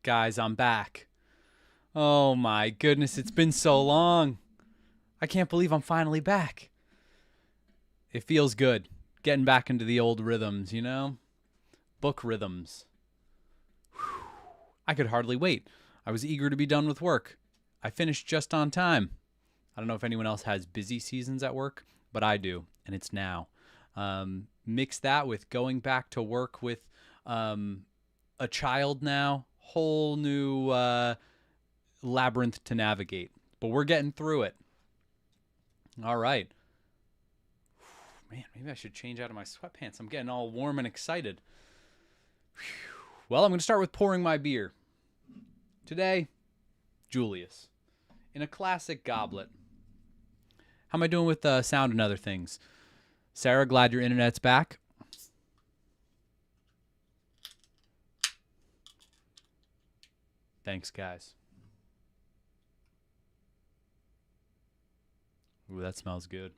Guys, I'm back. Oh my goodness, it's been so long. I can't believe I'm finally back. It feels good getting back into the old rhythms, you know? Book rhythms. I could hardly wait. I was eager to be done with work. I finished just on time. I don't know if anyone else has busy seasons at work, but I do, and it's now. Mix that with going back to work with a child now, whole new labyrinth to navigate. But we're getting through it. All right. Man, maybe I should change out of my sweatpants. I'm getting all warm and excited. Well, I'm going to start with pouring my beer. Today, Julius, in a classic goblet. How am I doing with sound and other things? Sarah, glad your internet's back. Thanks, guys. Ooh, that smells good.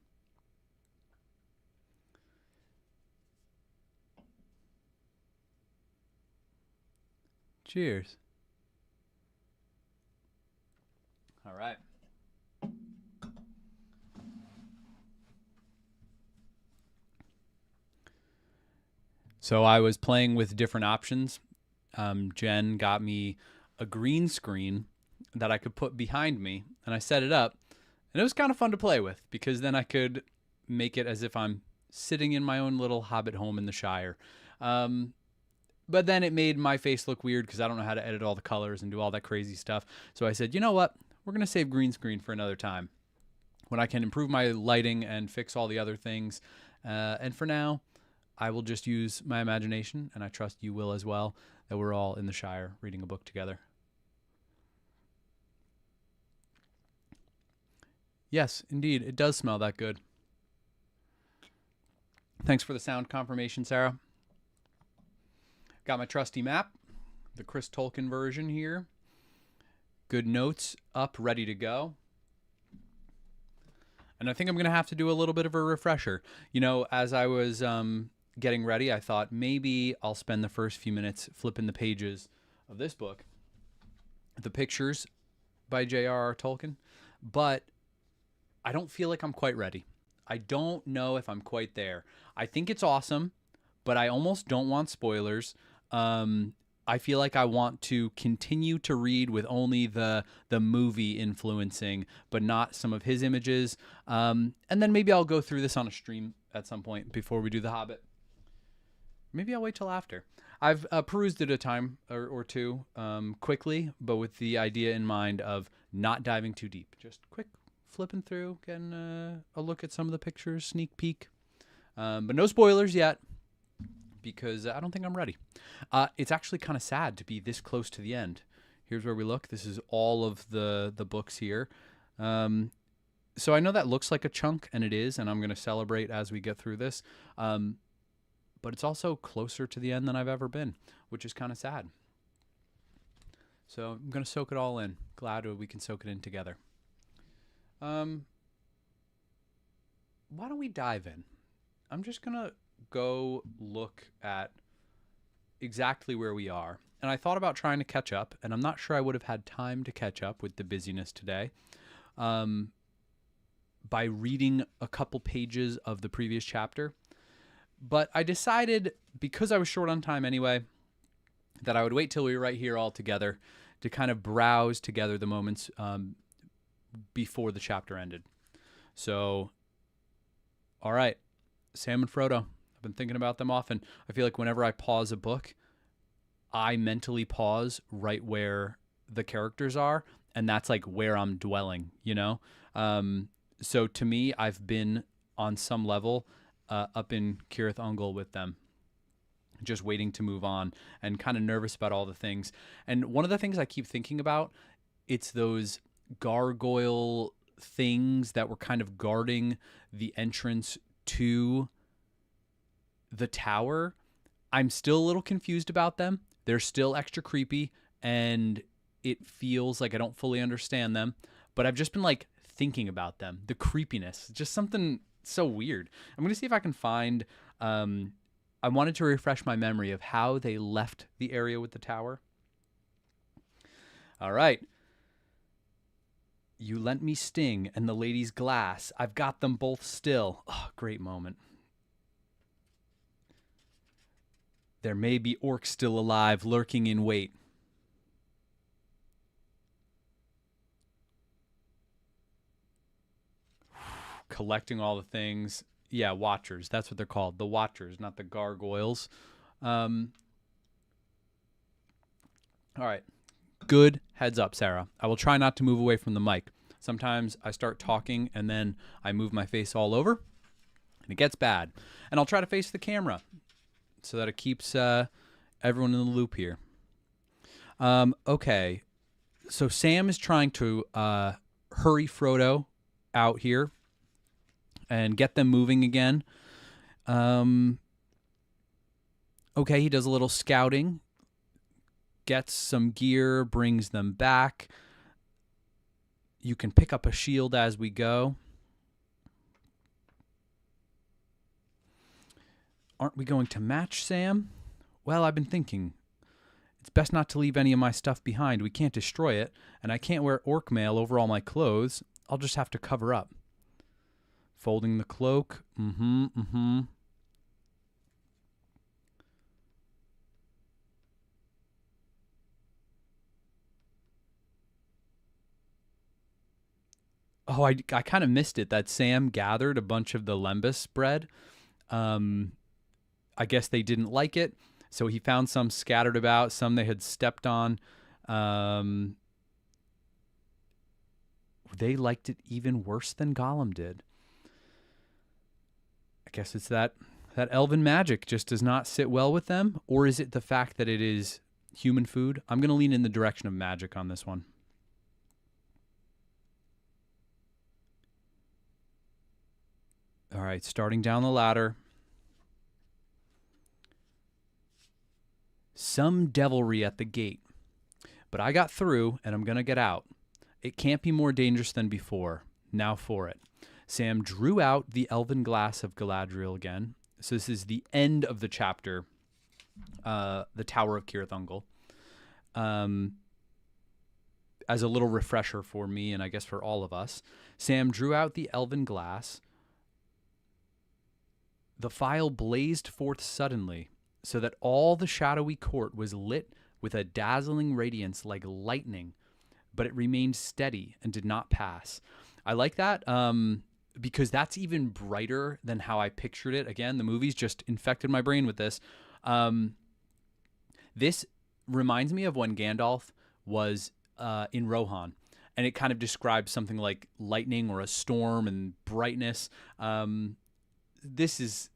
Cheers. All right. So I was playing with different options. Jen got me a green screen that I could put behind me, and I set it up. And it was kind of fun to play with because then I could make it as if I'm sitting in my own little hobbit home in the Shire. But then it made my face look weird because I don't know how to edit all the colors and do all that crazy stuff. So I said, you know what? We're going to save green screen for another time when I can improve my lighting and fix all the other things. And for now, I will just use my imagination, and I trust you will as well, that we're all in the Shire reading a book together. Yes, indeed, it does smell that good. Thanks for the sound confirmation, Sarah. Got my trusty map, the Chris Tolkien version here. Good notes up, ready to go. And I think I'm going to have to do a little bit of a refresher. You know, as I was getting ready, I thought maybe I'll spend the first few minutes flipping the pages of this book, The Pictures by J.R.R. Tolkien, but I don't feel like I'm quite ready. I don't know if I'm quite there. I think it's awesome, but I almost don't want spoilers. I feel like I want to continue to read with only the movie influencing, but not some of his images. And then maybe I'll go through this on a stream at some point before we do The Hobbit. Maybe I'll wait till after. I've perused it a time or two quickly, but with the idea in mind of not diving too deep. Just quick flipping through, getting a look at some of the pictures, sneak peek. But no spoilers yet, because I don't think I'm ready. It's actually kind of sad to be this close to the end. Here's where we look. This is all of the books here. So I know that looks like a chunk, and it is, and I'm going to celebrate as we get through this. But it's also closer to the end than I've ever been, which is kind of sad. So I'm going to soak it all in. Glad we can soak it in together. Why don't we dive in? I'm just going to go look at exactly where we are. And I thought about trying to catch up, and I'm not sure I would have had time to catch up with the busyness today by reading a couple pages of the previous chapter. But I decided, because I was short on time anyway, that I would wait till we were right here all together to kind of browse together the moments before the chapter ended. So, all right, Sam and Frodo. I've been thinking about them often. I feel like whenever I pause a book, I mentally pause right where the characters are, and that's like where I'm dwelling, you know? So to me, I've been on some level up in Cirith Ungol with them, just waiting to move on and kind of nervous about all the things. And one of the things I keep thinking about, it's those gargoyle things that were kind of guarding the entrance to the tower. I'm still a little confused about them. They're still extra creepy, and it feels like I don't fully understand them, but I've just been like thinking about them, the creepiness, just something so weird. I'm going to see if I can find, I wanted to refresh my memory of how they left the area with the tower. All right. You lent me Sting and the lady's glass. I've got them both still. Oh, great moment. There may be orcs still alive, lurking in wait. Collecting all the things. Yeah, Watchers. That's what they're called. The Watchers, not the gargoyles. All right. Good heads up, Sarah. I will try not to move away from the mic. Sometimes I start talking and then I move my face all over and it gets bad. And I'll try to face the camera so that it keeps everyone in the loop here. Okay. So Sam is trying to hurry Frodo out here and get them moving again. Okay, he does a little scouting, gets some gear, brings them back. You can pick up a shield as we go. Aren't we going to match, Sam? Well, I've been thinking. It's best not to leave any of my stuff behind. We can't destroy it, and I can't wear orc mail over all my clothes. I'll just have to cover up. Folding the cloak. Oh, I kind of missed it that Sam gathered a bunch of the lembas bread. I guess they didn't like it, so he found some scattered about, some they had stepped on. They liked it even worse than Gollum did. I guess it's that elven magic just does not sit well with them, or is it the fact that it is human food? I'm going to lean in the direction of magic on this one. All right, starting down the ladder. Some devilry at the gate, but I got through and I'm going to get out. It can't be more dangerous than before. Now for it. Sam drew out the elven glass of Galadriel again. So this is the end of the chapter, the Tower of Cirith Ungol. As a little refresher for me, and I guess for all of us, Sam drew out the elven glass. The fire blazed forth suddenly, so that all the shadowy court was lit with a dazzling radiance like lightning, but it remained steady and did not pass. I like that because that's even brighter than how I pictured it. Again, the movies just infected my brain with this. This reminds me of when Gandalf was in Rohan, and it kind of describes something like lightning or a storm and brightness. This is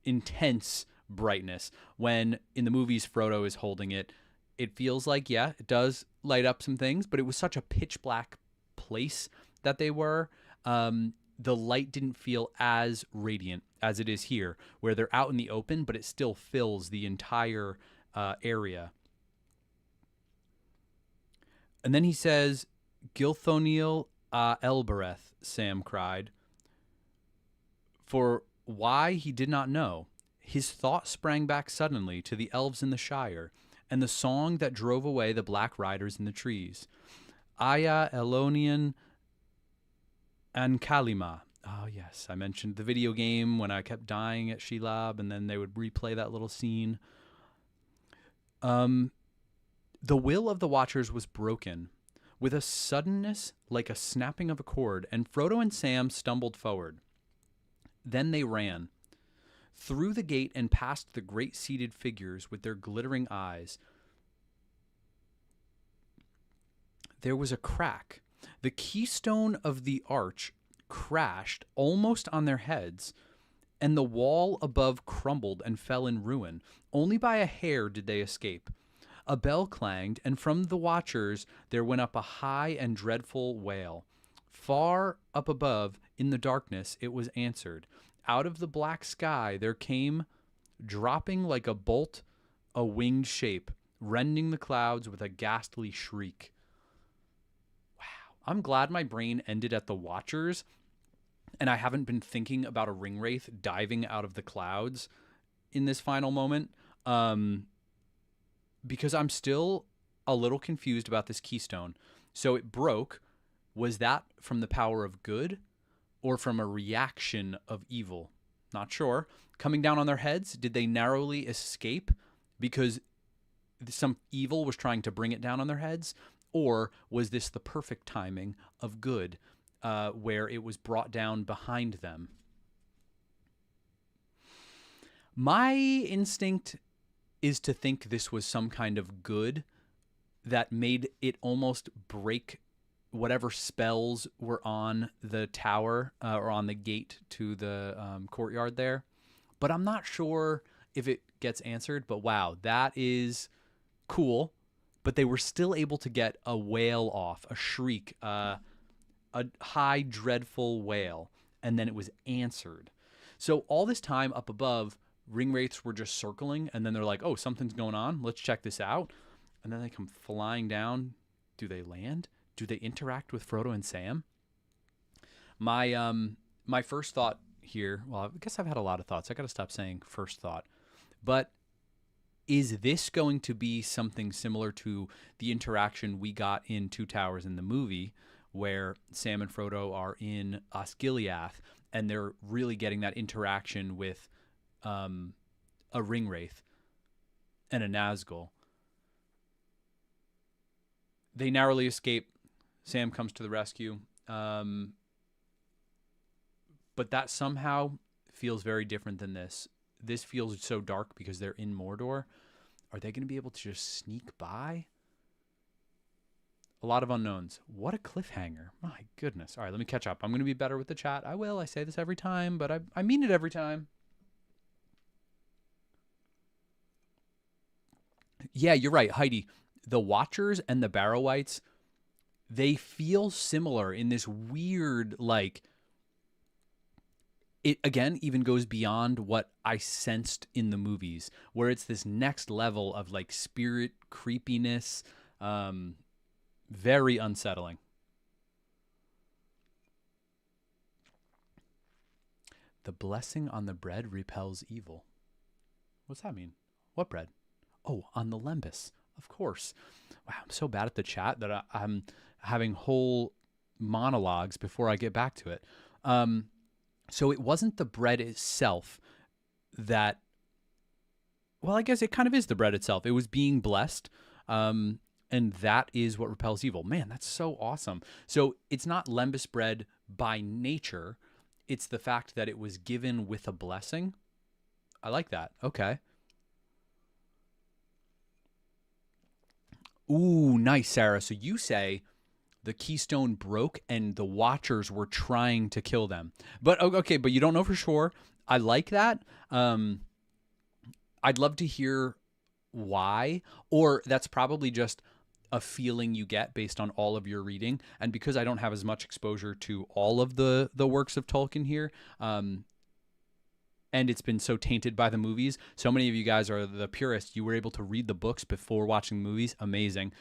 intense brightness. When in the movies Frodo is holding it, it feels like, yeah, it does light up some things, but it was such a pitch black place that they were. The light didn't feel as radiant as it is here, where they're out in the open, but it still fills the entire area. And then he says, Gilthoniel Elbereth, Sam cried. For why, he did not know. His thought sprang back suddenly to the elves in the Shire, and the song that drove away the black riders in the trees. Aya Elonian and Kalima. Oh, yes, I mentioned the video game when I kept dying at Shelob, and then they would replay that little scene. The will of the Watchers was broken, with a suddenness like a snapping of a cord, and Frodo and Sam stumbled forward. Then they ran. Through the gate and past the great seated figures with their glittering eyes. There was a crack. The keystone of the arch crashed almost on their heads, and the wall above crumbled and fell in ruin. Only by a hair did they escape. A bell clanged, and from the Watchers there went up a high and dreadful wail. Far up above, in the darkness, it was answered. Out of the black sky there came, dropping like a bolt, a winged shape, rending the clouds with a ghastly shriek. Wow. I'm glad my brain ended at the Watchers, and I haven't been thinking about a ring wraith diving out of the clouds in this final moment, because I'm still a little confused about this keystone. So it broke. Was that from the power of good or from a reaction of evil? Not sure. Coming down on their heads, did they narrowly escape because some evil was trying to bring it down on their heads? Or was this the perfect timing of good, where it was brought down behind them? My instinct is to think this was some kind of good that made it almost break whatever spells were on the tower, or on the gate to the courtyard there. But I'm not sure if it gets answered. But wow, that is cool. But they were still able to get a wail off, a shriek, a high, dreadful wail. And then it was answered. So all this time up above, ring wraiths were just circling. And then they're like, oh, something's going on. Let's check this out. And then they come flying down. Do they land? Do they interact with Frodo and Sam? My first thought here, well, I guess I've had a lot of thoughts. I got to stop saying first thought. But is this going to be something similar to the interaction we got in Two Towers in the movie, where Sam and Frodo are in Osgiliath and they're really getting that interaction with a ringwraith and a Nazgul? They narrowly escape. Sam comes to the rescue. But that somehow feels very different than this. This feels so dark because they're in Mordor. Are they going to be able to just sneak by? A lot of unknowns. What a cliffhanger. My goodness. All right, let me catch up. I'm going to be better with the chat. I will. I say this every time, but I mean it every time. Yeah, you're right, Heidi. The Watchers and the Barrow-wights, they feel similar in this weird, like, it again even goes beyond what I sensed in the movies, where it's this next level of like spirit creepiness, very unsettling. The blessing on the bread repels evil. What's that mean? What bread? Oh, on the lembas, of course. Wow, I'm so bad at the chat that I'm having whole monologues before I get back to it. So it wasn't the bread itself that, well, I guess it kind of is the bread itself. It was being blessed, and that is what repels evil. Man, that's so awesome. So it's not lembas bread by nature. It's the fact that it was given with a blessing. I like that. Okay. Ooh, nice, Sarah. So you say the keystone broke and the Watchers were trying to kill them. But okay, but you don't know for sure. I like that. I'd love to hear why, or that's probably just a feeling you get based on all of your reading. And because I don't have as much exposure to all of the works of Tolkien here, and it's been so tainted by the movies. So many of you guys are the purists. You were able to read the books before watching the movies. Amazing.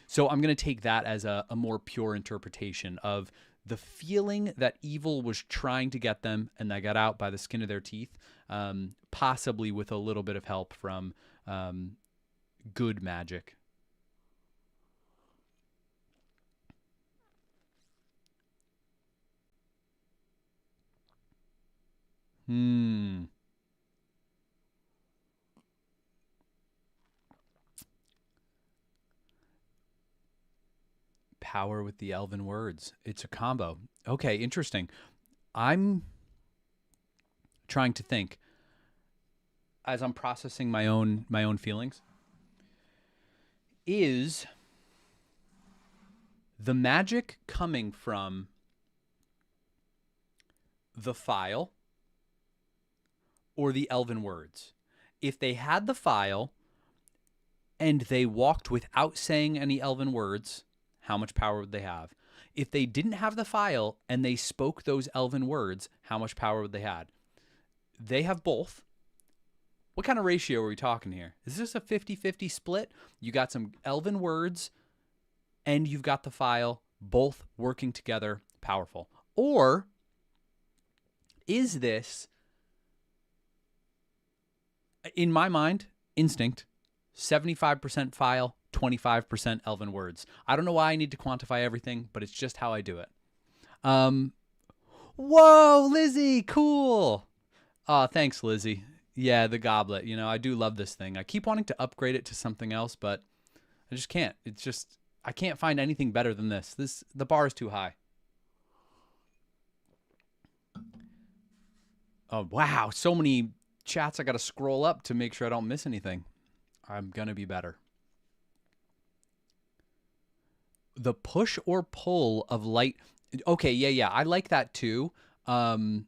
So I'm going to take that as a more pure interpretation of the feeling that evil was trying to get them and they got out by the skin of their teeth, possibly with a little bit of help from good magic. Power with the elven words. It's a combo. Okay, interesting. I'm trying to think as I'm processing my own feelings. Is the magic coming from the file or the elven words? If they had the file and they walked without saying any elven words, how much power would they have? If they didn't have the file and they spoke those elven words, how much power would they have? They have both. What kind of ratio are we talking here? Is this a 50-50 split? You got some elven words and you've got the file, both working together, powerful. Or is this, in my mind, instinct, 75% file, 25% elven words. I don't know why I need to quantify everything, but it's just how I do it. Whoa, Lizzie, cool. Oh, thanks, Lizzie. Yeah, the goblet. You know, I do love this thing. I keep wanting to upgrade it to something else, but I just can't. It's just, I can't find anything better than this. The bar is too high. Oh, wow. So many chats I got to scroll up to make sure I don't miss anything. I'm going to be better. The push or pull of light. Okay, yeah. I like that too. That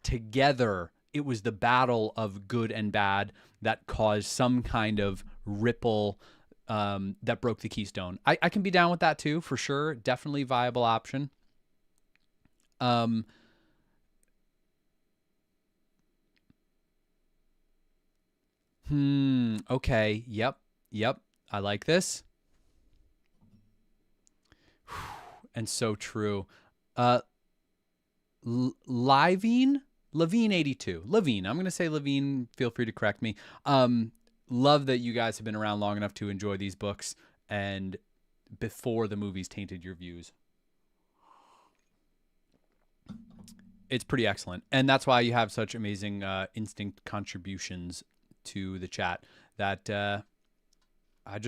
together it was the battle of good and bad that caused some kind of ripple that broke the keystone. I can be down with that too, for sure. Definitely viable option. Okay. Yep. I like this. And so true. Levine 82. Levine. I'm going to say Levine. Feel free to correct me. Love that you guys have been around long enough to enjoy these books and before the movies tainted your views. It's pretty excellent. And that's why you have such amazing instinct contributions to the chat that I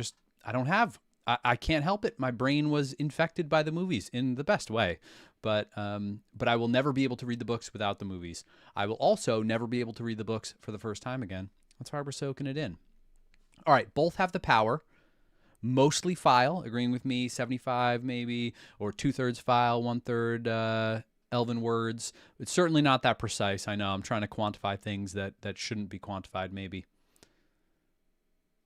don't have. I can't help it. My brain was infected by the movies in the best way. But I will never be able to read the books without the movies. I will also never be able to read the books for the first time again. That's why we're soaking it in. All right, both have the power. Mostly file, agreeing with me, 75 maybe, or 2/3 file, 1/3 elven words. It's certainly not that precise. I know I'm trying to quantify things that shouldn't be quantified maybe.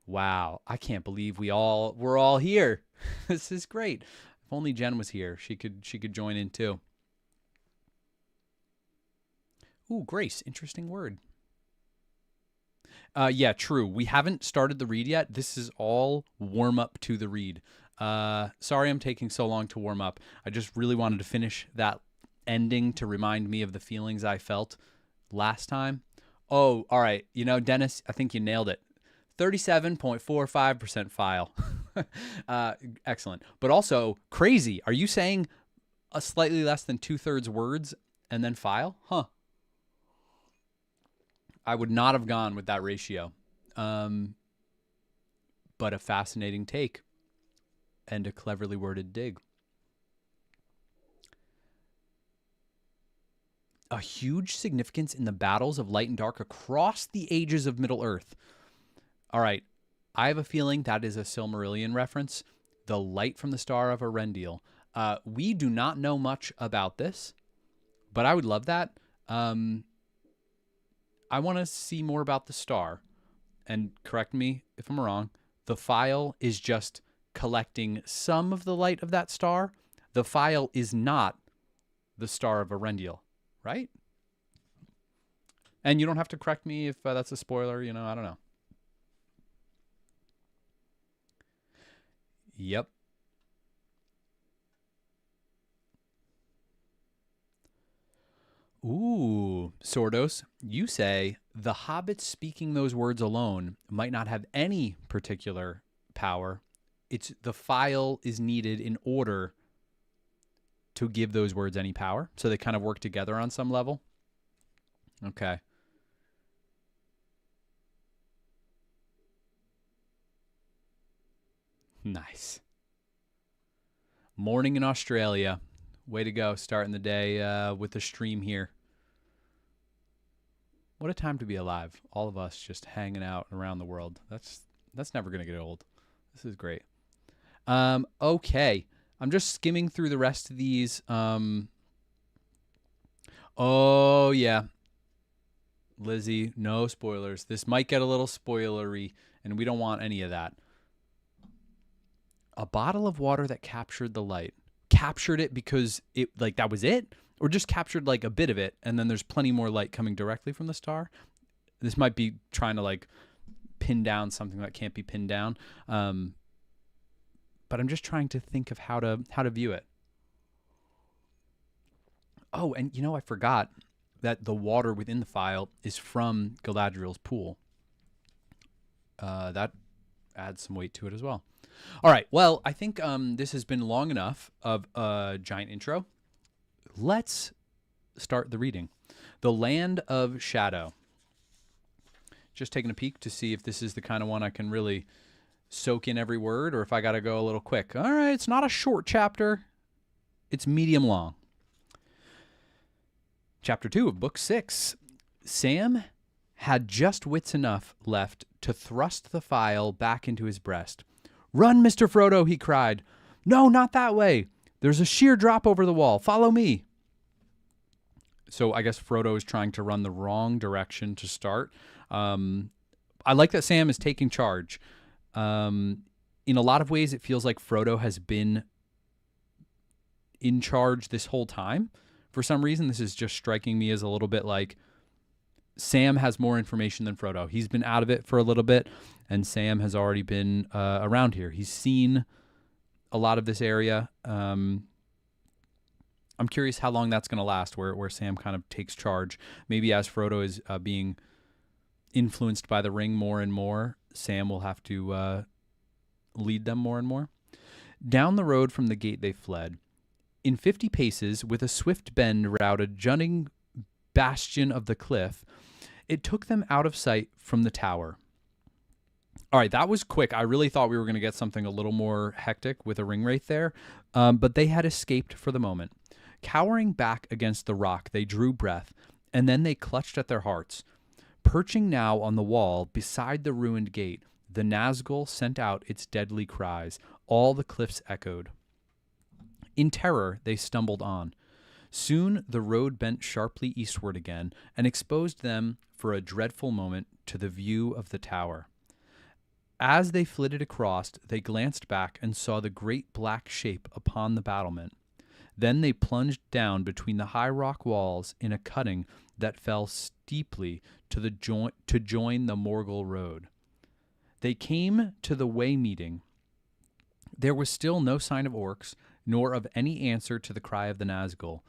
Wow, I can't believe we're all here. This is great. If only Jen was here, she could join in too. Ooh, grace, interesting word. Yeah, true. We haven't started the read yet. This is all warm up to the read. Sorry I'm taking so long to warm up. I just really wanted to finish that ending to remind me of the feelings I felt last time. Oh, all right. You know, Dennis, I think you nailed it. 37.45% file. Excellent. But also crazy. Are you saying a slightly less than 2/3 words and then file? Huh. I would not have gone with that ratio. But a fascinating take and a cleverly worded dig. A huge significance in the battles of light and dark across the ages of Middle-earth. All right. I have a feeling that is a Silmarillion reference. The light from the star of Erendil. We do not know much about this, but I would love that. I want to see more about the star. And correct me if I'm wrong. The file is just collecting some of the light of that star. The file is not the star of Erendil, right? And you don't have to correct me if that's a spoiler. You know, I don't know. Yep. Ooh, Sordos, you say the hobbits speaking those words alone might not have any particular power. It's the file is needed in order to give those words any power. So they kind of work together on some level. Okay. Nice. Morning in Australia. Way to go, starting the day with the stream here. What a time to be alive. All of us just hanging out around the world. That's never going to get old. This is great. Okay. I'm just skimming through the rest of these. Oh, yeah. Lizzie, no spoilers. This might get a little spoilery, and we don't want any of that. A bottle of water that captured the light. Captured it because it like that was it, or just captured like a bit of it, and then there's plenty more light coming directly from the star. This might be trying to like pin down something that can't be pinned down, but I'm just trying to think of how to view it. Oh, and you know, I forgot that the water within the file is from Galadriel's pool. That adds some weight to it as well. All right. Well, I think this has been long enough of a giant intro. Let's start the reading. The Land of Shadow. Just taking a peek to see if this is the kind of one I can really soak in every word, or if I got to go a little quick. All right, it's not a short chapter. It's medium long. Chapter 2 of Book 6. Sam had just wits enough left to thrust the file back into his breast. "Run, Mr. Frodo," he cried. "No, not that way. There's a sheer drop over the wall. Follow me." So I guess Frodo is trying to run the wrong direction to start. I like that Sam is taking charge. In a lot of ways, it feels like Frodo has been in charge this whole time. For some reason, this is just striking me as a little bit like Sam has more information than Frodo. He's been out of it for a little bit, and Sam has already been around here. He's seen a lot of this area. I'm curious how long that's going to last, where Sam kind of takes charge. Maybe as Frodo is being influenced by the ring more and more, Sam will have to lead them more and more. Down the road from the gate they fled. In 50 paces, with a swift bend round a jutting bastion of the cliff, it took them out of sight from the tower. All right, that was quick. I really thought we were going to get something a little more hectic with a ring wraith there, but they had escaped for the moment. Cowering back against the rock, they drew breath, and then they clutched at their hearts. Perching now on the wall beside the ruined gate, the Nazgul sent out its deadly cries. All the cliffs echoed. In terror, they stumbled on. Soon the road bent sharply eastward again and exposed them for a dreadful moment to the view of the tower. As they flitted across, they glanced back and saw the great black shape upon the battlement. Then they plunged down between the high rock walls in a cutting that fell steeply to join the Morgul road. They came to the way meeting. There was still no sign of orcs, nor of any answer to the cry of the Nazgul,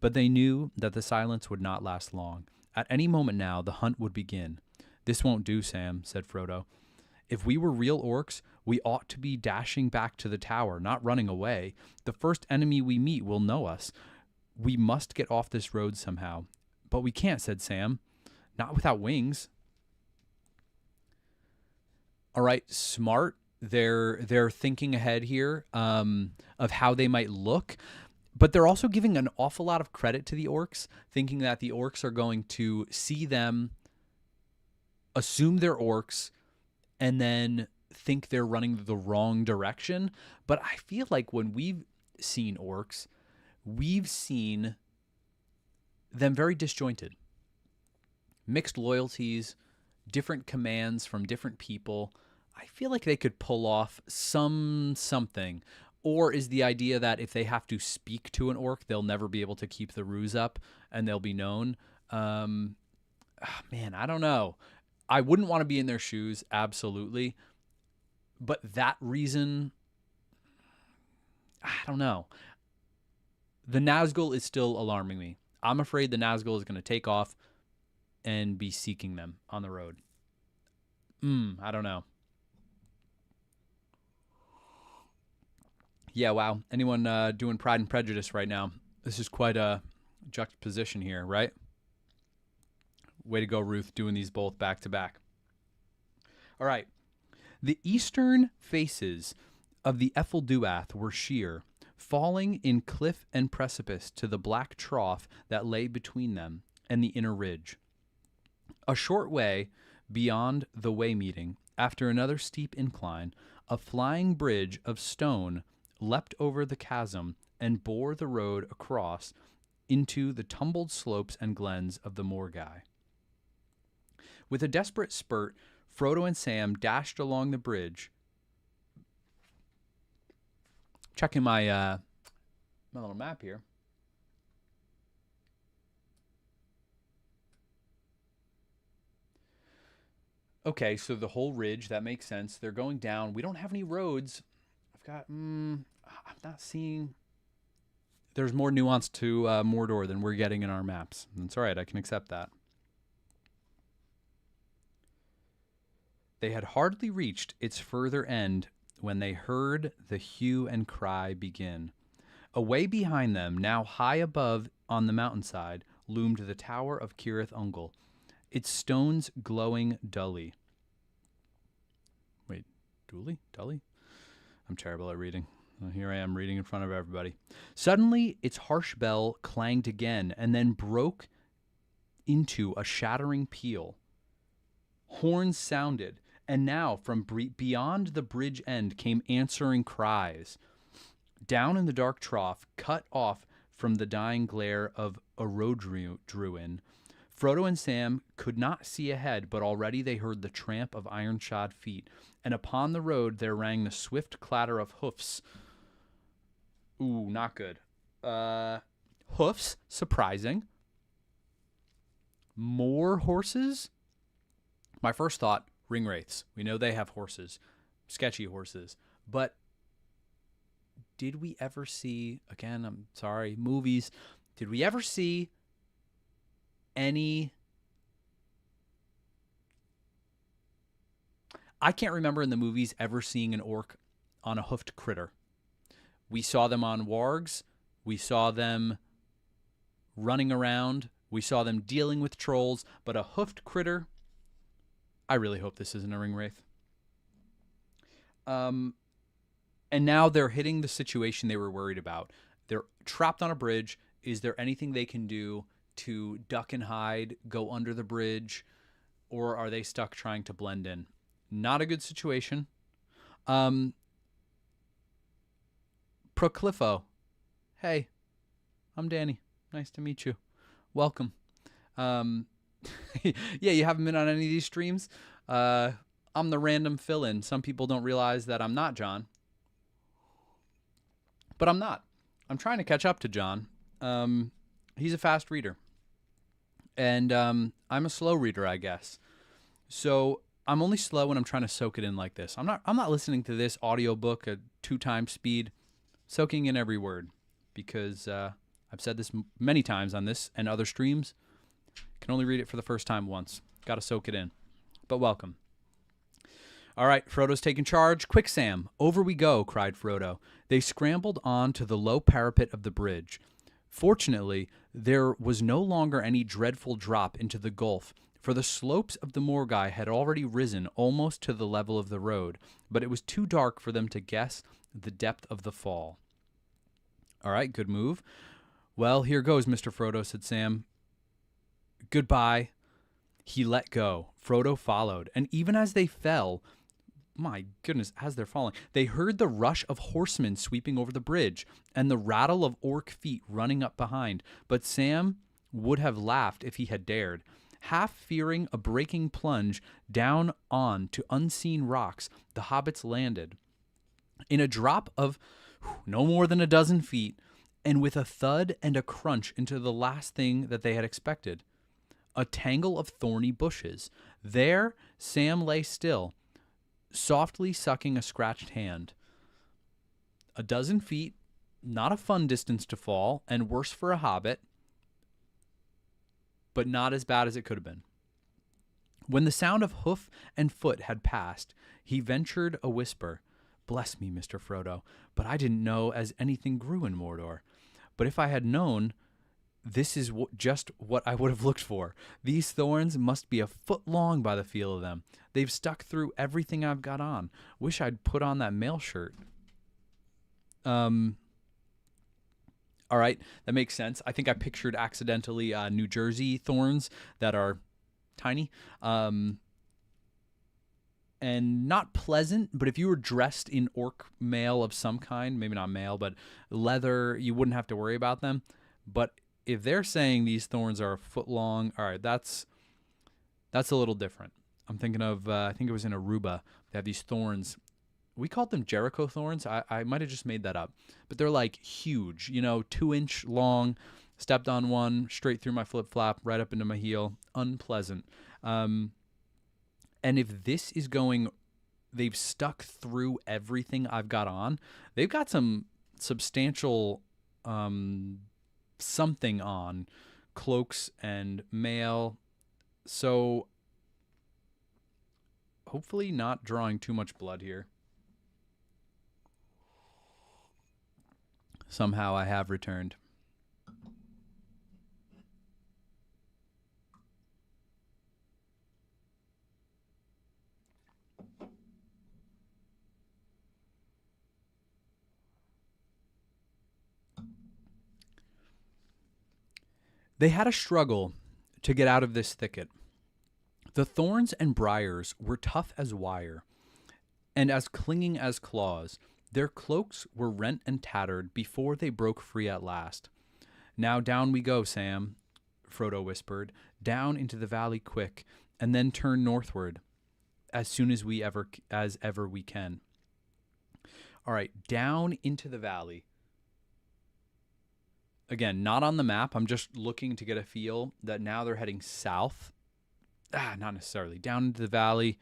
but they knew that the silence would not last long. At any moment now, the hunt would begin. "This won't do, Sam," said Frodo. "If we were real orcs, we ought to be dashing back to the tower, not running away. The first enemy we meet will know us. We must get off this road somehow." "But we can't," said Sam. "Not without wings." All right, smart. They're thinking ahead here of how they might look, but they're also giving an awful lot of credit to the orcs, thinking that the orcs are going to see them, assume they're orcs, and then think they're running the wrong direction. But I feel like when we've seen orcs, we've seen them very disjointed. Mixed loyalties, different commands from different people. I feel like they could pull off something. Or is the idea that if they have to speak to an orc, they'll never be able to keep the ruse up and they'll be known? Man, I don't know. I wouldn't want to be in their shoes, absolutely. But that reason, I don't know. The Nazgul is still alarming me. I'm afraid the Nazgul is going to take off and be seeking them on the road. I don't know. Yeah, wow. Anyone doing Pride and Prejudice right now? This is quite a juxtaposition here, right? Way to go, Ruth, doing these both back to back. All right. The eastern faces of the Ephel-Duath were sheer, falling in cliff and precipice to the black trough that lay between them and the inner ridge. A short way beyond the way meeting, after another steep incline, a flying bridge of stone leapt over the chasm and bore the road across into the tumbled slopes and glens of the Morgai. With a desperate spurt, Frodo and Sam dashed along the bridge. Checking my little map here. Okay, so the whole ridge, that makes sense. They're going down. We don't have any roads. I'm not seeing. There's more nuance to Mordor than we're getting in our maps. That's all right. I can accept that. They had hardly reached its further end when they heard the hue and cry begin. Away behind them, now high above on the mountainside, loomed the tower of Cirith Ungol, its stones glowing dully. Wait, dully? I'm terrible at reading. Here I am reading in front of everybody. Suddenly, its harsh bell clanged again and then broke into a shattering peal. Horns sounded, and now from beyond the bridge end came answering cries. Down in the dark trough, cut off from the dying glare of Orodruin, Frodo and Sam could not see ahead, but already they heard the tramp of iron-shod feet, and upon the road there rang the swift clatter of hoofs. Ooh, not good. Hoofs, surprising. More horses? My first thought, ring wraiths. We know they have horses, sketchy horses. But did we ever see, again, I'm sorry, movies, did we ever see any... I can't remember in the movies ever seeing an orc on a hoofed critter. We saw them on wargs. We saw them running around. We saw them dealing with trolls. But a hoofed critter, I really hope this isn't a ring wraith. And now they're hitting the situation they were worried about. They're trapped on a bridge. Is there anything they can do to duck and hide, go under the bridge, or are they stuck trying to blend in? Not a good situation. Proclifo. Hey, I'm Danny. Nice to meet you. Welcome. Yeah, you haven't been on any of these streams? I'm the random fill-in. Some people don't realize that I'm not John. But I'm not. I'm trying to catch up to John. He's a fast reader. And I'm a slow reader, I guess. So I'm only slow when I'm trying to soak it in like this. I'm not listening to this audiobook at 2x speed, soaking in every word, because I've said this many times on this and other streams. Can only read it for the first time once. Got to soak it in. But welcome. All right, Frodo's taking charge. Quick, Sam, over we go, cried Frodo. They scrambled on to the low parapet of the bridge. Fortunately, there was no longer any dreadful drop into the gulf, for the slopes of the Morgai had already risen almost to the level of the road, but it was too dark for them to guess the depth of the fall. All right, good move. Well, here goes, Mr. Frodo, said Sam. Goodbye. He let go. Frodo followed, and even as they fell, my goodness, as they're falling, they heard the rush of horsemen sweeping over the bridge and the rattle of orc feet running up behind. But Sam would have laughed if he had dared. Half fearing a breaking plunge down on to unseen rocks, the hobbits landed. In a drop of no more than a dozen feet, and with a thud and a crunch into the last thing that they had expected. A tangle of thorny bushes. There Sam lay still, softly sucking a scratched hand. A dozen feet, not a fun distance to fall, and worse for a hobbit, but not as bad as it could have been. When the sound of hoof and foot had passed, he ventured a whisper. Bless me, Mr. Frodo, but I didn't know as anything grew in Mordor. But if I had known, this is just what I would have looked for. These thorns must be a foot long by the feel of them. They've stuck through everything I've got on. Wish I'd put on that mail shirt. All right, that makes sense. I think I pictured accidentally New Jersey thorns that are tiny. And not pleasant, but if you were dressed in orc mail of some kind, maybe not mail, but leather, you wouldn't have to worry about them. But if they're saying these thorns are a foot long, all right, that's a little different. I'm thinking of, I think it was in Aruba. They have these thorns. We called them Jericho thorns. I might have just made that up. But they're like huge, 2-inch long. Stepped on one, straight through my flip-flop, right up into my heel. Unpleasant. And if this is going, they've stuck through everything I've got on. They've got some substantial something on, cloaks and mail. So hopefully not drawing too much blood here. Somehow I have returned. They had a struggle to get out of this thicket. The thorns and briars were tough as wire, and as clinging as claws. Their cloaks were rent and tattered before they broke free at last. "Now down we go, Sam," Frodo whispered, "down into the valley quick, and then turn northward as soon as ever we can." All right, down into the valley. Again, not on the map. I'm just looking to get a feel that now they're heading south. Not necessarily. Down into the valley,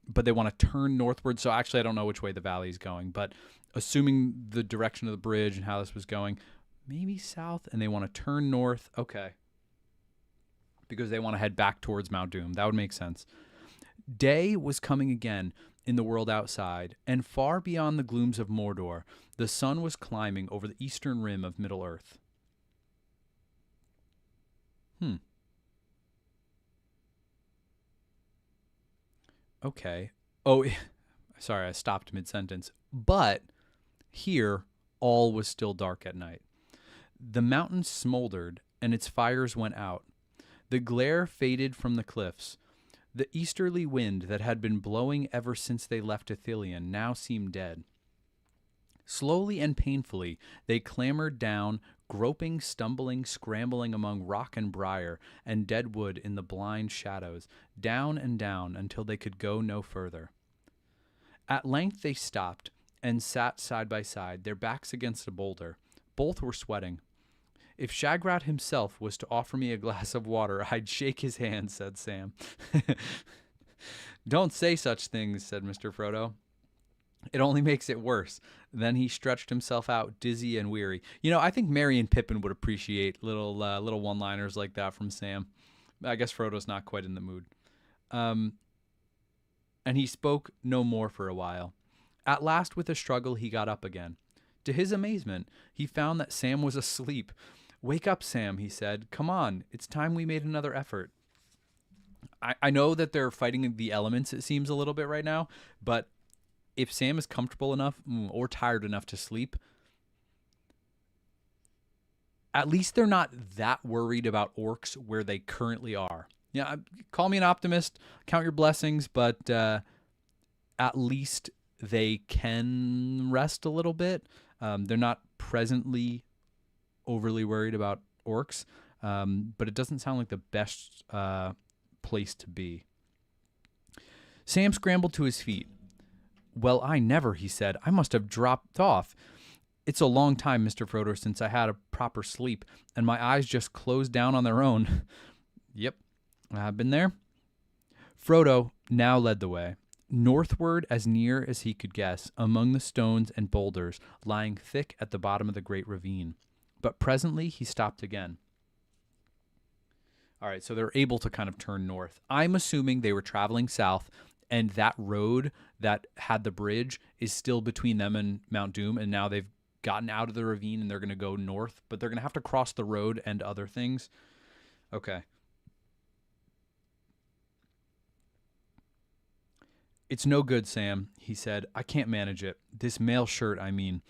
but they want to turn northward. So actually, I don't know which way the valley is going, but assuming the direction of the bridge and how this was going, maybe south, and they want to turn north. Okay. Because they want to head back towards Mount Doom. That would make sense. Day was coming again in the world outside, and far beyond the glooms of Mordor, the sun was climbing over the eastern rim of Middle-earth. Okay. Oh, sorry, I stopped mid-sentence. But here, all was still dark at night. The mountain smoldered, and its fires went out. The glare faded from the cliffs. The easterly wind that had been blowing ever since they left Ithilien now seemed dead. Slowly and painfully, they clambered down, groping, stumbling, scrambling among rock and briar and dead wood in the blind shadows, down and down until they could go no further. At length they stopped and sat side by side, their backs against a boulder. Both were sweating. "If Shagrat himself was to offer me a glass of water, I'd shake his hand," said Sam. "Don't say such things," said Mr. Frodo. "It only makes it worse." Then he stretched himself out, dizzy and weary. You know, I think Merry and Pippin would appreciate little one-liners like that from Sam. I guess Frodo's not quite in the mood. And he spoke no more for a while. At last, with a struggle, he got up again. To his amazement, he found that Sam was asleep. "Wake up, Sam," he said. "Come on, it's time we made another effort." I know that they're fighting the elements, it seems, a little bit right now, but if Sam is comfortable enough or tired enough to sleep, at least they're not that worried about orcs where they currently are. Yeah, call me an optimist, count your blessings, but at least they can rest a little bit. They're not presently overly worried about orcs, but it doesn't sound like the best place to be. Sam scrambled to his feet. "Well, I never," he said. "I must have dropped off. It's a long time, Mr. Frodo, since I had a proper sleep, and my eyes just closed down on their own." "Yep, I've been there." Frodo now led the way, northward as near as he could guess, among the stones and boulders lying thick at the bottom of the great ravine. But presently he stopped again. All right, so they're able to kind of turn north. I'm assuming they were traveling south, and that road that had the bridge is still between them and Mount Doom, and now they've gotten out of the ravine and they're going to go north, but they're going to have to cross the road and other things. Okay. "It's no good, Sam," he said. "I can't manage it. This mail shirt, I mean.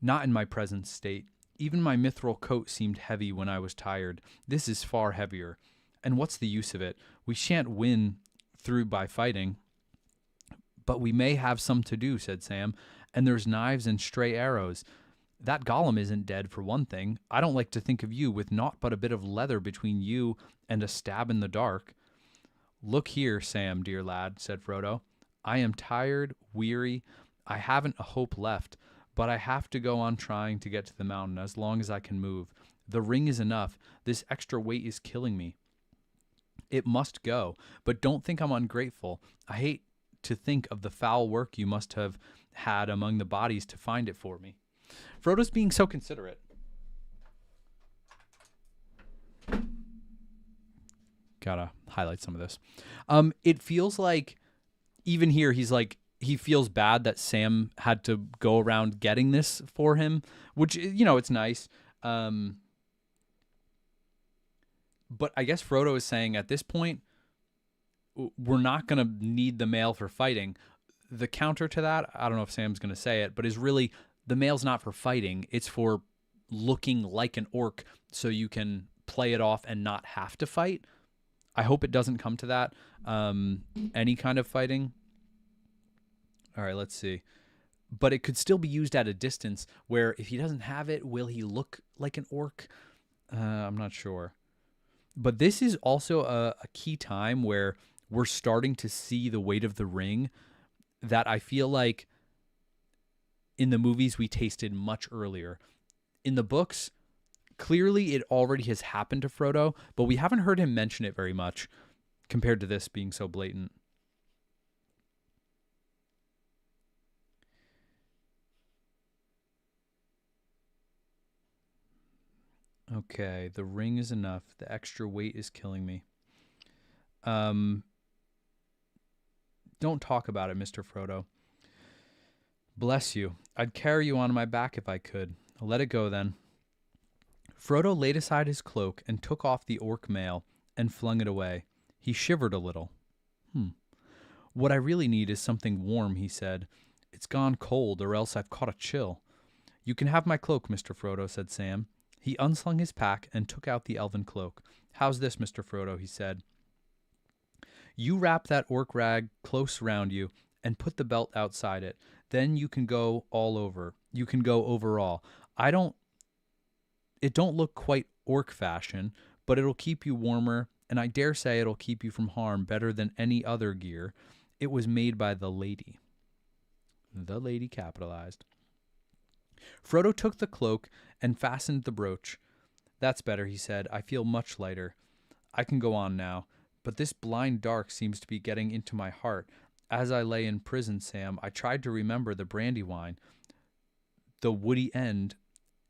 Not in my present state. Even my mithril coat seemed heavy when I was tired. This is far heavier. And what's the use of it? We shan't win through by fighting." "But we may have some to do," said Sam. "And there's knives and stray arrows. That Gollum isn't dead, for one thing. I don't like to think of you with naught but a bit of leather between you and a stab in the dark." "Look here, Sam, dear lad," said Frodo. "I am tired, weary. I haven't a hope left, but I have to go on trying to get to the mountain as long as I can move. The ring is enough. This extra weight is killing me. It must go, but don't think I'm ungrateful. I hate to think of the foul work you must have had among the bodies to find it for me." Frodo's being so considerate. Gotta highlight some of this. It feels like even here, he's like, he feels bad that Sam had to go around getting this for him, which, it's nice. But I guess Frodo is saying at this point, we're not going to need the mail for fighting. The counter to that, I don't know if Sam's going to say it, but is really, the mail's not for fighting. It's for looking like an orc so you can play it off and not have to fight. I hope it doesn't come to that. Any kind of fighting. All right, let's see. But it could still be used at a distance where if he doesn't have it, will he look like an orc? I'm not sure. But this is also a key time where we're starting to see the weight of the ring that I feel like in the movies we tasted much earlier. In the books, clearly it already has happened to Frodo, but we haven't heard him mention it very much compared to this being so blatant. Okay, the ring is enough. The extra weight is killing me. Don't talk about it, Mr. Frodo. Bless you. I'd carry you on my back if I could. Let it go then. Frodo laid aside his cloak and took off the orc mail and flung it away. He shivered a little. What I really need is something warm, he said. It's gone cold, or else I've caught a chill. You can have my cloak, Mr. Frodo, said Sam. He unslung his pack and took out the elven cloak. How's this, Mr. Frodo, he said. You wrap that orc rag close round you and put the belt outside it. Then you can go all over. You can go overall. It don't look quite orc fashion, but it'll keep you warmer, and I dare say it'll keep you from harm better than any other gear. It was made by the lady. The lady capitalized. Frodo took the cloak and fastened the brooch. That's better, he said. I feel much lighter. I can go on now, but this blind dark seems to be getting into my heart. As I lay in prison, Sam, I tried to remember the Brandywine, the woody end,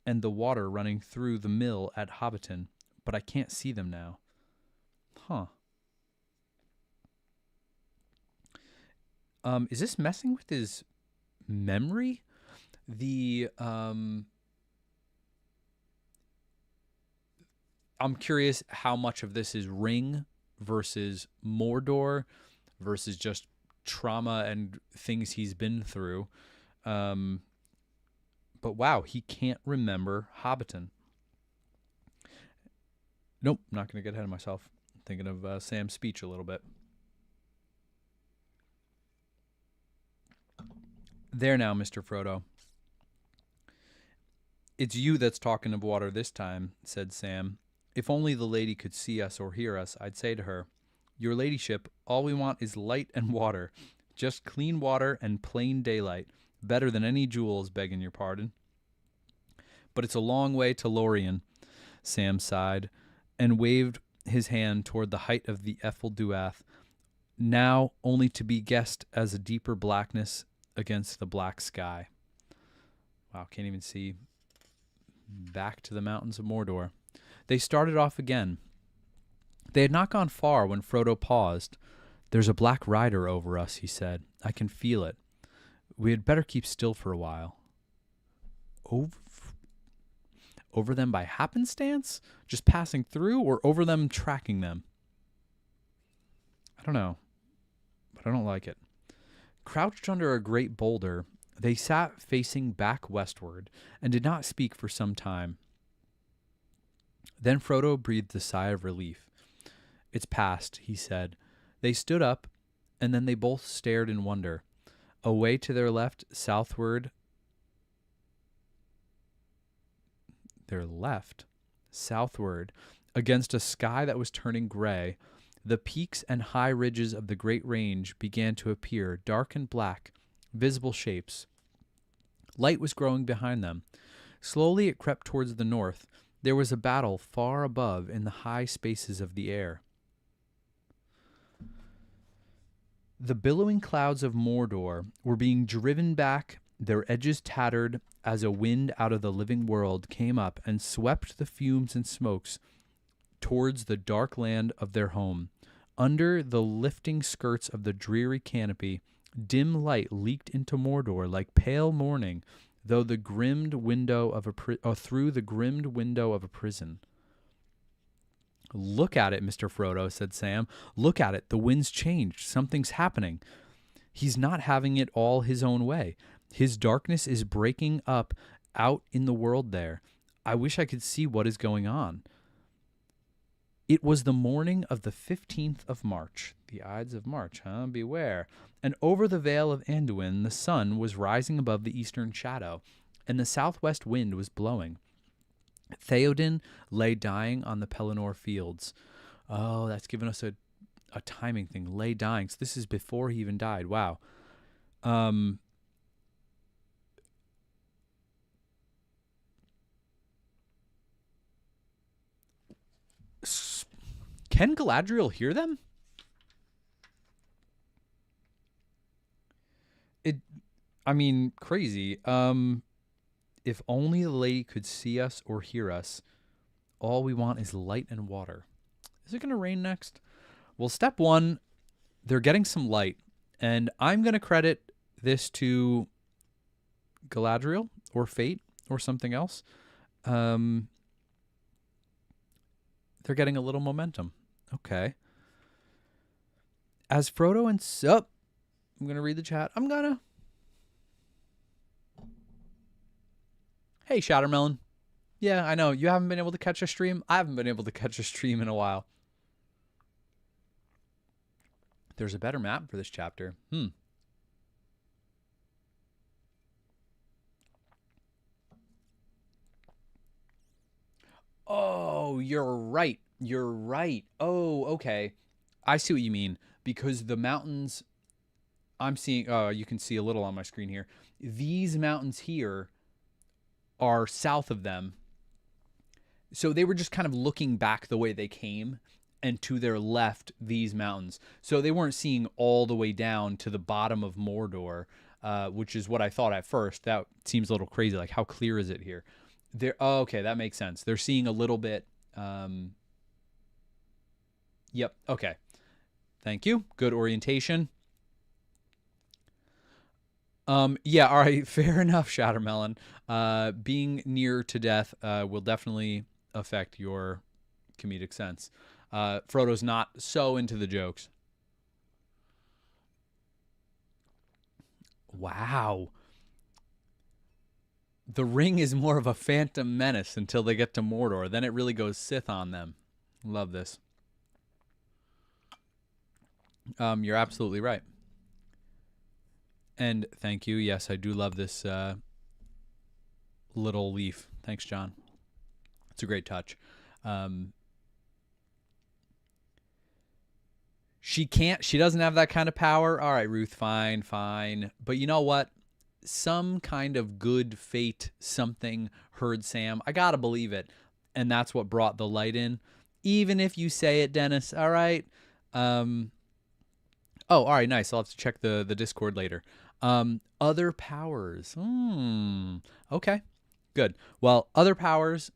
and the water running through the mill at Hobbiton, but I can't see them now. Is this messing with his memory? I'm curious how much of this is Ring versus Mordor versus just trauma and things he's been through. But wow, he can't remember Hobbiton. Nope, not going to get ahead of myself. I'm thinking of Sam's speech a little bit. There now, Mr. Frodo. It's you that's talking of water this time, said Sam. If only the lady could see us or hear us, I'd say to her, Your ladyship, all we want is light and water. Just clean water and plain daylight. Better than any jewels, begging your pardon. But it's a long way to Lorien, Sam sighed, and waved his hand toward the height of the Ephel-Duath, now only to be guessed as a deeper blackness against the black sky. Wow, can't even see back to the mountains of Mordor. They started off again. They had not gone far when Frodo paused. There's a black rider over us, he said. I can feel it. We had better keep still for a while. Over them by happenstance? Just passing through, or over them tracking them? I don't know, but I don't like it. Crouched under a great boulder, they sat facing back westward and did not speak for some time. Then Frodo breathed a sigh of relief. It's past, he said. They stood up, and then they both stared in wonder. Away to their left, southward, against a sky that was turning gray, the peaks and high ridges of the great range began to appear, dark and black, visible shapes. Light was growing behind them. Slowly it crept towards the north. There was a battle far above in the high spaces of the air. The billowing clouds of Mordor were being driven back, their edges tattered, as a wind out of the living world came up and swept the fumes and smokes towards the dark land of their home. Under the lifting skirts of the dreary canopy, dim light leaked into Mordor like pale morning, through the grimmed window of a prison. Look at it, Mr. Frodo, said Sam. Look at it. The wind's changed. Something's happening. He's not having it all his own way. His darkness is breaking up out in the world there. I wish I could see what is going on. It was the morning of the 15th of March. The Ides of March, huh? Beware. And over the vale of Anduin, the sun was rising above the eastern shadow, and the southwest wind was blowing. Theoden lay dying on the Pelennor fields. Oh, that's given us a timing thing. Lay dying. So this is before he even died. Wow. Can Galadriel hear them? Crazy. If only the lady could see us or hear us. All we want is light and water. Is it going to rain next? Well, step one, they're getting some light. And I'm going to credit this to Galadriel or fate or something else. They're getting a little momentum. Okay. As Frodo and... I'm going to read the chat. Hey, Shattermelon. Yeah, I know. You haven't been able to catch a stream. I haven't been able to catch a stream in a while. There's a better map for this chapter. Oh, you're right. You're right. Oh, okay. I see what you mean. Because the mountains I'm seeing, you can see a little on my screen here. These mountains here are south of them. So they were just kind of looking back the way they came, and to their left, these mountains. So they weren't seeing all the way down to the bottom of Mordor, which is what I thought at first. That seems a little crazy. Like, how clear is it here? Okay, that makes sense. They're seeing a little bit. Yep, okay. Thank you. Good orientation. Yeah, all right, fair enough, Shattermelon. Being near to death will definitely affect your comedic sense. Frodo's not so into the jokes. Wow. The ring is more of a phantom menace until they get to Mordor. Then it really goes Sith on them. Love this. You're absolutely right. And thank you. Yes, I do love this little leaf. Thanks, John. It's a great touch. She doesn't have that kind of power. All right, Ruth, fine. But you know what? Some kind of good fate, something heard Sam. I gotta believe it. And that's what brought the light in. Even if you say it, Dennis. All right. Oh, all right, nice. I'll have to check the Discord later. Other powers. Okay, good. Well, other powers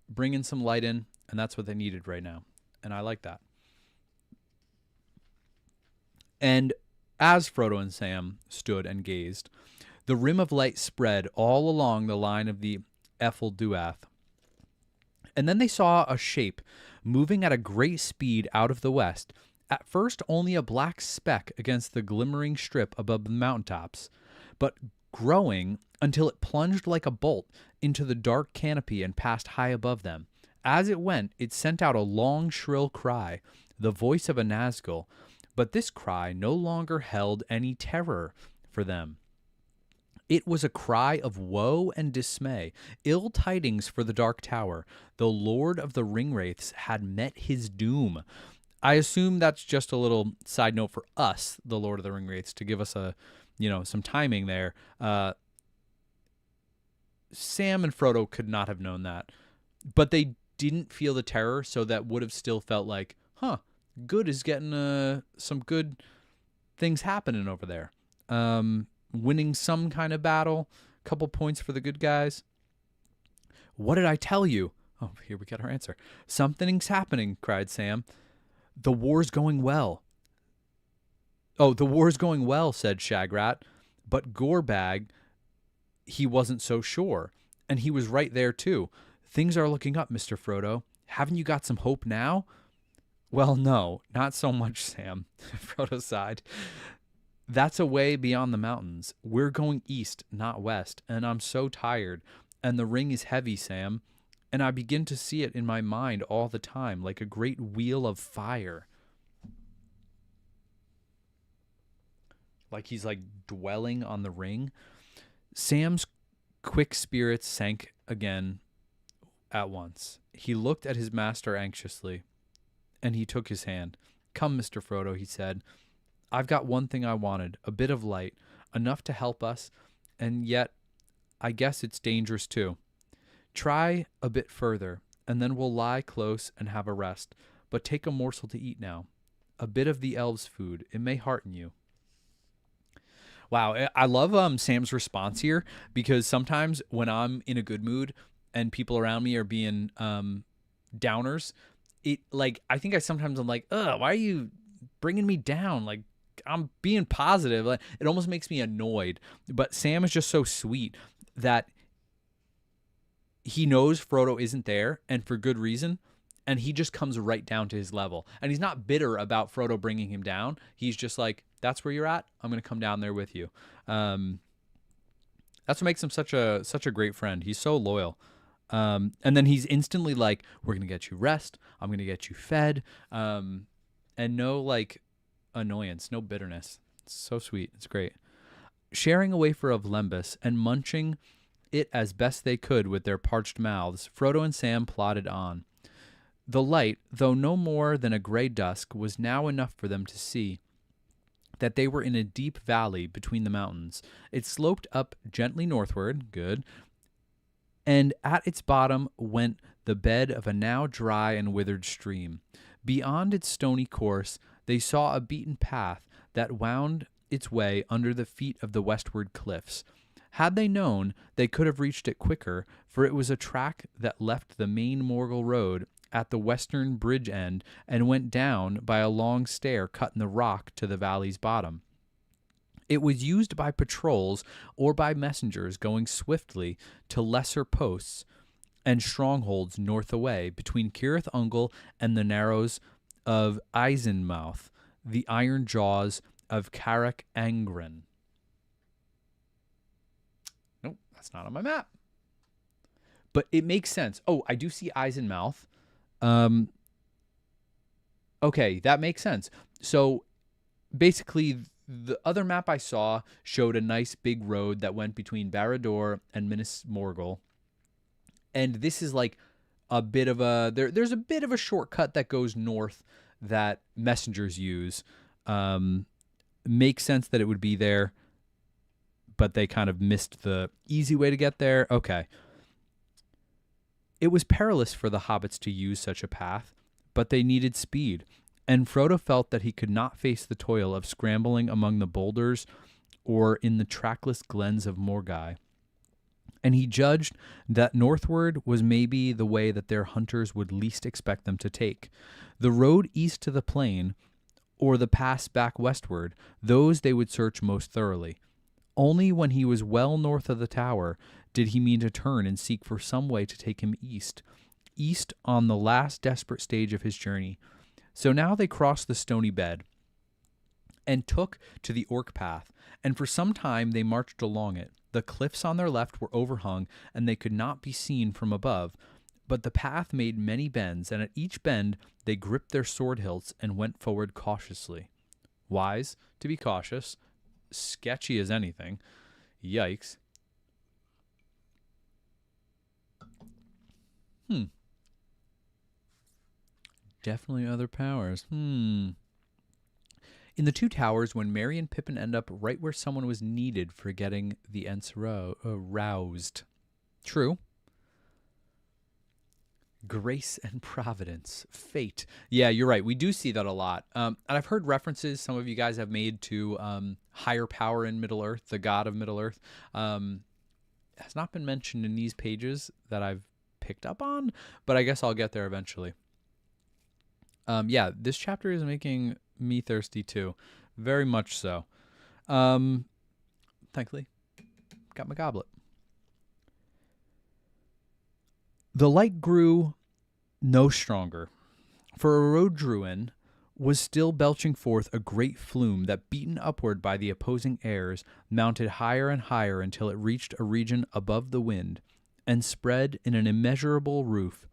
bringing some light in, and that's what they needed right now. And I like that. And as Frodo and Sam stood and gazed, the rim of light spread all along the line of the Ephel Duath. And then they saw a shape moving at a great speed out of the west, at first only a black speck against the glimmering strip above the mountaintops, but growing until it plunged like a bolt into the dark canopy and passed high above them. As it went, it sent out a long, shrill cry, the voice of a Nazgul, but this cry no longer held any terror for them. It was a cry of woe and dismay, ill tidings for the Dark Tower. The Lord of the Ringwraiths had met his doom. I assume that's just a little side note for us, the Lord of the Ringwraiths, to give us some timing there. Sam and Frodo could not have known that, but they didn't feel the terror, so that would have still felt like, good is getting some good things happening over there. Winning some kind of battle, a couple points for the good guys. What did I tell you? Oh, here we got our answer. Something's happening, cried Sam. The war's going well. Oh, the war's going well, said Shagrat. But Gorbag, he wasn't so sure. And he was right there, too. Things are looking up, Mr. Frodo. Haven't you got some hope now? Well, no, not so much, Sam, Frodo sighed. That's away beyond the mountains. We're going east, not west, and I'm so tired. And the ring is heavy, Sam, and I begin to see it in my mind all the time, like a great wheel of fire. Like he's like dwelling on the ring. Sam's quick spirits sank again at once. He looked at his master anxiously, and he took his hand. Come, Mr. Frodo, he said. I've got one thing I wanted, a bit of light, enough to help us, and yet I guess it's dangerous too. Try a bit further, and then we'll lie close and have a rest. But take a morsel to eat now. A bit of the elves' food. It may hearten you. Wow, I love Sam's response here, because sometimes when I'm in a good mood and people around me are being downers, it like I think I sometimes I'm like, ugh, why are you bringing me down? Like I'm being positive. Like, it almost makes me annoyed. But Sam is just so sweet that he knows Frodo isn't there, and for good reason, and he just comes right down to his level. And he's not bitter about Frodo bringing him down. He's just like, that's where you're at. I'm going to come down there with you. That's what makes him such a great friend. He's so loyal. And then he's instantly like, we're going to get you rest. I'm going to get you fed. And no like annoyance, no bitterness. It's so sweet. It's great. Sharing a wafer of lembas and munching it as best they could with their parched mouths, Frodo and Sam plodded on. The light, though no more than a gray dusk, was now enough for them to see that they were in a deep valley between the mountains. It sloped up gently northward, good, and at its bottom went the bed of a now dry and withered stream. Beyond its stony course, they saw a beaten path that wound its way under the feet of the westward cliffs. Had they known, they could have reached it quicker, for it was a track that left the main Morgul road at the western bridge end and went down by a long stair cut in the rock to the valley's bottom. It was used by patrols or by messengers going swiftly to lesser posts and strongholds north away between Cirith Ungol and the narrows of Eisenmouth, the iron jaws of Carrick Angren. Nope, that's not on my map. But it makes sense. Oh, I do see Eisenmouth. Okay, that makes sense. So basically, the other map I saw showed a nice big road that went between Barad-dûr and Minas Morgul. And this is like a bit of a there's a bit of a shortcut that goes north that messengers use. Makes sense that it would be there, but they kind of missed the easy way to get there. Okay. It was perilous for the hobbits to use such a path, but they needed speed, and Frodo felt that he could not face the toil of scrambling among the boulders or in the trackless glens of Morgai. And he judged that northward was maybe the way that their hunters would least expect them to take. The road east to the plain, or the pass back westward, those they would search most thoroughly. Only when he was well north of the tower did he mean to turn and seek for some way to take him east on the last desperate stage of his journey. So now they crossed the stony bed and took to the Orc path, and for some time they marched along it. The cliffs on their left were overhung, and they could not be seen from above, but the path made many bends, and at each bend they gripped their sword hilts and went forward cautiously. Wise to be cautious, sketchy as anything. Yikes. Definitely other powers. In the Two Towers, when Merry and Pippin end up right where someone was needed for getting the Ents roused. True. Grace and providence. Fate. Yeah, you're right. We do see that a lot. And I've heard references some of you guys have made to higher power in Middle-earth, the god of Middle-earth. Has not been mentioned in these pages that I've picked up on, but I guess I'll get there eventually. Yeah, this chapter is making me thirsty too. Very much so. Thankfully, got my goblet. The light grew no stronger, for Orodruin was still belching forth a great flume that, beaten upward by the opposing airs, mounted higher and higher until it reached a region above the wind, and spread in an immeasurable roof,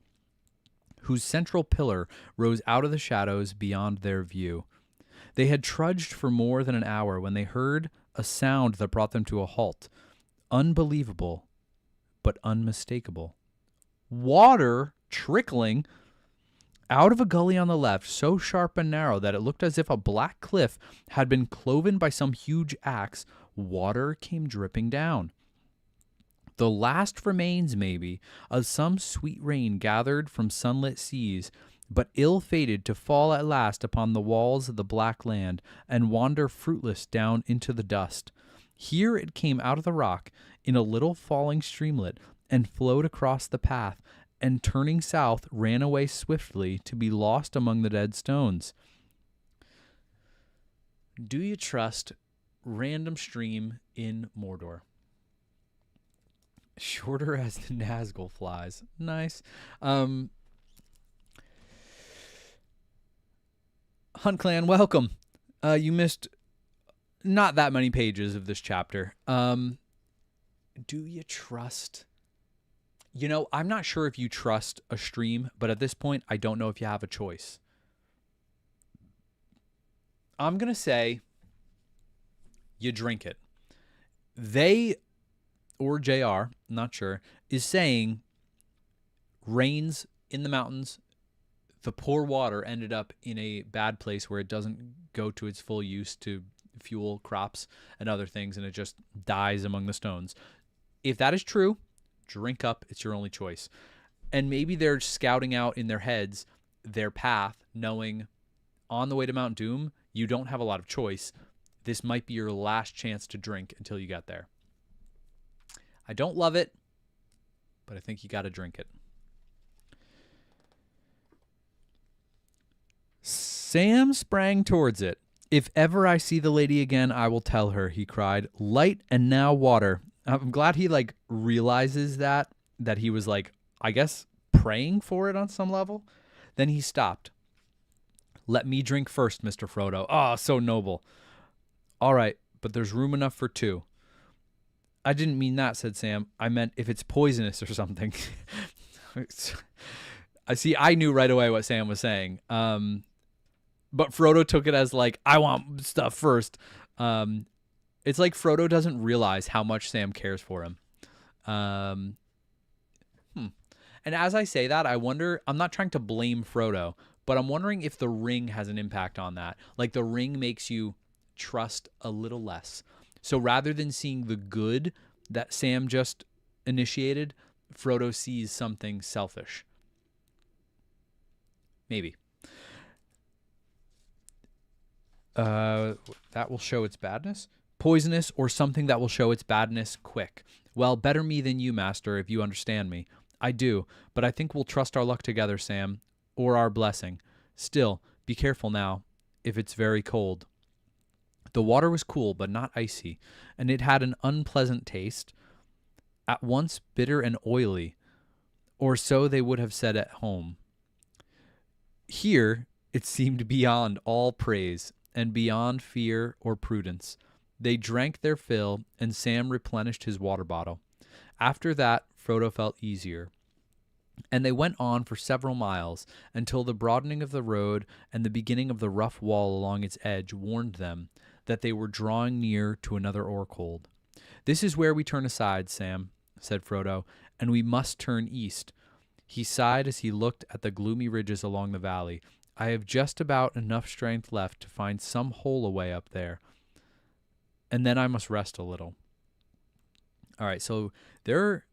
whose central pillar rose out of the shadows beyond their view. They had trudged for more than an hour when they heard a sound that brought them to a halt, unbelievable but unmistakable. Water trickling out of a gully on the left, so sharp and narrow that it looked as if a black cliff had been cloven by some huge axe. Water came dripping down. The last remains, maybe, of some sweet rain gathered from sunlit seas, but ill-fated to fall at last upon the walls of the black land and wander fruitless down into the dust. Here it came out of the rock in a little falling streamlet and flowed across the path, and turning south ran away swiftly to be lost among the dead stones. Do you trust random stream in Mordor? Shorter as the Nazgul flies. Nice. Hunt Clan, welcome. You missed not that many pages of this chapter. Do you trust... You know, I'm not sure if you trust a stream, but at this point, I don't know if you have a choice. I'm going to say you drink it. They, or JR, not sure, is saying rains in the mountains, the poor water ended up in a bad place where it doesn't go to its full use to fuel crops and other things, and it just dies among the stones. If that is true, drink up. It's your only choice. And maybe they're scouting out in their heads their path, knowing on the way to Mount Doom, you don't have a lot of choice. This might be your last chance to drink until you get there. I don't love it, but I think you got to drink it. Sam sprang towards it. If ever I see the lady again, I will tell her, he cried. Light and now water. I'm glad he realizes that he was I guess praying for it on some level. Then he stopped. Let me drink first, Mr. Frodo. Ah, so noble. All right, but there's room enough for two. I didn't mean that, said Sam. I meant if it's poisonous or something. I knew right away what Sam was saying. But Frodo took it as I want stuff first. It's like Frodo doesn't realize how much Sam cares for him. And as I say that, I wonder, I'm not trying to blame Frodo, but I'm wondering if the ring has an impact on that. The ring makes you trust a little less. So rather than seeing the good that Sam just initiated, Frodo sees something selfish. Maybe. That will show its badness. Poisonous, or something that will show its badness quick. Well, better me than you, master, if you understand me. I do, but I think we'll trust our luck together, Sam, or our blessing. Still, be careful now, if it's very cold. The water was cool, but not icy, and it had an unpleasant taste, at once bitter and oily, or so they would have said at home. Here, it seemed beyond all praise, and beyond fear or prudence. They drank their fill, and Sam replenished his water bottle. After that, Frodo felt easier. And they went on for several miles, until the broadening of the road and the beginning of the rough wall along its edge warned them that they were drawing near to another Orkhold. This is where we turn aside, Sam, said Frodo, and we must turn east. He sighed as he looked at the gloomy ridges along the valley. I have just about enough strength left to find some hole away up there, and then I must rest a little. All right, so there...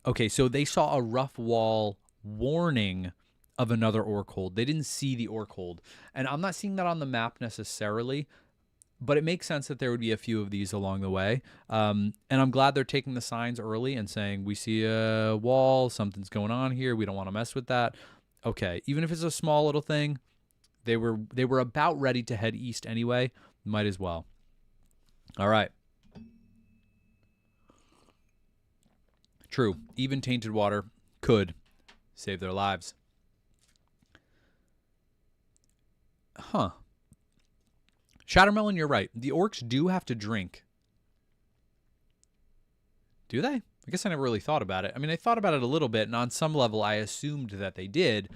Okay, so they saw a rough wall warning of another Orkhold. They didn't see the Orkhold. And I'm not seeing that on the map necessarily. But it makes sense that there would be a few of these along the way. And I'm glad they're taking the signs early and saying, we see a wall, something's going on here, we don't want to mess with that. Okay, even if it's a small little thing, they were about ready to head east anyway. Might as well. All right. True. Even tainted water could save their lives. Huh. Shattermelon, you're right. The orcs do have to drink. Do they? I guess I never really thought about it. I mean, I thought about it a little bit, and on some level, I assumed that they did.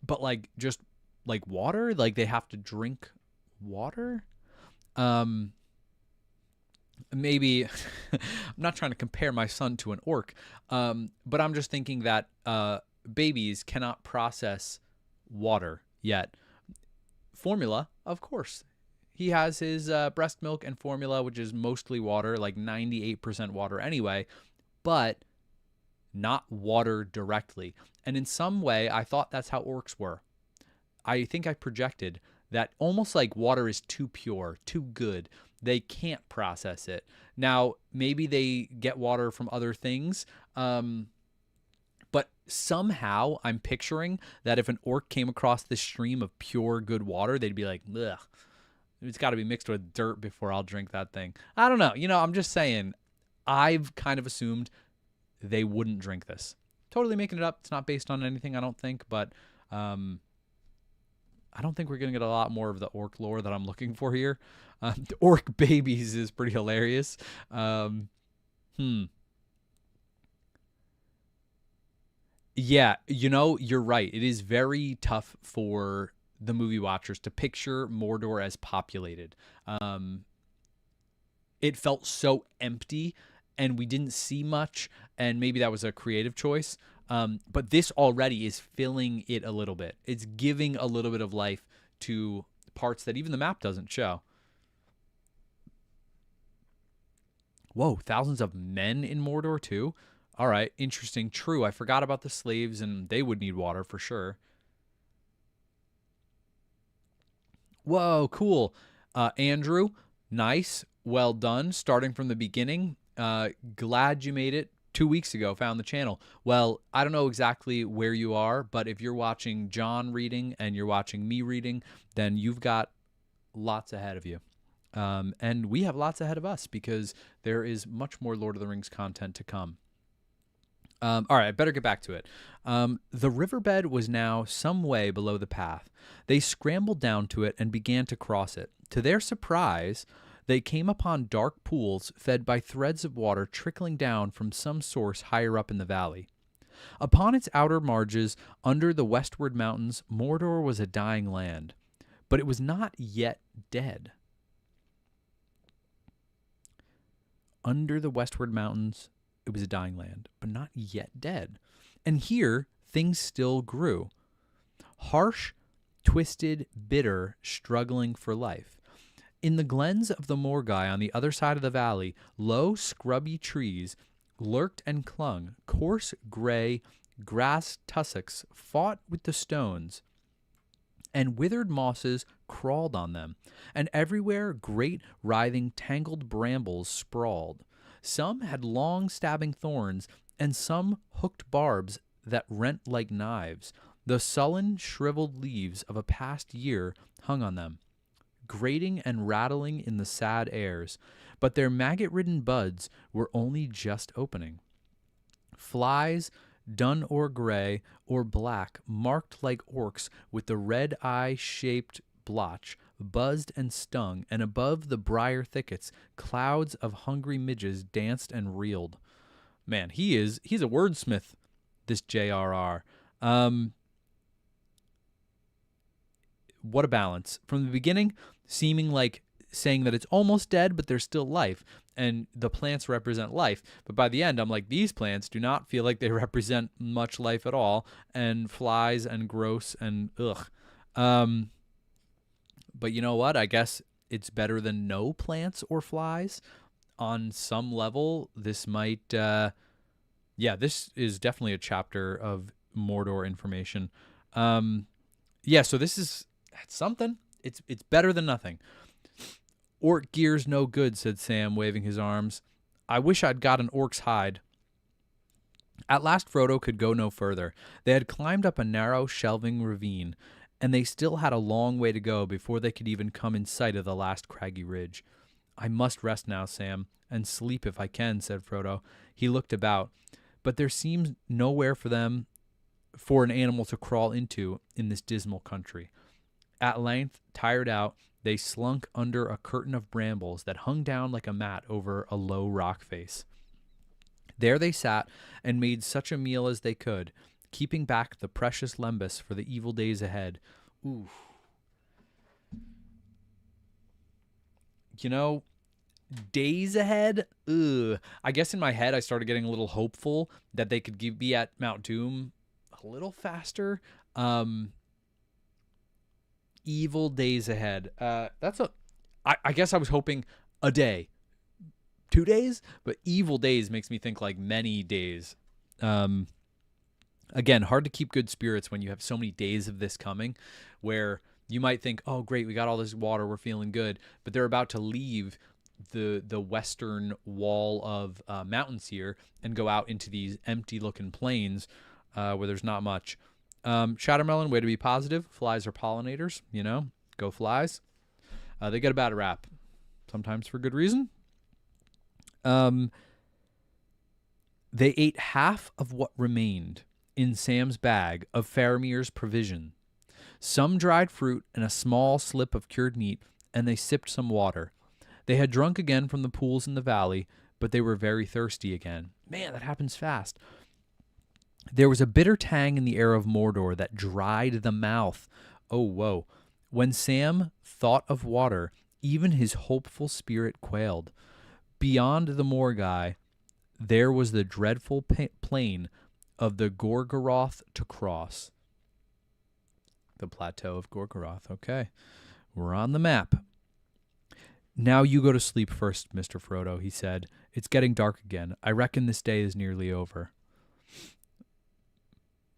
But just like water, like they have to drink water. Maybe I'm not trying to compare my son to an orc, but I'm just thinking that babies cannot process water yet. Formula, of course. He has his breast milk and formula, which is mostly water, like 98% water anyway, but not water directly. And in some way, I thought that's how orcs were. I think I projected that almost like water is too pure, too good. They can't process it. Now, maybe they get water from other things, but somehow I'm picturing that if an orc came across this stream of pure, good water, they'd be like, ugh, it's got to be mixed with dirt before I'll drink that thing. I don't know. I'm just saying, I've kind of assumed they wouldn't drink this. Totally making it up. It's not based on anything, I don't think, but I don't think we're going to get a lot more of the orc lore that I'm looking for here. The orc babies is pretty hilarious. Yeah, you're right. It is very tough for the movie watchers to picture Mordor as populated. It felt so empty and we didn't see much, and maybe that was a creative choice. But this already is filling it a little bit. It's giving a little bit of life to parts that even the map doesn't show. Whoa, thousands of men in Mordor too? All right, interesting. True, I forgot about the slaves, and they would need water for sure. Whoa, cool. Andrew, nice. Well done. Starting from the beginning. Glad you made it 2 weeks ago, found the channel. Well, I don't know exactly where you are, but if you're watching John reading and you're watching me reading, then you've got lots ahead of you. And we have lots ahead of us because there is much more Lord of the Rings content to come. All right, I better get back to it. The riverbed was now some way below the path. They scrambled down to it and began to cross it. To their surprise, they came upon dark pools fed by threads of water trickling down from some source higher up in the valley. Upon its outer marges, under the westward mountains, Mordor was a dying land, but it was not yet dead. Under the westward mountains, it was a dying land, but not yet dead. And here, things still grew. Harsh, twisted, bitter, struggling for life. In the glens of the Morgai on the other side of the valley, low, scrubby trees lurked and clung. Coarse, gray grass tussocks fought with the stones, and withered mosses crawled on them. And everywhere great, writhing, tangled brambles sprawled. Some had long, stabbing thorns, and some hooked barbs that rent like knives. The sullen, shriveled leaves of a past year hung on them, grating and rattling in the sad airs, but their maggot-ridden buds were only just opening. Flies, dun or gray or black, marked like orcs with the red eye-shaped blotch, buzzed and stung, and above the briar thickets, clouds of hungry midges danced and reeled. Man, he's a wordsmith, this J.R.R. What a balance. From the beginning, seeming like saying that it's almost dead, but there's still life, and the plants represent life. But by the end, I'm like, these plants do not feel like they represent much life at all, and flies and gross and ugh. But you know what? I guess it's better than no plants or flies. On some level, this might, this is definitely a chapter of Mordor information. So this is something. It's better than nothing. Orc gear's no good, said Sam, waving his arms. I wish I'd got an orc's hide. At last Frodo could go no further. They had climbed up a narrow, shelving ravine, and they still had a long way to go before they could even come in sight of the last craggy ridge. I must rest now, Sam, and sleep if I can, said Frodo. He looked about, but there seemed nowhere for an animal to crawl into in this dismal country. At length, tired out, they slunk under a curtain of brambles that hung down like a mat over a low rock face. There they sat and made such a meal as they could, keeping back the precious lembas for the evil days ahead. Ooh. You know, days ahead? Ugh. I guess in my head I started getting a little hopeful that they could be at Mount Doom a little faster. Evil days ahead. I guess I was hoping a day. 2 days? But evil days makes me think like many days. Again, hard to keep good spirits when you have so many days of this coming, where you might think, oh, great, we got all this water, we're feeling good. But they're about to leave the western wall of mountains here and go out into these empty-looking plains where there's not much. Shattermelon, way to be positive. Flies are pollinators, go flies. They get a bad rap, sometimes for good reason. They ate half of what remained in Sam's bag of Faramir's provision, some dried fruit and a small slip of cured meat, and they sipped some water. They had drunk again from the pools in the valley, but they were very thirsty again. Man, that happens fast. There was a bitter tang in the air of Mordor that dried the mouth. Oh, whoa. When Sam thought of water, even his hopeful spirit quailed. Beyond the Morgai, there was the dreadful plain of the Gorgoroth to cross. The plateau of Gorgoroth. Okay, we're on the map. Now you go to sleep first, Mr. Frodo, he said. It's getting dark again. I reckon this day is nearly over.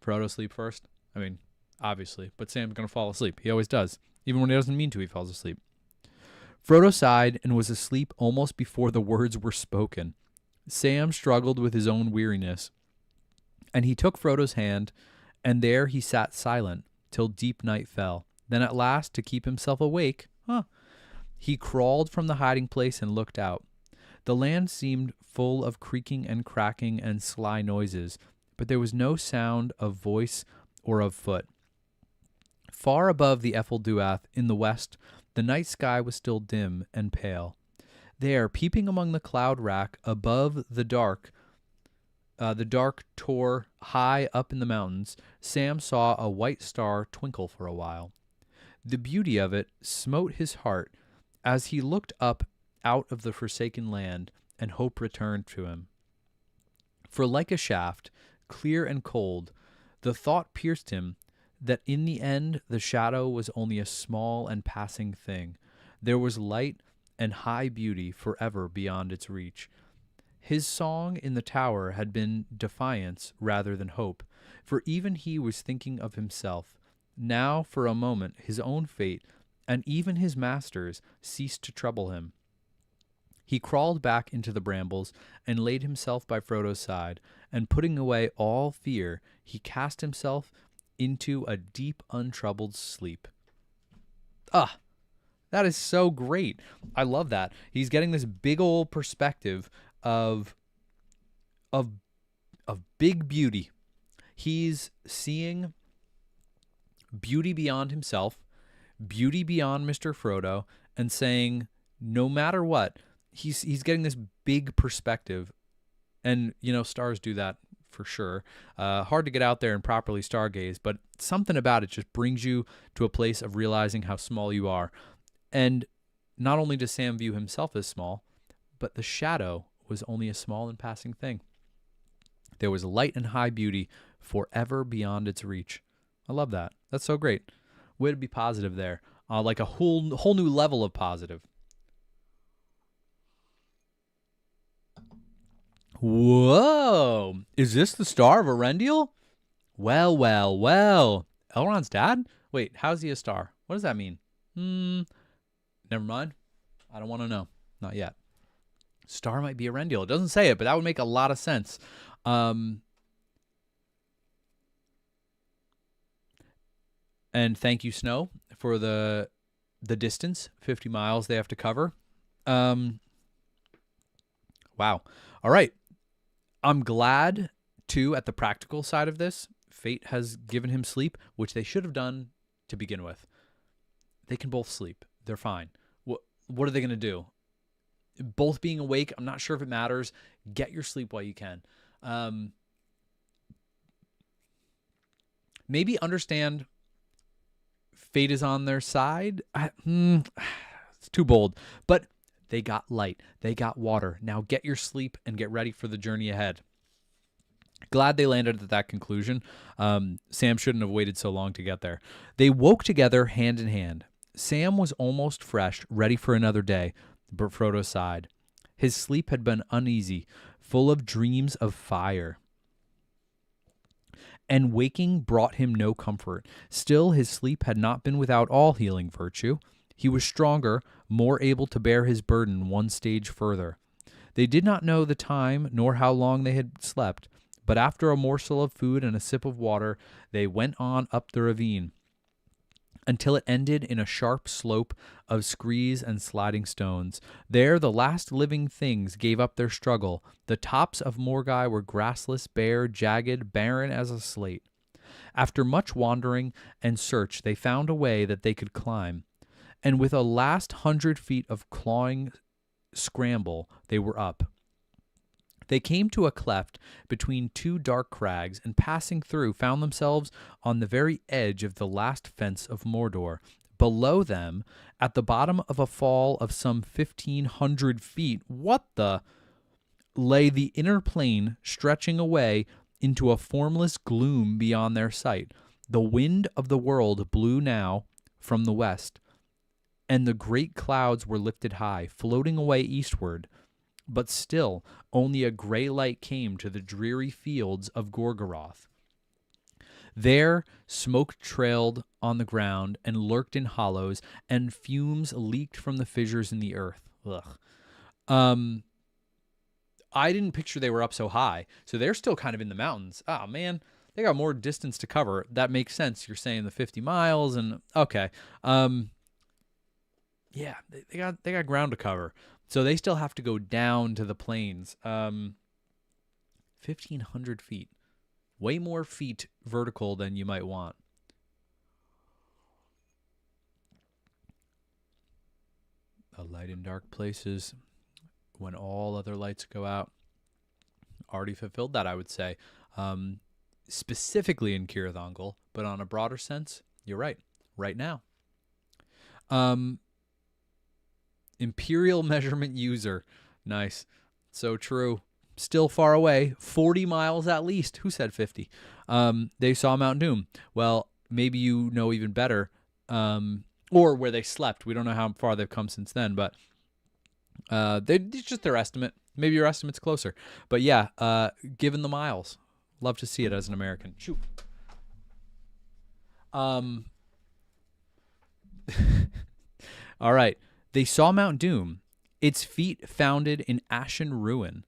Frodo sleep first? I mean, obviously, but Sam's going to fall asleep. He always does. Even when he doesn't mean to, he falls asleep. Frodo sighed and was asleep almost before the words were spoken. Sam struggled with his own weariness, and he took Frodo's hand, and there he sat silent till deep night fell. Then at last, to keep himself awake, he crawled from the hiding place and looked out. The land seemed full of creaking and cracking and sly noises, but there was no sound of voice or of foot. Far above the Ephel-Duath, in the west, the night sky was still dim and pale. There, peeping among the cloud rack above the dark tore high up in the mountains, Sam saw a white star twinkle for a while. The beauty of it smote his heart as he looked up out of the forsaken land, and hope returned to him. For like a shaft, clear and cold, the thought pierced him that in the end the shadow was only a small and passing thing. There was light and high beauty forever beyond its reach. His song in the tower had been defiance rather than hope, for even he was thinking of himself. Now, for a moment, his own fate, and even his master's, ceased to trouble him. He crawled back into the brambles and laid himself by Frodo's side, and putting away all fear, he cast himself into a deep, untroubled sleep. That is so great. I love that. He's getting this big old perspective of big beauty. He's seeing beauty beyond himself, beauty beyond Mr. Frodo, and saying, no matter what, he's getting this big perspective. And, stars do that for sure. Hard to get out there and properly stargaze, but something about it just brings you to a place of realizing how small you are. And not only does Sam view himself as small, but the shadow was only a small and passing thing. There was light and high beauty forever beyond its reach. I love that. That's so great. Way to be positive there. Like a whole new level of positive. Whoa! Is this the star of Eärendil? Well. Elrond's dad? Wait, how's he a star? What does that mean? Never mind. I don't want to know. Not yet. Star might be Erendil. It doesn't say it, but that would make a lot of sense. And thank you, Snow, for the distance, 50 miles they have to cover. Wow. All right. I'm glad, too, at the practical side of this, fate has given him sleep, which they should have done to begin with. They can both sleep. They're fine. What are they going to do? Both being awake, I'm not sure if it matters. Get your sleep while you can. Maybe understand fate is on their side. It's too bold. But they got light. They got water. Now get your sleep and get ready for the journey ahead. Glad they landed at that conclusion. Sam shouldn't have waited so long to get there. They woke together hand in hand. Sam was almost fresh, ready for another day, but Frodo sighed. His sleep had been uneasy, full of dreams of fire. And waking brought him no comfort. Still, his sleep had not been without all healing virtue. He was stronger, more able to bear his burden one stage further. They did not know the time nor how long they had slept, but after a morsel of food and a sip of water, they went on up the ravine, until it ended in a sharp slope of screes and sliding stones. There the last living things gave up their struggle. The tops of Morgai were grassless, bare, jagged, barren as a slate. After much wandering and search, they found a way that they could climb, and with a last 100 feet of clawing scramble, they were up. They came to a cleft between two dark crags, and passing through found themselves on the very edge of the last fence of Mordor. Below them, at the bottom of a fall of some 1,500 feet, lay the inner plain stretching away into a formless gloom beyond their sight. The wind of the world blew now from the west, and the great clouds were lifted high, floating away eastward. But still, only a gray light came to the dreary fields of Gorgoroth. There, smoke trailed on the ground and lurked in hollows, and fumes leaked from the fissures in the earth. Ugh. I didn't picture they were up so high, so they're still kind of in the mountains. Oh, man, they got more distance to cover. That makes sense. You're saying the 50 miles, and okay. Yeah, they got ground to cover. So they still have to go down to the plains. 1,500 feet. Way more feet vertical than you might want. A light in dark places when all other lights go out. Already fulfilled that, I would say. Specifically in Cirith Ungol, but on a broader sense, you're right. Right now. Imperial measurement user. Nice. So true. Still far away. 40 miles at least. Who said 50? They saw Mount Doom. Well, maybe you know even better. Or where they slept. We don't know how far they've come since then, but it's just their estimate. Maybe your estimate's closer. But yeah, given the miles. Love to see it as an American. Shoot. All right. They saw Mount Doom, its feet founded in ashen ruin,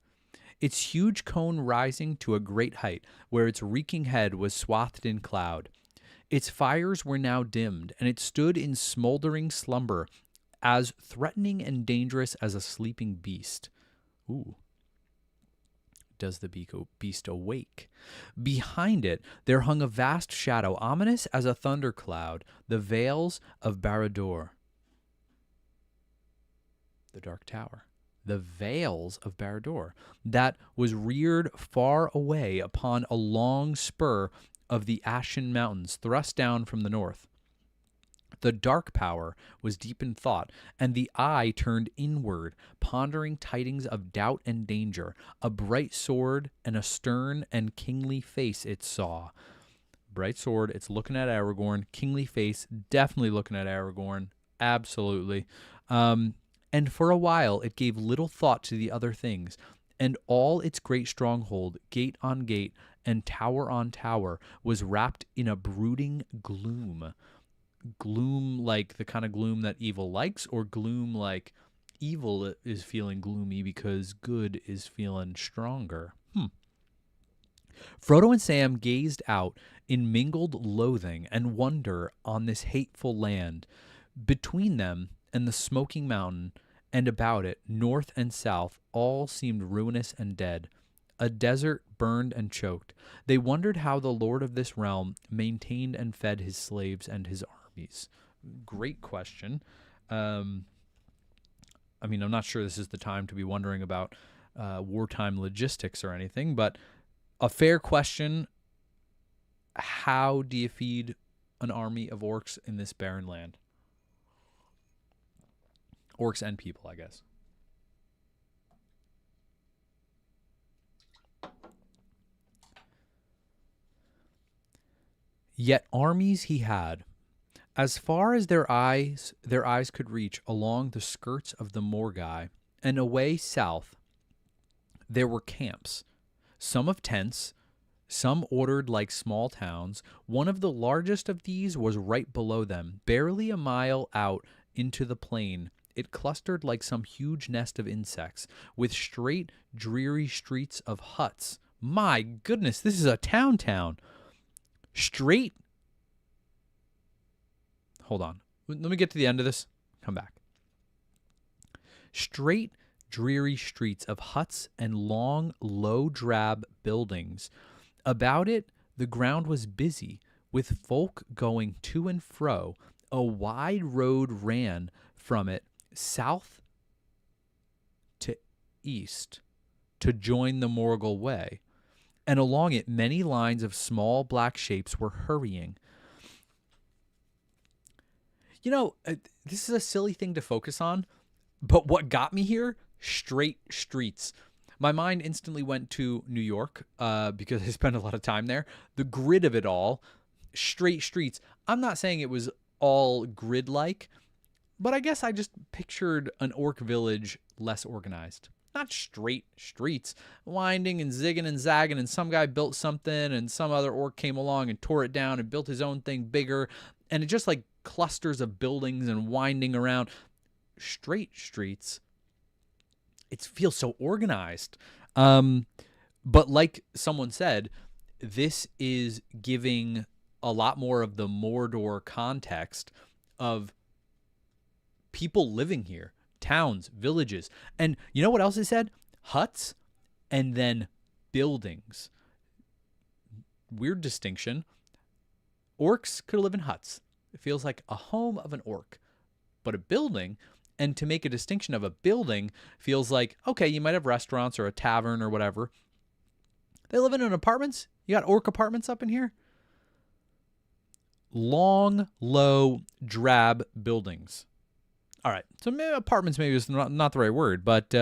its huge cone rising to a great height, where its reeking head was swathed in cloud. Its fires were now dimmed, and it stood in smoldering slumber, as threatening and dangerous as a sleeping beast. Ooh. Does the beast awake? Behind it, there hung a vast shadow, ominous as a thundercloud, the Vales of Barad-dûr. The Dark Tower. The Vales of Barad-dûr, that was reared far away upon a long spur of the Ashen Mountains, thrust down from the north. The Dark Power was deep in thought, and the eye turned inward, pondering tidings of doubt and danger. A bright sword and a stern and kingly face it saw. Bright sword, it's looking at Aragorn. Kingly face, definitely looking at Aragorn. Absolutely. And for a while it gave little thought to the other things, and all its great stronghold, gate on gate and tower on tower, was wrapped in a brooding gloom. Gloom like the kind of gloom that evil likes, or gloom like evil is feeling gloomy because good is feeling stronger. Frodo and Sam gazed out in mingled loathing and wonder on this hateful land. Between them and the smoking mountain, and about it, north and south, all seemed ruinous and dead. A desert burned and choked. They wondered how the lord of this realm maintained and fed his slaves and his armies. Great question. I'm not sure this is the time to be wondering about wartime logistics or anything, but a fair question. How do you feed an army of orcs in this barren land? Orcs and people, I guess. Yet armies he had, as far as their eyes could reach along the skirts of the Morgai, and away south there were camps, some of tents, some ordered like small towns. One of the largest of these was right below them, barely a mile out into the plain. It clustered like some huge nest of insects, with straight, dreary streets of huts. My goodness, this is a town. Straight. Hold on. Let me get to the end of this. Come back. Straight, dreary streets of huts and long, low, drab buildings. About it, the ground was busy, with folk going to and fro. A wide road ran from it south to east to join the Morgul Way, and along it many lines of small black shapes were hurrying. This is a silly thing to focus on, but what got me here? Straight streets. My mind instantly went to New York because I spent a lot of time there. The grid of it all, straight streets. I'm not saying it was all grid-like, but I guess I just pictured an orc village less organized. Not straight streets, winding and zigging and zagging, and some guy built something, and some other orc came along and tore it down and built his own thing bigger, and it just like clusters of buildings and winding around. Straight streets, it feels so organized. But like someone said, this is giving a lot more of the Mordor context of people living here, towns, villages. And you know what else it said? Huts and then buildings. Weird distinction. Orcs could live in huts. It feels like a home of an orc. But a building, and to make a distinction of a building, feels like, okay, you might have restaurants or a tavern or whatever. They live in apartments? You got orc apartments up in here? Long, low, drab buildings. All right, so maybe apartments maybe is not the right word, but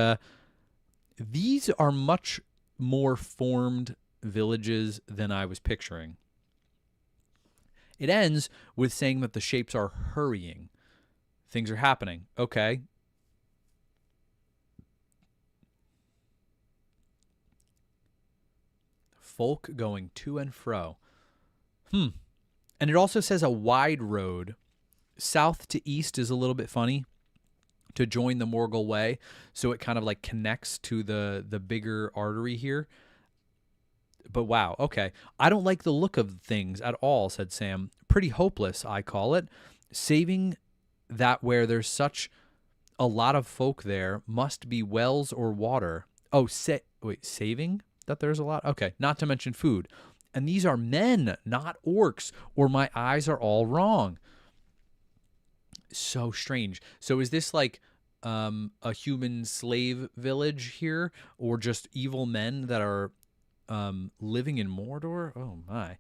these are much more formed villages than I was picturing. It ends with saying that the shapes are hurrying. Things are happening. Okay. Folk going to and fro. And it also says a wide road. South to east is a little bit funny. To join the Morgul Way, so it kind of like connects to the bigger artery here. But wow, okay. I don't like the look of things at all, said Sam. Pretty hopeless, I call it. Saving that where there's such a lot of folk there must be wells or water. Oh, saving that there's a lot? Okay, not to mention food. And these are men, not orcs, or my eyes are all wrong. So strange. So is this like a human slave village here, or just evil men that are living in Mordor? Oh my.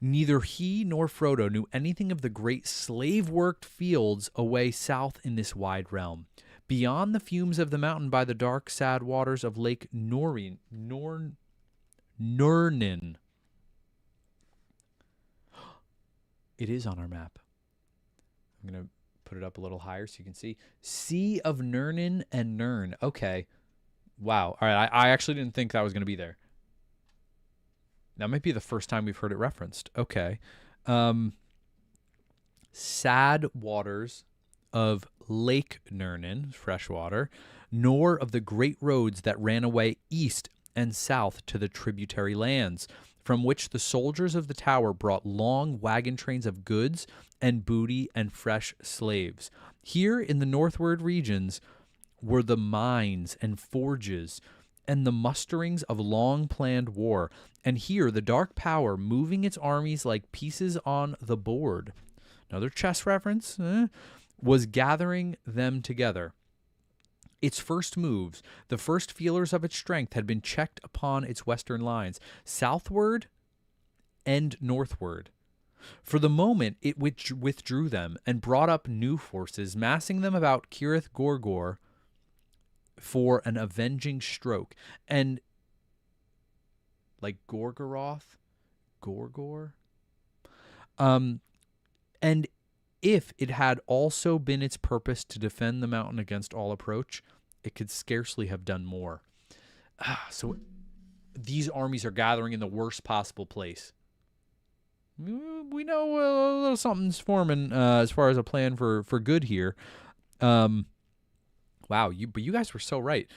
Neither he nor Frodo knew anything of the great slave-worked fields away south in this wide realm. Beyond the fumes of the mountain by the dark, sad waters of Lake Nurnin. It is on our map. I'm going to put it up a little higher so you can see. Sea of Nurnin and Nirn. Okay. Wow. All right. I actually didn't think that was going to be there. That might be the first time we've heard it referenced. Okay. Sad waters of Lake Nurnin, freshwater, nor of the great roads that ran away east and south to the tributary lands, from which the soldiers of the tower brought long wagon trains of goods and booty and fresh slaves. Here in the northward regions were the mines and forges and the musterings of long-planned war, and here the dark power moving its armies like pieces on the board. Another chess reference, was gathering them together. Its first moves, the first feelers of its strength, had been checked upon its western lines, southward and northward. For the moment, it withdrew them and brought up new forces, massing them about Kirith Gorgor for an avenging stroke. And like Gorgoroth, Gorgor. And if it had also been its purpose to defend the mountain against all approach, it could scarcely have done more. So these armies are gathering in the worst possible place. We know a little something's forming as far as a plan for good here. Wow, but you guys were so right.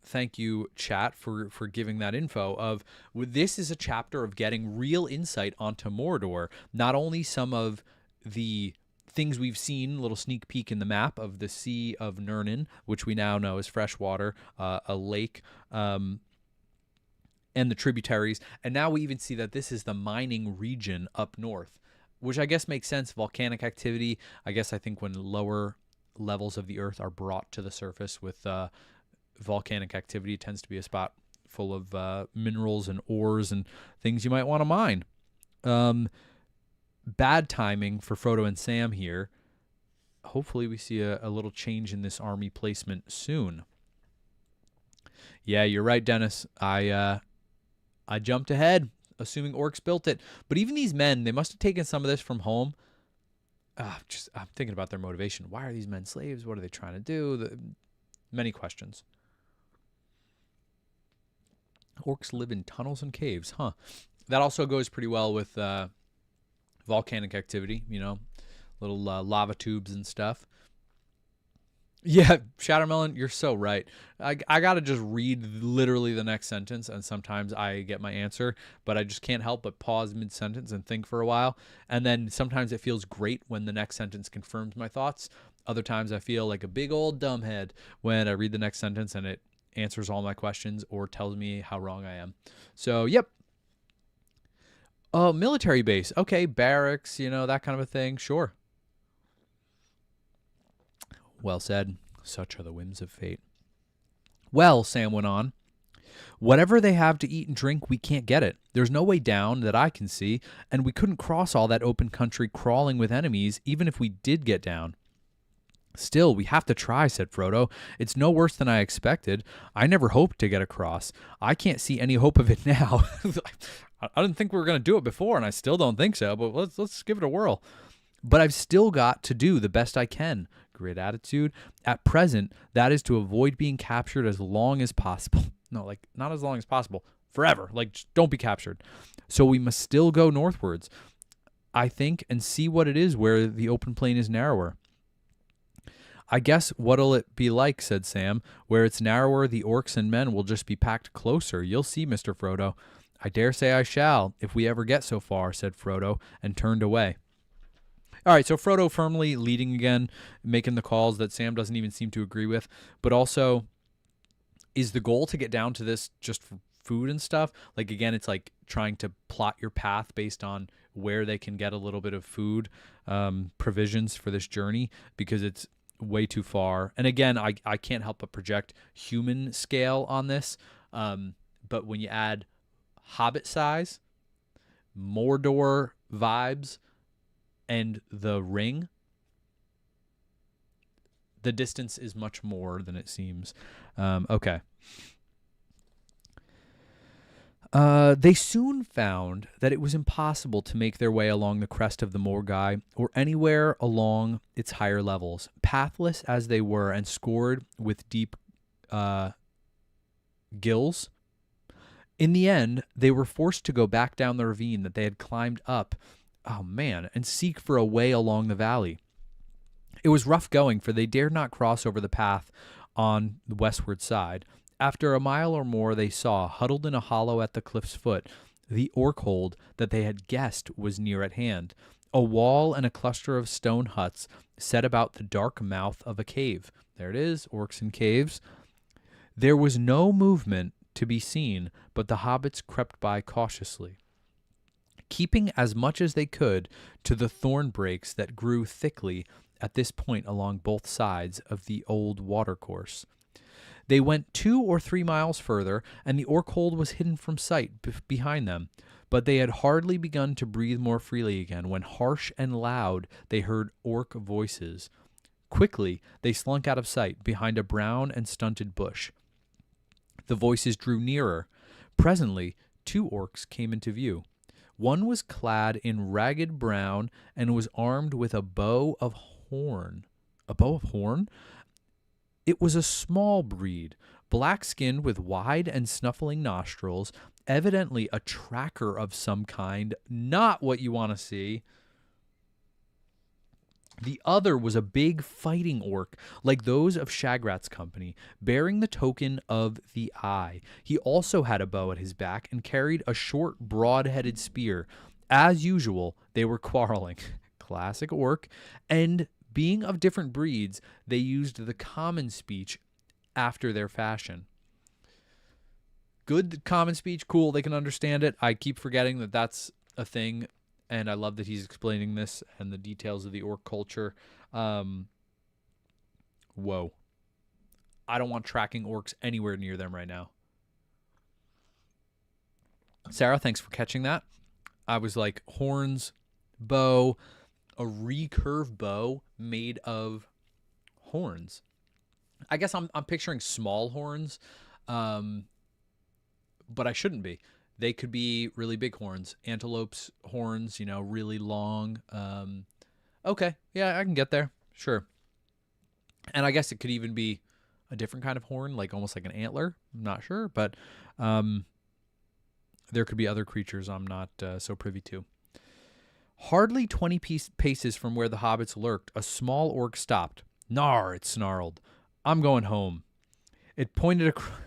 Thank you, chat, for giving that info. This is a chapter of getting real insight onto Mordor. Not only some of the things we've seen, little sneak peek in the map of the Sea of Nurnin, which we now know is freshwater, a lake, and the tributaries. And now we even see that this is the mining region up north, which I guess makes sense. Volcanic activity. I think when lower levels of the earth are brought to the surface with volcanic activity, it tends to be a spot full of minerals and ores and things you might want to mine. Bad timing for Frodo and Sam here. Hopefully we see a little change in this army placement soon. Yeah, you're right, Dennis. I jumped ahead, assuming orcs built it. But even these men, they must have taken some of this from home. I'm thinking about their motivation. Why are these men slaves? What are they trying to do? Many questions. Orcs live in tunnels and caves, huh? That also goes pretty well with volcanic activity, little lava tubes and stuff. Yeah, Shadowmelon, you're so right. I got to just read literally the next sentence, and sometimes I get my answer, but I just can't help but pause mid-sentence and think for a while. And then sometimes it feels great when the next sentence confirms my thoughts. Other times I feel like a big old dumbhead when I read the next sentence and it answers all my questions or tells me how wrong I am. So, yep. Oh, military base. Okay, barracks, that kind of a thing. Sure. Well said. Such are the whims of fate. Well, Sam went on, whatever they have to eat and drink, we can't get it. There's no way down that I can see, and we couldn't cross all that open country crawling with enemies, even if we did get down. Still, we have to try, said Frodo. It's no worse than I expected. I never hoped to get across. I can't see any hope of it now. I didn't think we were going to do it before, and I still don't think so, but let's give it a whirl. But I've still got to do the best I can. Great attitude. At present, that is to avoid being captured as long as possible. No, not as long as possible. Forever. Just don't be captured. So we must still go northwards, I think, and see what it is where the open plain is narrower. I guess what'll it be like, said Sam. Where it's narrower, the orcs and men will just be packed closer. You'll see, Mr. Frodo. I dare say I shall, if we ever get so far, said Frodo, and turned away. All right, so Frodo firmly leading again, making the calls that Sam doesn't even seem to agree with. But also, is the goal to get down to this just for food and stuff? Again, it's like trying to plot your path based on where they can get a little bit of food, provisions for this journey, because it's way too far. And again, I can't help but project human scale on this. But when you add Hobbit size, Mordor vibes, and the ring, the distance is much more than it seems. Okay. They soon found that it was impossible to make their way along the crest of the Morgai or anywhere along its higher levels, pathless as they were and scored with deep gills. In the end, they were forced to go back down the ravine that they had climbed up, and seek for a way along the valley. It was rough going, for they dared not cross over the path on the westward side. After a mile or more, they saw, huddled in a hollow at the cliff's foot, the Orkhold that they had guessed was near at hand. A wall and a cluster of stone huts set about the dark mouth of a cave. There it is, orcs and caves. There was no movement to be seen, but the hobbits crept by cautiously, keeping as much as they could to the thorn brakes that grew thickly at this point along both sides of the old watercourse. They went 2 or 3 miles further, and the Orkhold was hidden from sight behind them. But they had hardly begun to breathe more freely again when, harsh and loud, they heard orc voices. Quickly they slunk out of sight behind a brown and stunted bush. The voices drew nearer. Presently 2 orcs came into view. One was clad in ragged brown and was armed with a bow of horn. A bow of horn? It was a small breed, black-skinned with wide and snuffling nostrils, evidently a tracker of some kind, not what you want to see. The other was a big fighting orc, like those of Shagrat's company, bearing the token of the eye. He also had a bow at his back and carried a short, broad-headed spear. As usual, they were quarreling. Classic orc. And being of different breeds, they used the common speech after their fashion. Good common speech, cool, they can understand it. I keep forgetting that that's a thing, and I love that he's explaining this and the details of the orc culture. Whoa. I don't want tracking orcs anywhere near them right now. Sarah, thanks for catching that. I was like, horns, bow, a recurve bow made of horns. I guess I'm picturing small horns, but I shouldn't be. They could be really big horns. Antelope's horns, really long. Okay, yeah, I can get there. Sure. And I guess it could even be a different kind of horn, like almost like an antler. I'm not sure, but there could be other creatures I'm not so privy to. Hardly 20 paces from where the hobbits lurked, a small orc stopped. "Nar," it snarled. "I'm going home." It pointed across...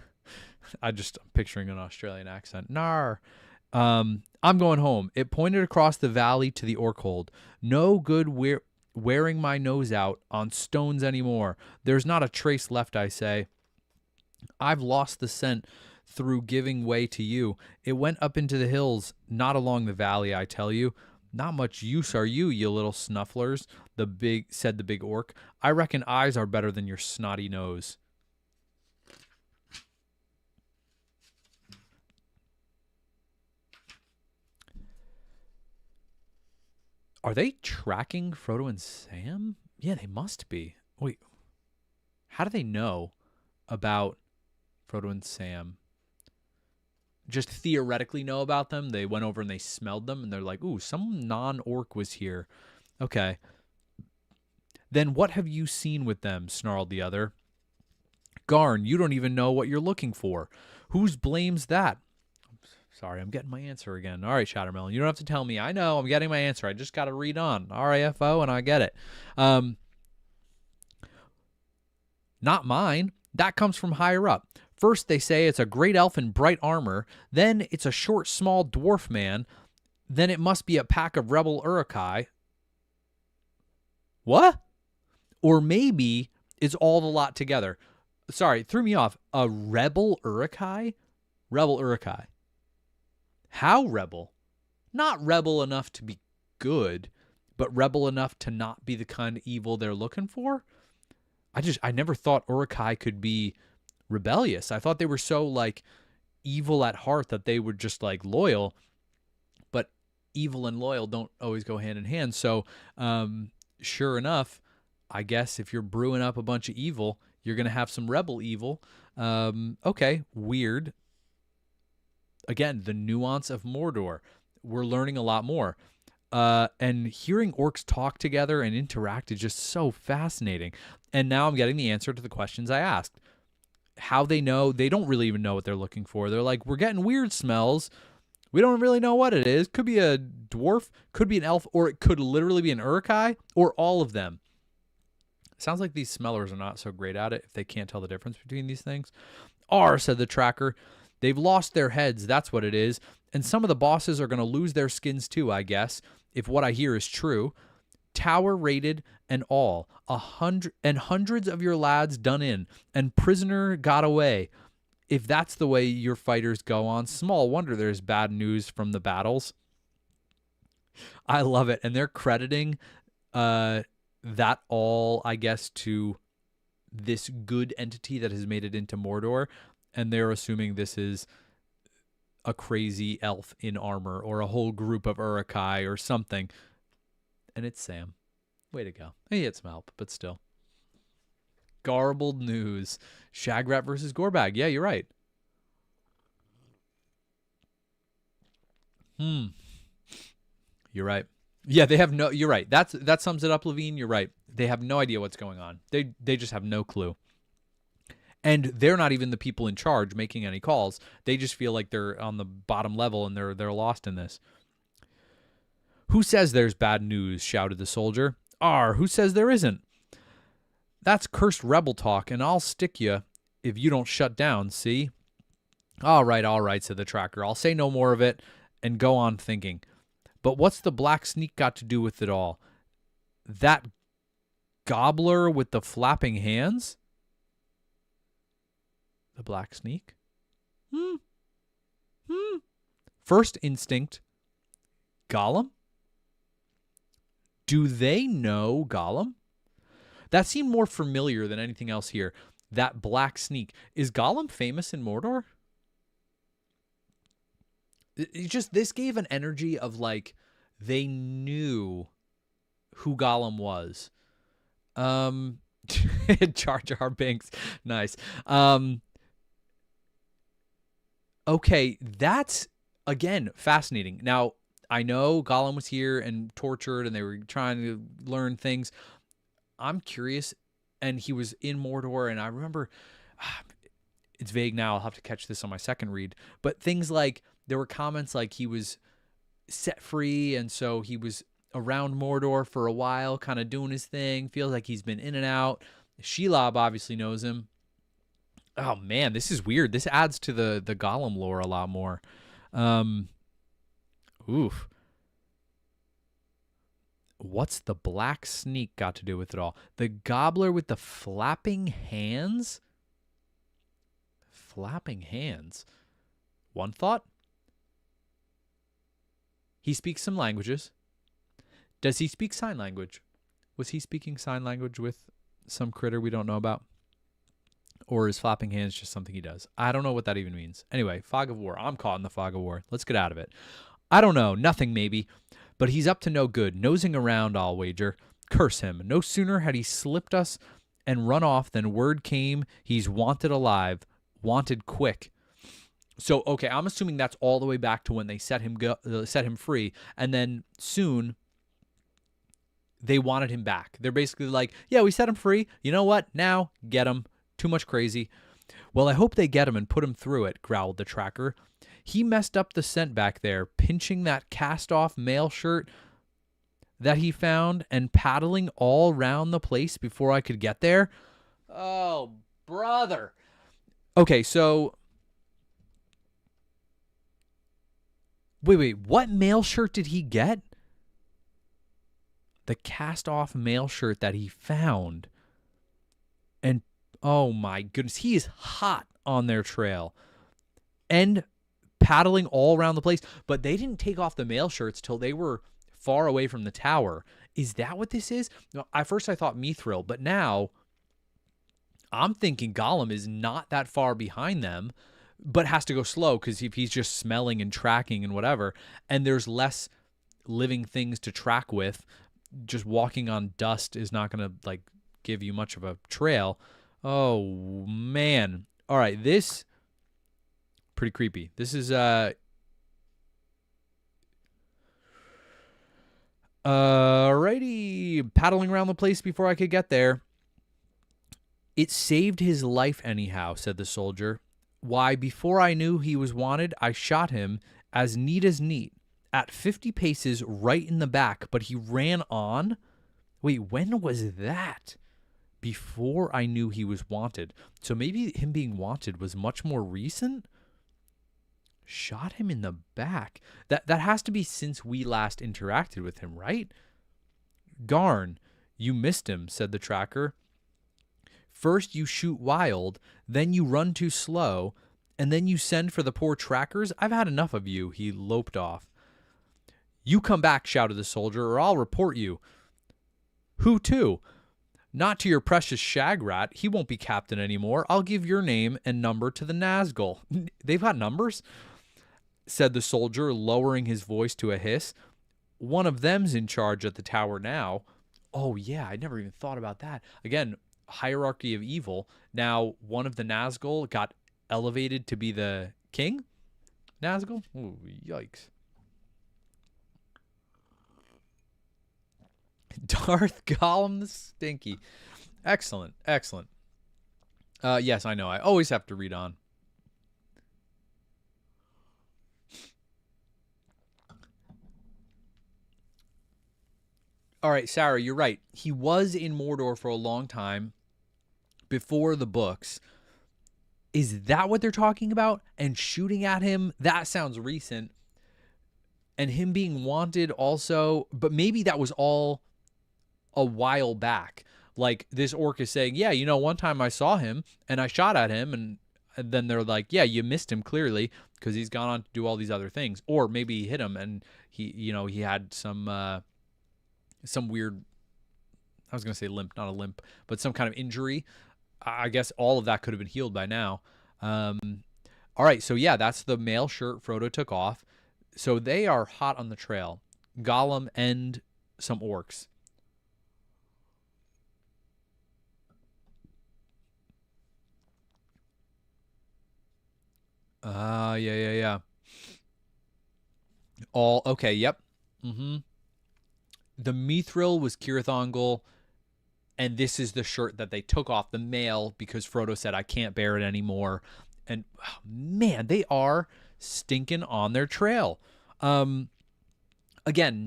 I'm picturing an Australian accent. "Nar. I'm going home." It pointed across the valley to the Orkhold. "No good wearing my nose out on stones anymore. There's not a trace left, I say. I've lost the scent through giving way to you. It went up into the hills, not along the valley, I tell you. Not much use are you, you little snufflers," said the big orc. "I reckon eyes are better than your snotty nose." Are they tracking Frodo and Sam? Yeah, they must be. Wait, how do they know about Frodo and Sam? Just theoretically know about them? They went over and they smelled them, and they're like, "Ooh, some non-orc was here." Okay. "Then what have you seen with them?" snarled the other. "Garn, you don't even know what you're looking for. Whose blame's that?" Sorry, I'm getting my answer again. All right, Shattermelon, you don't have to tell me. I know, I'm getting my answer. I just got to read on. RAFO, and I get it. Not mine. That comes from higher up. First, they say it's a great elf in bright armor. Then it's a short, small dwarf man. Then it must be a pack of rebel Uruk-hai. What? Or maybe it's all the lot together. Sorry, threw me off. A rebel Uruk-hai? Rebel Uruk-hai. How rebel? Not rebel enough to be good, but rebel enough to not be the kind of evil they're looking for? I never thought Uruk-hai could be rebellious. I thought they were so like evil at heart that they were just like loyal, but evil and loyal don't always go hand in hand. So sure enough, I guess if you're brewing up a bunch of evil, you're going to have some rebel evil. Okay, weird. Again, the nuance of Mordor. We're learning a lot more. And hearing orcs talk together and interact is just so fascinating. And now I'm getting the answer to the questions I asked. How they know, they don't really even know what they're looking for. They're like, "We're getting weird smells. We don't really know what it is. Could be a dwarf, could be an elf, or it could literally be an Uruk-hai, or all of them." Sounds like these smellers are not so great at it if they can't tell the difference between these things. R, said the tracker. They've lost their heads, that's what it is. And some of the bosses are going to lose their skins too, I guess, if what I hear is true. Tower raided and all, hundreds of your lads done in, and prisoner got away. If that's the way your fighters go on, small wonder there's bad news from the battles. I love it. And they're crediting that all, I guess, to this good entity that has made it into Mordor. And they're assuming this is a crazy elf in armor or a whole group of Uruk-hai or something. And it's Sam. Way to go. He had some help, but still. Garbled news. Shagrat versus Gorbag. Yeah, you're right. You're right. Yeah, they have no... You're right. That sums it up, Levine. You're right. They have no idea what's going on. They just have no clue. And they're not even the people in charge making any calls. They just feel like they're on the bottom level and they're lost in this. Who says there's bad news? Shouted the soldier. Who says there isn't? That's cursed rebel talk, and I'll stick you if you don't shut down, see? All right, said the tracker. I'll say no more of it and go on thinking. But what's the black sneak got to do with it all? That gobbler with the flapping hands? The black sneak? First instinct, Gollum? Do they know Gollum? That seemed more familiar than anything else here. That black sneak. Is Gollum famous in Mordor? This gave an energy of like they knew who Gollum was. Jar Jar Binks. Nice. Okay, that's, again, fascinating. Now, I know Gollum was here and tortured and they were trying to learn things. I'm curious, and he was in Mordor, and I remember, it's vague now, I'll have to catch this on my second read, but things like, there were comments like he was set free, and so he was around Mordor for a while, kind of doing his thing, feels like he's been in and out. Shelob obviously knows him. Oh man, this is weird. This adds to the Gollum lore a lot more. Oof. What's the black sneak got to do with it all? The gobbler with the flapping hands? Flapping hands. One thought? He speaks some languages. Does he speak sign language? Was he speaking sign language with some critter we don't know about? Or is flapping hands just something he does? I don't know what that even means. Anyway, fog of war. I'm caught in the fog of war. Let's get out of it. I don't know. Nothing maybe. But he's up to no good. Nosing around, I'll wager. Curse him. No sooner had he slipped us and run off than word came he's wanted alive. Wanted quick. So, okay, I'm assuming that's all the way back to when they set him free. And then soon they wanted him back. They're basically like, yeah, we set him free. You know what? Now, get him. Too much crazy. Well, I hope they get him and put him through it, growled the tracker. He messed up the scent back there, pinching that cast-off mail shirt that he found and paddling all round the place before I could get there. Oh, brother. Okay, so... Wait, what mail shirt did he get? The cast-off mail shirt that he found. And, oh my goodness, he is hot on their trail. And paddling all around the place. But they didn't take off the mail shirts till they were far away from the tower. Is that what this is? At first I thought Mithril, but now I'm thinking Gollum is not that far behind them, but has to go slow because if he's just smelling and tracking and whatever, and there's less living things to track with, just walking on dust is not going to like give you much of a trail. Oh man. All right, this pretty creepy. This is alrighty, paddling around the place before I could get there. It saved his life anyhow, said the soldier. Why, before I knew he was wanted, I shot him as neat, at 50 paces right in the back, but he ran on. Wait, when was that? before I knew he was wanted. So maybe him being wanted was much more recent? Shot him in the back. That has to be since we last interacted with him, right? Garn, you missed him, said the tracker. First you shoot wild, then you run too slow, and then you send for the poor trackers. I've had enough of you. He loped off. You come back, shouted the soldier, or I'll report you. Who to? Not to your precious Shagrat. He won't be captain anymore. I'll give your name and number to the Nazgul. They've got numbers? Said the soldier, lowering his voice to a hiss. One of them's in charge at the tower now. Oh, yeah, I never even thought about that. Again, hierarchy of evil. Now, one of the Nazgul got elevated to be the king? Nazgul? Ooh, yikes. Darth Gollum the Stinky. Excellent, excellent. Yes, I know. I always have to read on. All right, Sarah, you're right. He was in Mordor for a long time before the books. Is that what they're talking about? And shooting at him, that sounds recent. And him being wanted also, but maybe that was all a while back. Like this orc is saying, yeah, you know, one time I saw him and I shot at him, and then they're like, yeah, you missed him clearly because he's gone on to do all these other things. Or maybe he hit him and he had some weird, I was going to say limp, not a limp, but some kind of injury. I guess all of that could have been healed by now. All right, so yeah, that's the male shirt Frodo took off. So they are hot on the trail. Gollum and some orcs. Yeah. All, okay, yep. Mm-hmm. The Mithril was Cirith Ungol, and this is the shirt that they took off, the male, because Frodo said, I can't bear it anymore. And, oh, man, they are stinking on their trail. Again,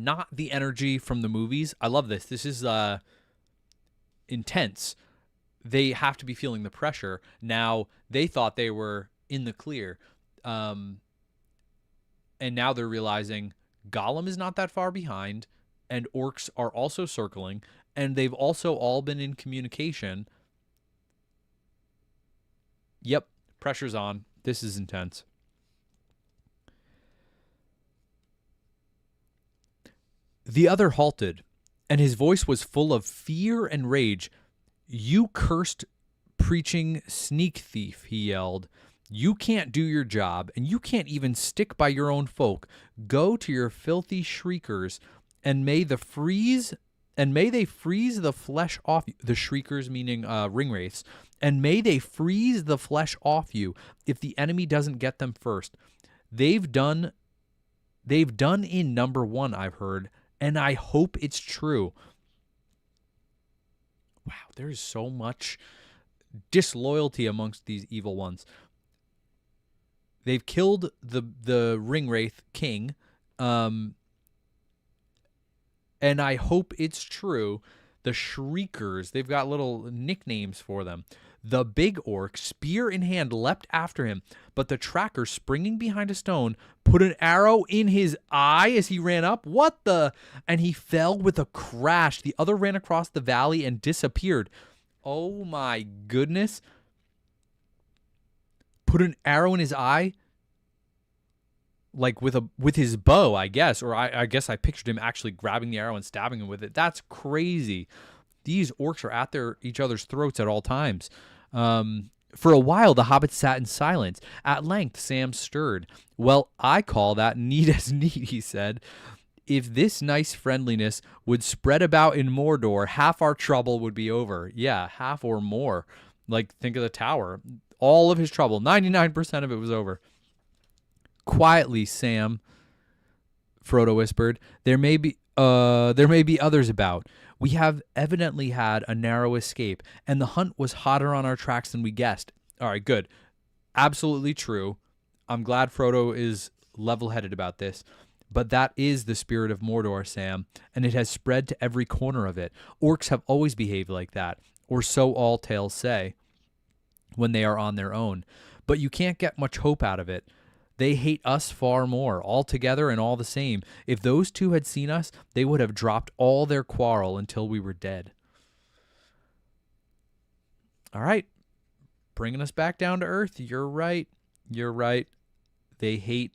not the energy from the movies. I love this. This is intense. They have to be feeling the pressure. Now, they thought they were in the clear. And now they're realizing Gollum is not that far behind, and orcs are also circling, and they've also all been in communication. Yep, pressure's on. This is intense. The other halted, and his voice was full of fear and rage. You cursed preaching sneak thief, he yelled. You can't do your job, and you can't even stick by your own folk. Go to your filthy shriekers, and may they freeze the flesh off you. The shriekers meaning ringwraiths, and may they freeze the flesh off you if the enemy doesn't get them first. They've done in number one, I've heard, and I hope it's true. Wow, there's so much disloyalty amongst these evil ones. They've killed the Ringwraith king, and I hope it's true. The Shriekers, they've got little nicknames for them. The big orc, spear in hand, leapt after him, but the tracker, springing behind a stone, put an arrow in his eye as he ran up. What the? And he fell with a crash. The other ran across the valley and disappeared. Oh my goodness. Put an arrow in his eye? Like with his bow, I guess. Or I guess I pictured him actually grabbing the arrow and stabbing him with it. That's crazy. These orcs are at each other's throats at all times. For a while, the hobbits sat in silence. At length, Sam stirred. Well, I call that neat as neat, he said. If this nice friendliness would spread about in Mordor, half our trouble would be over. Yeah, half or more. Like, think of the tower. All of his trouble, 99% of it was over. Quietly, Sam, Frodo whispered. There may be others about. We have evidently had a narrow escape, and the hunt was hotter on our tracks than we guessed. All right, good. Absolutely true. I'm glad Frodo is level-headed about this. But that is the spirit of Mordor, Sam, and it has spread to every corner of it. Orcs have always behaved like that. or so all tales say, when they are on their own. But you can't get much hope out of it. They hate us far more, all together and all the same. If those two had seen us, they would have dropped all their quarrel until we were dead. All right. Bringing us back down to earth. You're right. You're right. They hate.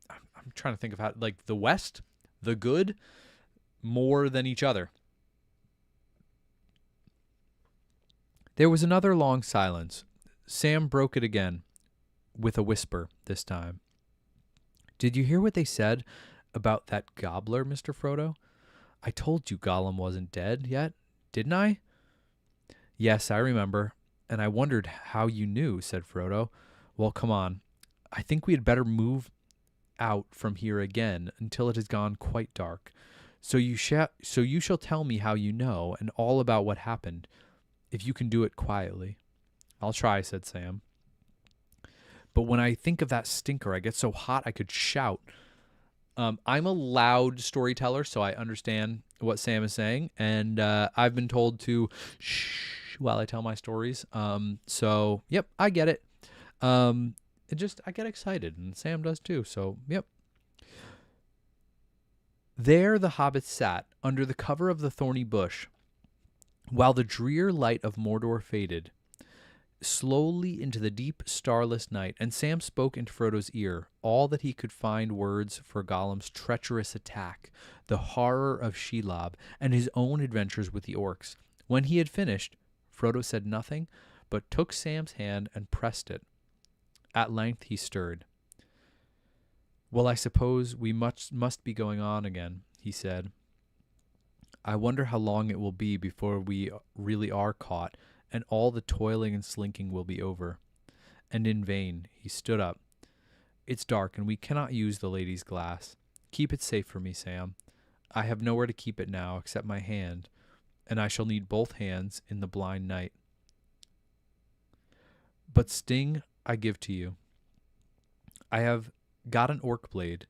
I'm trying to think of how, like, the West, the good, more than each other. There was another long silence. Sam broke it again, with a whisper this time. Did you hear what they said about that gobbler, Mr. Frodo? I told you Gollum wasn't dead yet, didn't I? Yes, I remember, and I wondered how you knew, said Frodo. Well, come on. I think we had better move out from here again until it has gone quite dark. So you shall tell me how you know and all about what happened, if you can do it quietly. I'll try, said Sam. But when I think of that stinker, I get so hot I could shout. I'm a loud storyteller, so I understand what Sam is saying, and I've been told to shh while I tell my stories. So, yep, I get it. I get excited, and Sam does too, so, yep. There the hobbits sat, under the cover of the thorny bush, while the drear light of Mordor faded slowly into the deep, starless night, and Sam spoke into Frodo's ear all that he could find words for Gollum's treacherous attack, the horror of Shelob, and his own adventures with the orcs. When he had finished, Frodo said nothing, but took Sam's hand and pressed it. At length he stirred. Well, I suppose we must be going on again, he said. I wonder how long it will be before we really are caught, and all the toiling and slinking will be over. And in vain. He stood up. It's dark, and we cannot use the lady's glass. Keep it safe for me, Sam. I have nowhere to keep it now except my hand, and I shall need both hands in the blind night. But Sting I give to you. I have got an orc blade,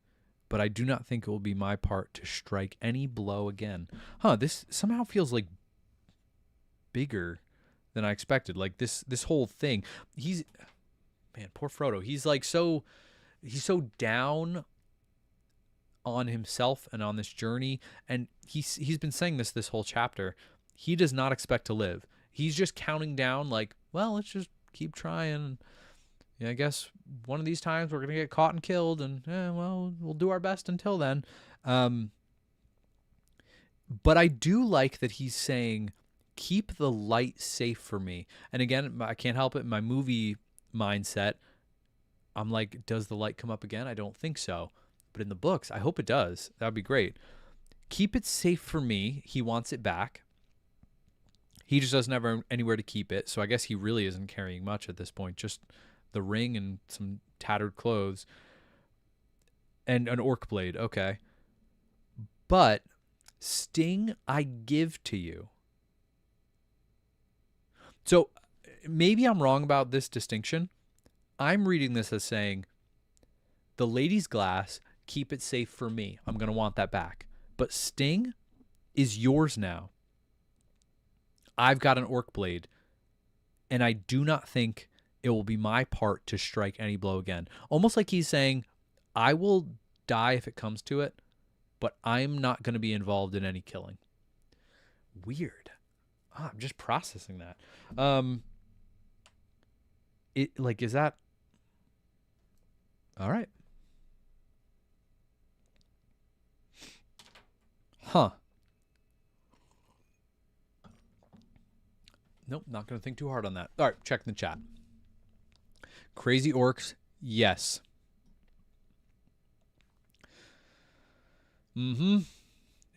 but I do not think it will be my part to strike any blow again. This somehow feels like bigger than I expected. Like this whole thing. Man, poor Frodo. He's so down on himself and on this journey, and he's been saying this whole chapter. He does not expect to live. He's just counting down, like, well, let's just keep trying. Yeah, I guess one of these times we're gonna get caught and killed, and well, we'll do our best until then. But I do like that he's saying, keep the light safe for me. And again, I can't help it. In my movie mindset, I'm like, does the light come up again? I don't think so. But in the books, I hope it does. That would be great. Keep it safe for me. He wants it back. He just doesn't have anywhere to keep it. So I guess he really isn't carrying much at this point. Just the ring and some tattered clothes. And an orc blade. Okay. But Sting I give to you. So maybe I'm wrong about this distinction. I'm reading this as saying, the lady's glass, keep it safe for me. I'm going to want that back. But Sting is yours now. I've got an orc blade, and I do not think it will be my part to strike any blow again. Almost like he's saying, I will die if it comes to it, but I'm not going to be involved in any killing. Weird. I'm just processing that. Is that all right? Nope, not going to think too hard on that. All right, check the chat. Crazy orcs, yes.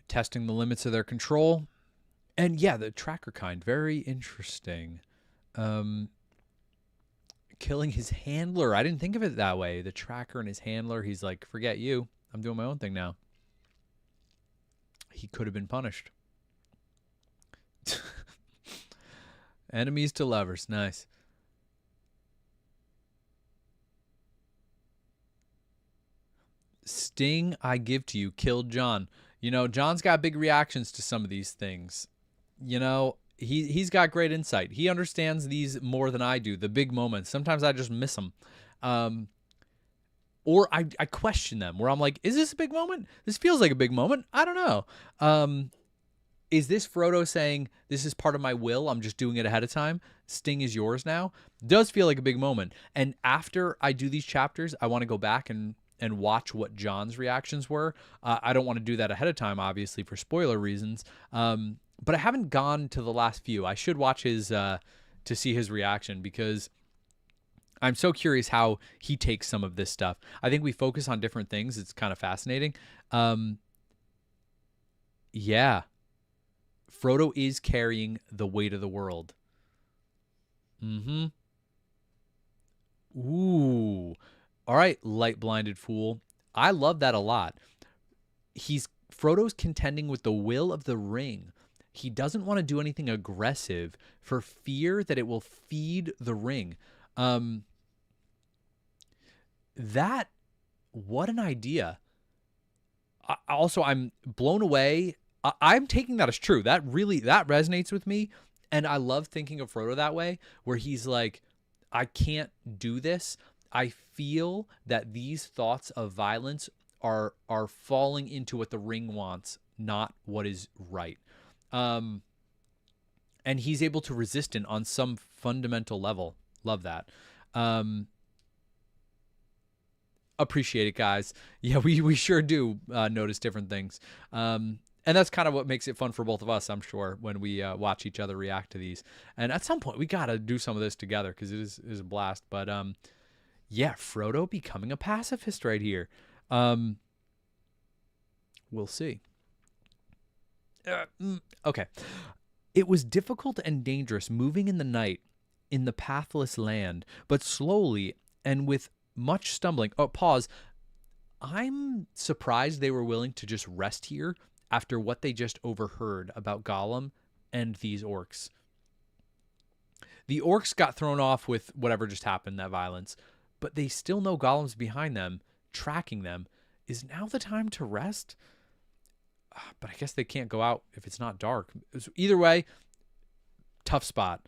Testing the limits of their control. And yeah, the tracker kind, very interesting. Killing his handler. I didn't think of it that way. The tracker and his handler, he's like, forget you. I'm doing my own thing now. He could have been punished. Enemies to lovers. Nice. Sting I give to you killed John. John's got big reactions to some of these things. He's got great insight. He understands these more than I do, the big moments. Sometimes I just miss them. Or I question them where I'm like, is this a big moment? This feels like a big moment. I don't know. Is this Frodo saying, this is part of my will, I'm just doing it ahead of time? Sting is yours now? Does feel like a big moment. And after I do these chapters, I want to go back and watch what John's reactions were. I don't want to do that ahead of time, obviously, for spoiler reasons. But I haven't gone to the last few. I should watch his to see his reaction, because I'm so curious how he takes some of this stuff. I think we focus on different things. It's kind of fascinating. Yeah. Frodo is carrying the weight of the world. Mm-hmm. Ooh. All right, light-blinded fool. I love that a lot. Frodo's contending with the will of the ring. He doesn't want to do anything aggressive for fear that it will feed the ring. What an idea. I'm blown away. I'm taking that as true. That resonates with me. And I love thinking of Frodo that way, where he's like, I can't do this. I feel that these thoughts of violence are falling into what the ring wants, not what is right. And he's able to resist it on some fundamental level. Love that. Appreciate it, guys. Yeah, we sure do notice different things. And that's kind of what makes it fun for both of us, I'm sure, when we watch each other react to these. And at some point, we got to do some of this together, because it is a blast. But yeah, Frodo becoming a pacifist right here. We'll see. Okay. It was difficult and dangerous moving in the night in the pathless land, but slowly and with much stumbling. Oh, pause. I'm surprised they were willing to just rest here after what they just overheard about Gollum and these orcs. The orcs got thrown off with whatever just happened, that violence, but they still know Gollum's behind them, tracking them. Is now the time to rest? But I guess they can't go out if it's not dark. Either way, tough spot.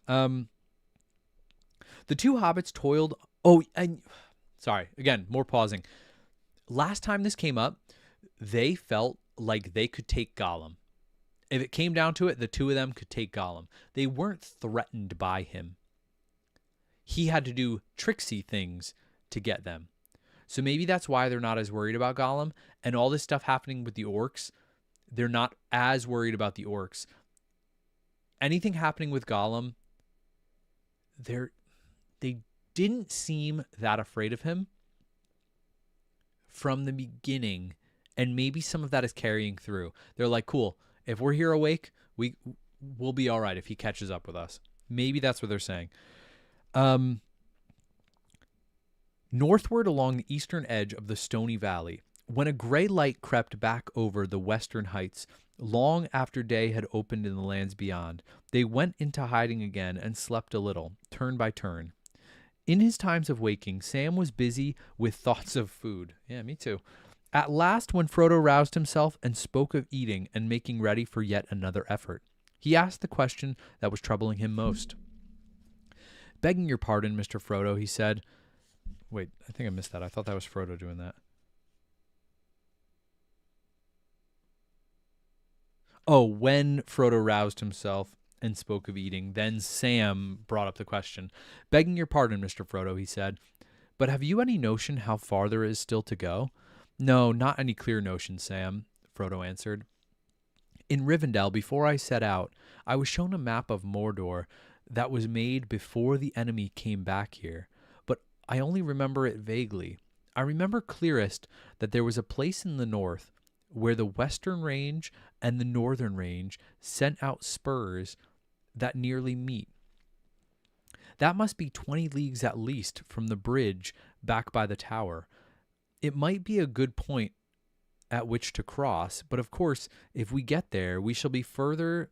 The two hobbits toiled. Oh, and sorry, again, more pausing. Last time this came up, they felt like they could take Gollum. If it came down to it, the two of them could take Gollum. They weren't threatened by him. He had to do tricksy things to get them. So maybe that's why they're not as worried about Gollum. And all this stuff happening with the orcs, they're not as worried about the orcs. Anything happening with Gollum, they didn't seem that afraid of him from the beginning. And maybe some of that is carrying through. They're like, cool, if we're here awake, we'll be all right if he catches up with us. Maybe that's what they're saying. Northward along the eastern edge of the stony valley, when a gray light crept back over the western heights, long after day had opened in the lands beyond, they went into hiding again and slept a little, turn by turn. In his times of waking, Sam was busy with thoughts of food. Yeah, me too. At last, when Frodo roused himself and spoke of eating and making ready for yet another effort, he asked the question that was troubling him most. Begging your pardon, Mr. Frodo, he said. Wait, I think I missed that. I thought that was Frodo doing that. Oh, when Frodo roused himself and spoke of eating, then Sam brought up the question. Begging your pardon, Mr. Frodo, he said, but have you any notion how far there is still to go? No, not any clear notion, Sam, Frodo answered. In Rivendell, before I set out, I was shown a map of Mordor that was made before the enemy came back here, but I only remember it vaguely. I remember clearest that there was a place in the north where the western range and the northern range sent out spurs that nearly meet. That must be 20 leagues at least from the bridge back by the tower. It might be a good point at which to cross, but of course, if we get there, we shall be further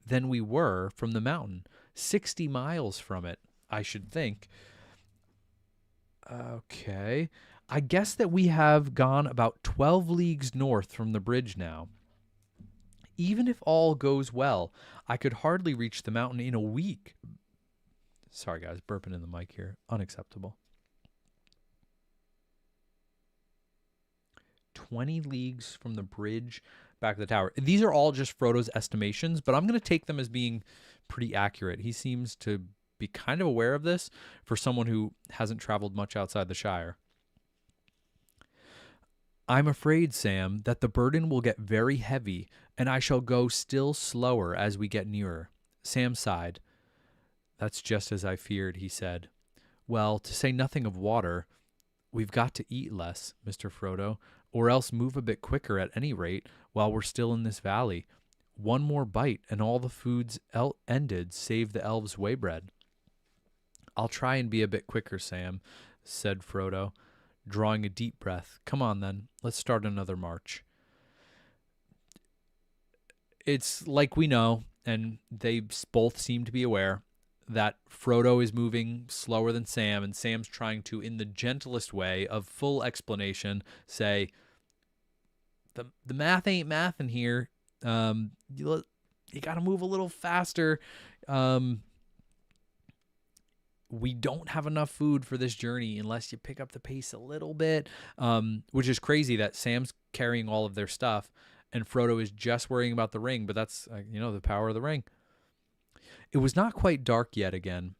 than we were from the mountain. 60 miles from it, I should think. Okay. I guess that we have gone about 12 leagues north from the bridge now. Even if all goes well, I could hardly reach the mountain in a week. Sorry, guys, burping in the mic here. Unacceptable. 20 leagues from the bridge back to the tower. These are all just Frodo's estimations, but I'm going to take them as being pretty accurate. He seems to be kind of aware of this for someone who hasn't traveled much outside the Shire. I'm afraid, Sam, that the burden will get very heavy, and I shall go still slower as we get nearer. Sam sighed. That's just as I feared, he said. Well, to say nothing of water, we've got to eat less, Mr. Frodo, or else move a bit quicker at any rate while we're still in this valley. One more bite, and all the food's ended save the elves' waybread. I'll try and be a bit quicker, Sam, said Frodo, drawing a deep breath. Come on, then. Let's start another march. It's like we know, and they both seem to be aware, that Frodo is moving slower than Sam, and Sam's trying to, in the gentlest way of full explanation, say, the math ain't mathin' here. You got to move a little faster. We don't have enough food for this journey unless you pick up the pace a little bit, which is crazy that Sam's carrying all of their stuff and Frodo is just worrying about the ring, but that's, the power of the ring. It was not quite dark yet again.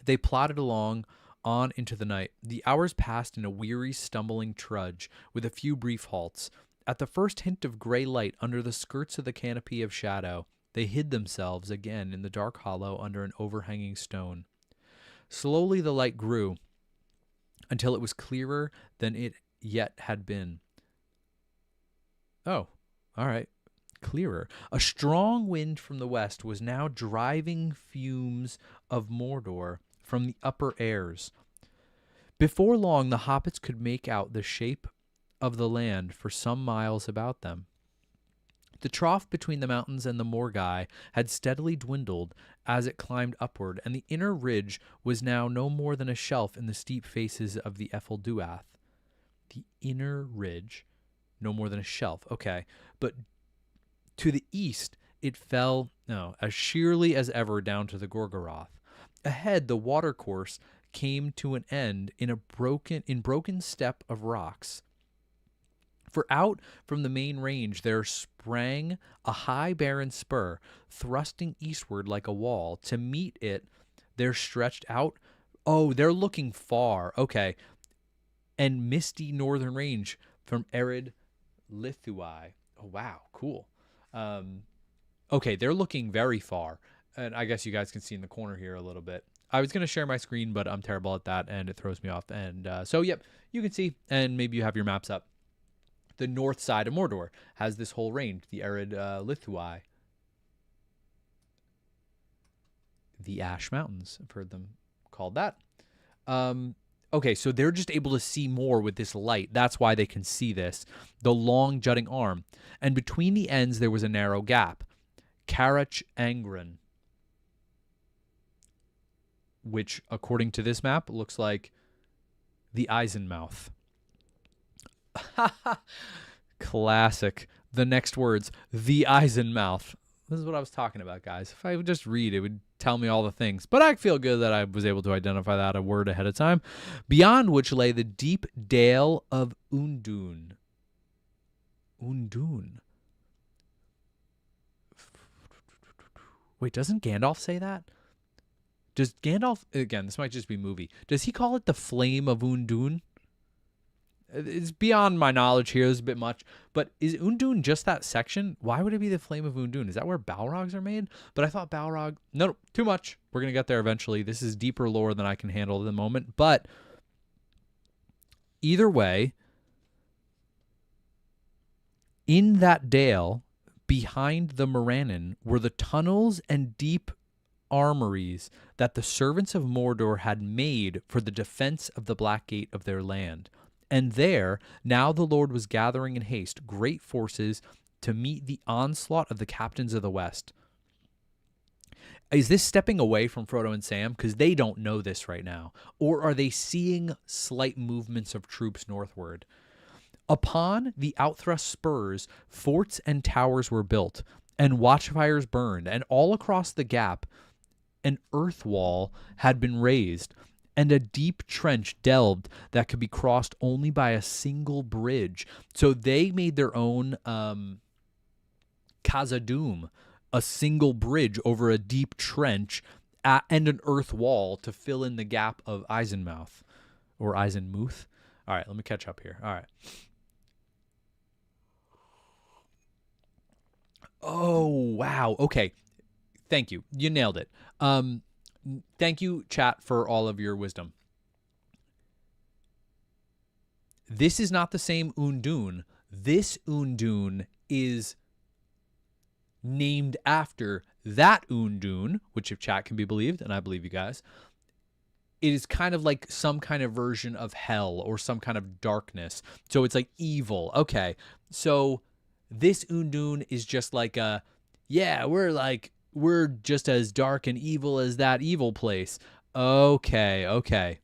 They plodded along on into the night. The hours passed in a weary, stumbling trudge, with a few brief halts. At the first hint of gray light under the skirts of the canopy of shadow, they hid themselves again in the dark hollow under an overhanging stone. Slowly the light grew until it was clearer than it yet had been. Oh, all right. Clearer. A strong wind from the west was now driving fumes of Mordor from the upper airs. Before long, the hobbits could make out the shape of the land for some miles about them. The trough between the mountains and the Morgai had steadily dwindled as it climbed upward, and the inner ridge was now no more than a shelf in the steep faces of the Ephel-Duath. The inner ridge, no more than a shelf. Okay, but to the east, it fell as sheerly as ever down to the Gorgoroth. Ahead, the watercourse came to an end in broken step of rocks. For out from the main range there sprang a high barren spur, thrusting eastward like a wall. To meet it, there stretched out. Oh, they're looking far. Okay. And misty northern range from arid Lithuai. Oh, wow. Cool. Okay, they're looking very far. And I guess you guys can see in the corner here a little bit. I was going to share my screen, but I'm terrible at that, and it throws me off. And yep, you can see, and maybe you have your maps up. The north side of Mordor has this whole range, the arid Lithuai. The Ash Mountains, I've heard them called that. Okay, so they're just able to see more with this light. That's why they can see this. The long jutting arm. And between the ends, there was a narrow gap. Carach Angren. Which, according to this map, looks like the Eisenmouth. Classic. The next words, the Eisenmouth. This is what I was talking about, guys. If I would just read, it would tell me all the things. But I feel good that I was able to identify that a word ahead of time. Beyond which lay the deep dale of Undun. Undun. Wait, doesn't Gandalf say that? Does Gandalf, again, this might just be movie, does he call it the Flame of Undun? It's beyond my knowledge here. It's a bit much. But is Undun just that section? Why would it be the Flame of Undun? Is that where Balrogs are made? But I thought Balrog... No, too much. We're going to get there eventually. This is deeper lore than I can handle at the moment. But either way, in that dale, behind the Morannon, were the tunnels and deep armories that the servants of Mordor had made for the defense of the Black Gate of their land. And there, now the Lord was gathering in haste great forces to meet the onslaught of the captains of the West. Is this stepping away from Frodo and Sam because they don't know this right now? Or are they seeing slight movements of troops northward? Upon the outthrust spurs, forts and towers were built, and watchfires burned, and all across the gap an earth wall had been raised, and a deep trench delved that could be crossed only by a single bridge. So they made their own Khazad-dûm, a single bridge over a deep trench and an earth wall to fill in the gap of Eisenmouth or Eisenmuth. All right, let me catch up here. All right. Oh, wow. Okay. Thank you. You nailed it. Thank you, chat, for all of your wisdom. This is not the same Undun. This Undun is named after that Undun, which if chat can be believed, and I believe you guys, it is kind of like some kind of version of hell or some kind of darkness. So it's like evil. Okay. So this Undun is just like we're just as dark and evil as that evil place. Okay.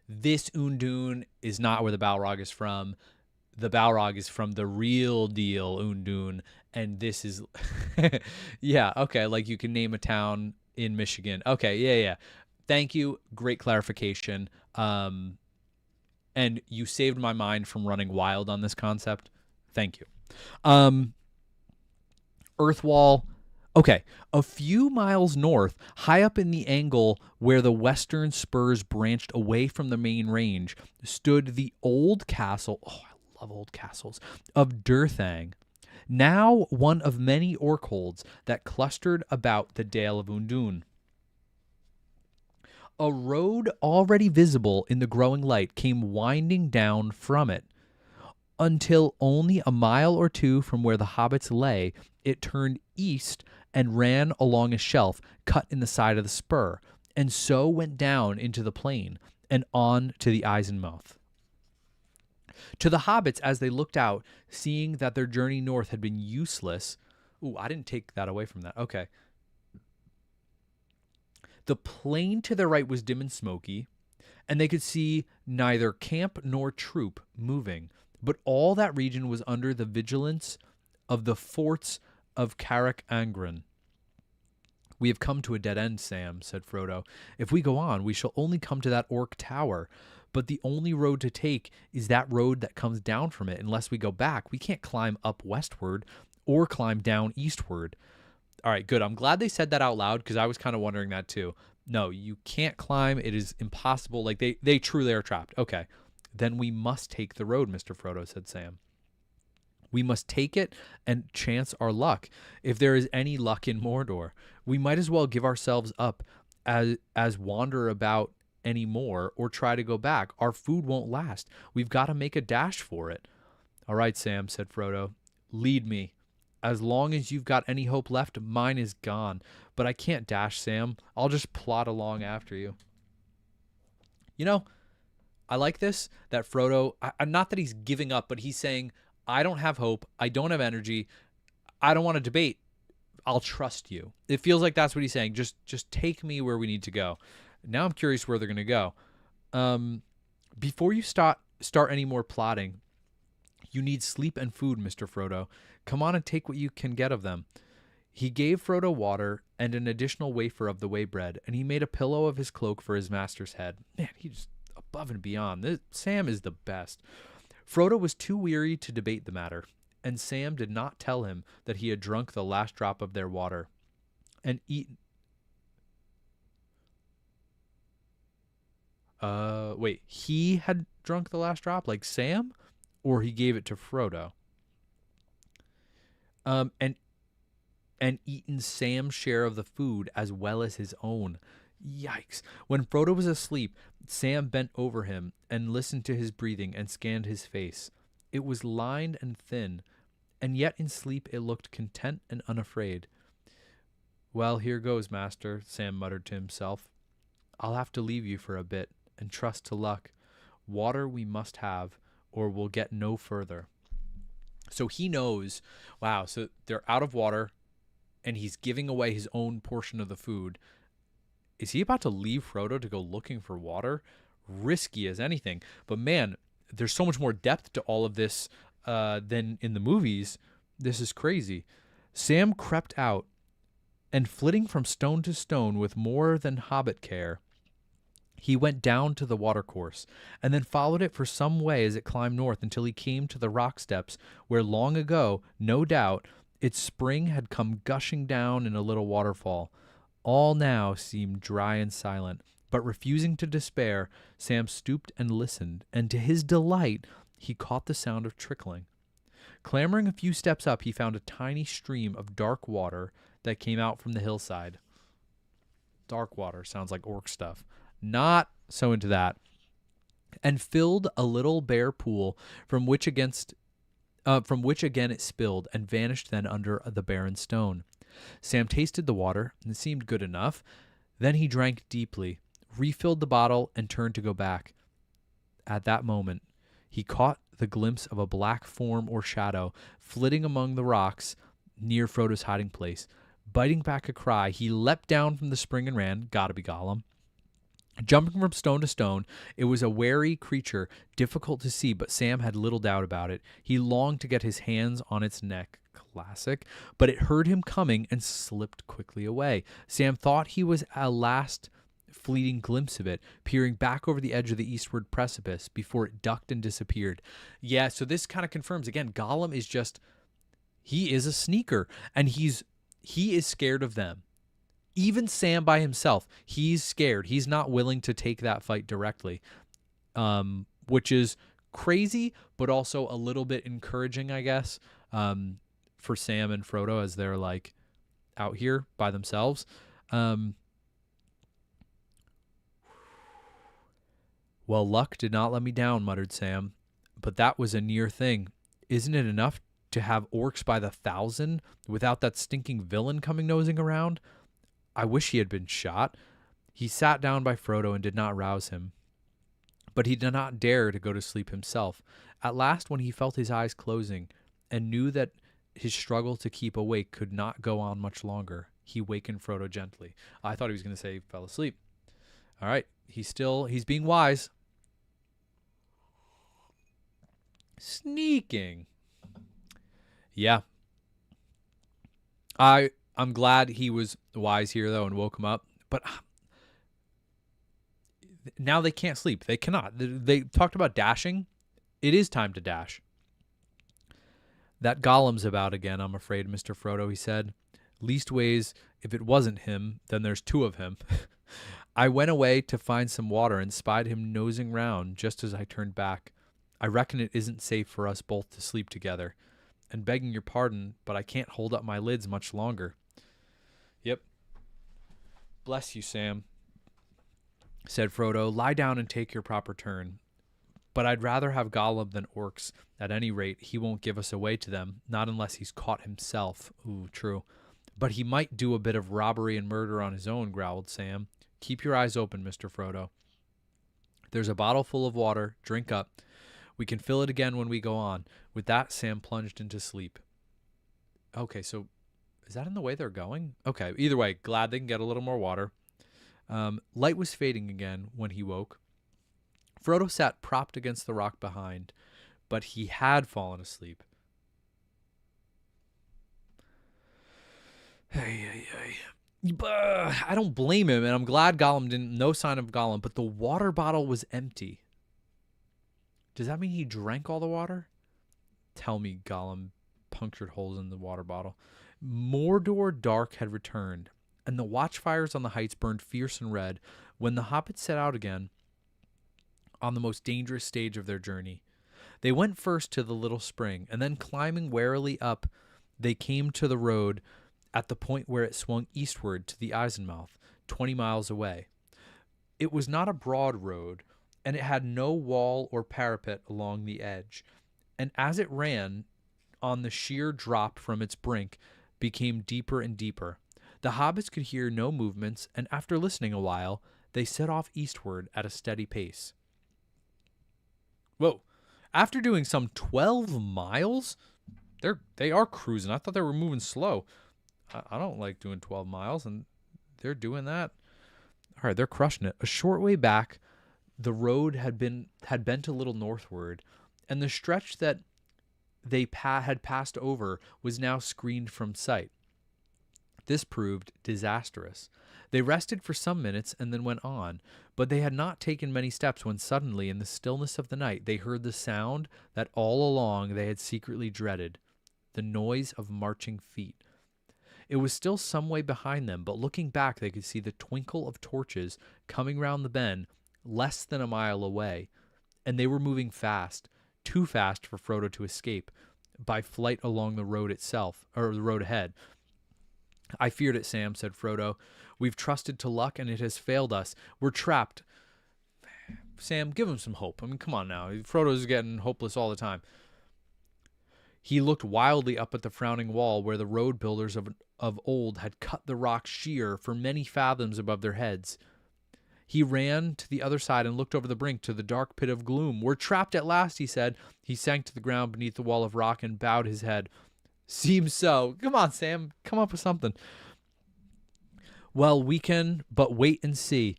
This Undun is not where the Balrog is from. The Balrog is from the real deal Undun, and this is yeah, okay, like you can name a town in Michigan. Okay, yeah. Thank you. Great clarification. And you saved my mind from running wild on this concept. Thank you. Earthwall. Okay, a few miles north, high up in the angle where the western spurs branched away from the main range, stood the old castle. Oh, I love old castles. Of Durthang, now one of many Orkholds that clustered about the Dale of Undun. A road already visible in the growing light came winding down from it, until only a mile or two from where the hobbits lay, it turned east and ran along a shelf cut in the side of the spur, and so went down into the plain and on to the Eisenmouth. To the hobbits, as they looked out, seeing that their journey north had been useless. Ooh, I didn't take that away from that. Okay. The plain to their right was dim and smoky, and they could see neither camp nor troop moving, but all that region was under the vigilance of the forts of Carrick Angren. We have come to a dead end, Sam, said Frodo. If we go on, we shall only come to that orc tower. But the only road to take is that road that comes down from it. Unless we go back, we can't climb up westward or climb down eastward. All right, good. I'm glad they said that out loud because I was kind of wondering that too. No, you can't climb. It is impossible. Like they truly are trapped. Okay, then we must take the road, Mr. Frodo, said Sam. We must take it and chance our luck. If there is any luck in Mordor, we might as well give ourselves up as wander about any more or try to go back. Our food won't last. We've got to make a dash for it. All right, Sam, said Frodo. Lead me. As long as you've got any hope left, mine is gone. But I can't dash, Sam. I'll just plod along after you. You know, I like this, that Frodo, not that he's giving up, but he's saying, I don't have hope. I don't have energy. I don't want to debate. I'll trust you. It feels like that's what he's saying. Just take me where we need to go. Now I'm curious where they're going to go. Before you start any more plotting, you need sleep and food, Mr. Frodo. Come on and take what you can get of them. He gave Frodo water and an additional wafer of the way bread, and he made a pillow of his cloak for his master's head. Man, he's above and beyond. Sam is the best. Frodo was too weary to debate the matter, and Sam did not tell him that he had drunk the last drop of their water and eaten. Wait, he had drunk the last drop, like Sam, or he gave it to Frodo? And eaten Sam's share of the food as well as his own. Yikes. When Frodo was asleep, Sam bent over him and listened to his breathing and scanned his face. It was lined and thin, and yet in sleep it looked content and unafraid. Well, here goes, master, Sam muttered to himself. I'll have to leave you for a bit and trust to luck. Water we must have, or we'll get no further. So he knows, wow, so they're out of water, and he's giving away his own portion of the food. Is he about to leave Frodo to go looking for water? Risky as anything. But man, there's so much more depth to all of this than in the movies. This is crazy. Sam crept out, and flitting from stone to stone with more than hobbit care, he went down to the watercourse, and then followed it for some way as it climbed north until he came to the rock steps where long ago, no doubt, its spring had come gushing down in a little waterfall. All now seemed dry and silent, but refusing to despair, Sam stooped and listened, and to his delight he caught the sound of trickling. Clambering a few steps up, he found a tiny stream of dark water that came out from the hillside. Dark water sounds like orc stuff. Not so into that. And filled a little bare pool from which again it spilled and vanished then under the barren stone. Sam tasted the water, and it seemed good enough. Then he drank deeply, refilled the bottle, and turned to go back. At that moment, he caught the glimpse of a black form or shadow flitting among the rocks near Frodo's hiding place. Biting back a cry, he leapt down from the spring and ran. Gotta be Gollum. Jumping from stone to stone, it was a wary creature, difficult to see, but Sam had little doubt about it. He longed to get his hands on its neck. Classic. But it heard him coming and slipped quickly away. Sam thought he was a last fleeting glimpse of it, peering back over the edge of the eastward precipice before it ducked and disappeared. Yeah, so this kind of confirms, again, Gollum is just, he is a sneaker, and he is scared of them. Even Sam by himself, he's scared. He's not willing to take that fight directly, which is crazy, but also a little bit encouraging, I guess, for Sam and Frodo as they're like out here by themselves. Well, luck did not let me down, muttered Sam, but that was a near thing. Isn't it enough to have orcs by the 1,000 without that stinking villain coming nosing around? I wish he had been shot. He sat down by Frodo and did not rouse him, but he did not dare to go to sleep himself. At last, when he felt his eyes closing and knew that his struggle to keep awake could not go on much longer, he wakened Frodo gently. I thought he was going to say he fell asleep. All right, he's being wise. Sneaking. Yeah. I'm glad he was wise here, though, and woke him up. But now they can't sleep. They cannot. They talked about dashing. It is time to dash. That Gollum's about again, I'm afraid, Mr. Frodo, he said. Leastways, if it wasn't him, then there's two of him. I went away to find some water and spied him nosing round just as I turned back. I reckon it isn't safe for us both to sleep together. And begging your pardon, but I can't hold up my lids much longer. Yep. Bless you, Sam, said Frodo. Lie down and take your proper turn. But I'd rather have Gollum than orcs. At any rate, he won't give us away to them, not unless he's caught himself. Ooh, true. But he might do a bit of robbery and murder on his own, growled Sam. Keep your eyes open, Mr. Frodo. There's a bottle full of water. Drink up. We can fill it again when we go on. With that, Sam plunged into sleep. Okay, so is that in the way they're going? Okay, either way, glad they can get a little more water. Light was fading again when he woke. Frodo sat propped against the rock behind, but he had fallen asleep. I don't blame him, and I'm glad Gollum didn't. No sign of Gollum, but the water bottle was empty. Does that mean he drank all the water? Tell me Gollum punctured holes in the water bottle. Mordor dark had returned, and the watchfires on the heights burned fierce and red when the hobbits set out again on the most dangerous stage of their journey. They went first to the little spring, and then climbing warily up, they came to the road at the point where it swung eastward to the Eisenmouth, 20 miles away. It was not a broad road, and it had no wall or parapet along the edge, and as it ran on, the sheer drop from its brink became deeper and deeper. The hobbits could hear no movements, and after listening a while, they set off eastward at a steady pace. Whoa. After doing some 12 miles, they are cruising. I thought they were moving slow. I don't like doing 12 miles, and they're doing that. All right, they're crushing it. A short way back, the road had bent a little northward, and the stretch that they had passed over was now screened from sight. This proved disastrous. They rested for some minutes and then went on, but they had not taken many steps when suddenly, in the stillness of the night, they heard the sound that all along they had secretly dreaded, the noise of marching feet. It was still some way behind them, but looking back, they could see the twinkle of torches coming round the bend less than a mile away, and they were moving fast, too fast for Frodo to escape, by flight along the road itself, or the road ahead. I feared it, Sam, said Frodo. We've trusted to luck, and it has failed us. We're trapped. Sam, give him some hope. I mean, come on now. Frodo's getting hopeless all the time. He looked wildly up at the frowning wall where the road builders of old had cut the rock sheer for many fathoms above their heads. He ran to the other side and looked over the brink to the dark pit of gloom. We're trapped at last, he said. He sank to the ground beneath the wall of rock and bowed his head. Seems so. Come on, Sam. Come up with something. Well, we can but wait and see.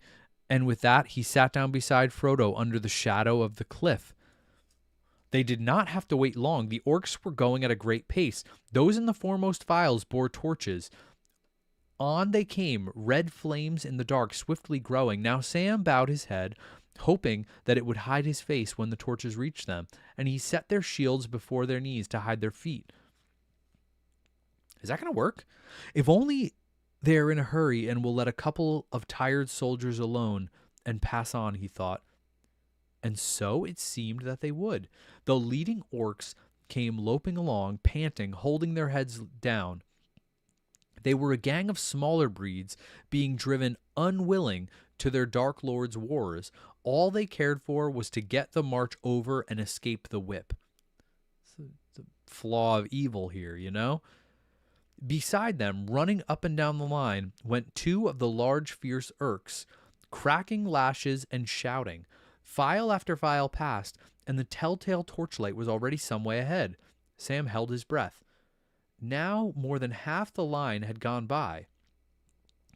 And with that, he sat down beside Frodo under the shadow of the cliff. They did not have to wait long. The orcs were going at a great pace. Those in the foremost files bore torches. On they came, red flames in the dark, swiftly growing. Now Sam bowed his head, hoping that it would hide his face when the torches reached them, and he set their shields before their knees to hide their feet. Is that going to work? If only they're in a hurry and will let a couple of tired soldiers alone and pass on, he thought. And so it seemed that they would. The leading orcs came loping along, panting, holding their heads down. They were a gang of smaller breeds, being driven unwilling to their Dark Lord's wars. All they cared for was to get the march over and escape the whip. It's a flaw of evil here, you know? Beside them, running up and down the line, went two of the large, fierce orcs, cracking lashes and shouting. File after file passed, and the telltale torchlight was already some way ahead. Sam held his breath. Now more than half the line had gone by.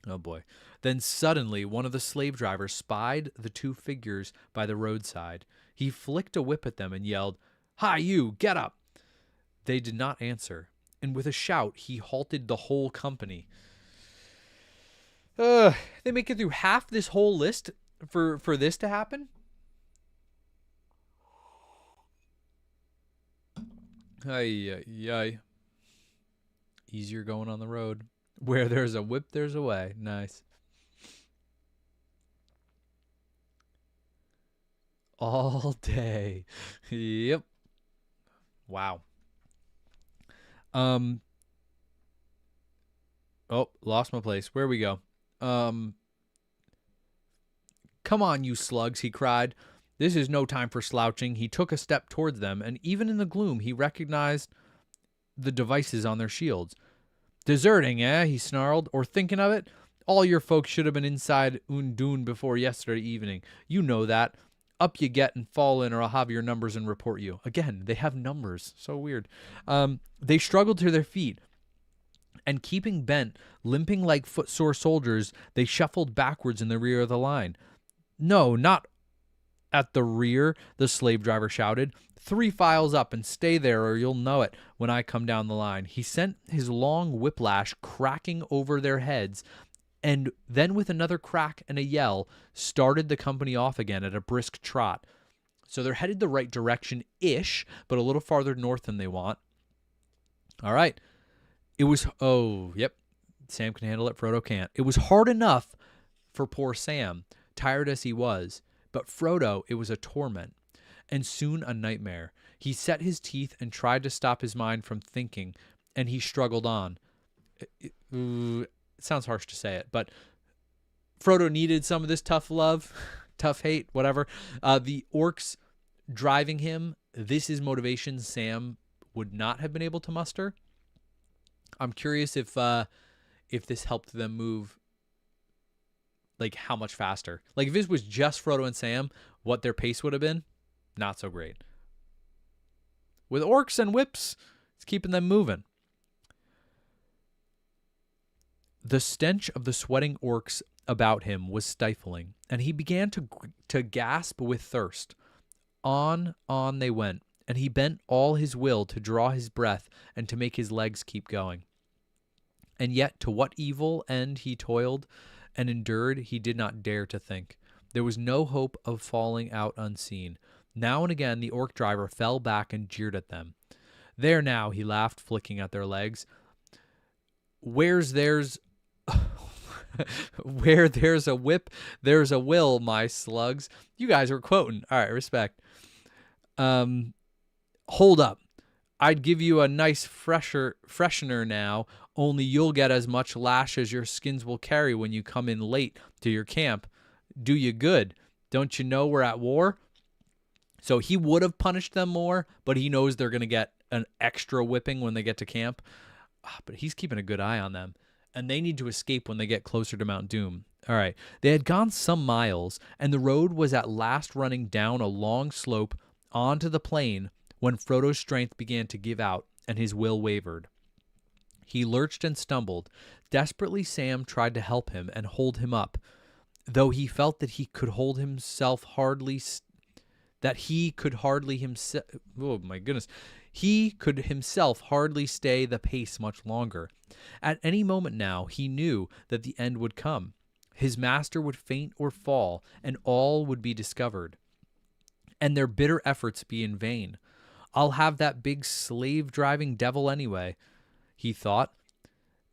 Oh boy. Then suddenly one of the slave drivers spied the two figures by the roadside. He flicked a whip at them and yelled, "Hi, you, get up!" They did not answer, and with a shout he halted the whole company. They make it through half this whole list for this to happen? Ay. Easier going on the road. Where there's a whip, there's a way. Nice. All day. Yep. Wow. Oh, lost my place. Where we go? Come on, you slugs, he cried. This is no time for slouching. He took a step towards them, and even in the gloom he recognized the devices on their shields. Deserting, eh? He snarled. Or thinking of it? All your folks should have been inside Undune before yesterday evening. You know that. Up you get and fall in, or I'll have your numbers and report you. Again, they have numbers. So weird. They struggled to their feet, and keeping bent, limping like footsore soldiers, they shuffled backwards in the rear of the line. No, not at the rear, the slave driver shouted. 3 files up and stay there, or you'll know it when I come down the line. He sent his long whiplash cracking over their heads, and then with another crack and a yell, started the company off again at a brisk trot. So they're headed the right direction-ish, but a little farther north than they want. All right. It was, Sam can handle it, Frodo can't. It was hard enough for poor Sam, tired as he was, but Frodo, it was a torment, and soon a nightmare. He set his teeth and tried to stop his mind from thinking, and he struggled on. It sounds harsh to say it, but Frodo needed some of this tough love, tough hate, whatever. The orcs driving him, this is motivation Sam would not have been able to muster. I'm curious if this helped them move, like, how much faster. Like, if this was just Frodo and Sam, what their pace would have been, not so great. With orcs and whips, it's keeping them moving. The stench of the sweating orcs about him was stifling, and he began to gasp with thirst. On they went, and he bent all his will to draw his breath and to make his legs keep going. And yet to what evil end he toiled and endured he did not dare to think. There was no hope of falling out unseen. Now and again the orc driver fell back and jeered at them. There now, he laughed, flicking at their legs. Where there's a whip, there's a will, my slugs. You guys were quoting. All right, respect. Hold up. I'd give you a nice freshener now, only you'll get as much lash as your skins will carry when you come in late to your camp. Do you good. Don't you know we're at war? So he would have punished them more, but he knows they're going to get an extra whipping when they get to camp. But he's keeping a good eye on them, and they need to escape when they get closer to Mount Doom. All right. They had gone some miles, and the road was at last running down a long slope onto the plain when Frodo's strength began to give out and his will wavered. He lurched and stumbled. Desperately, Sam tried to help him and hold him up, though he felt that he could hold himself hardly he could himself hardly stay the pace much longer. At any moment now, he knew that the end would come. His master would faint or fall, and all would be discovered, and their bitter efforts be in vain. I'll have that big slave-driving devil anyway, he thought.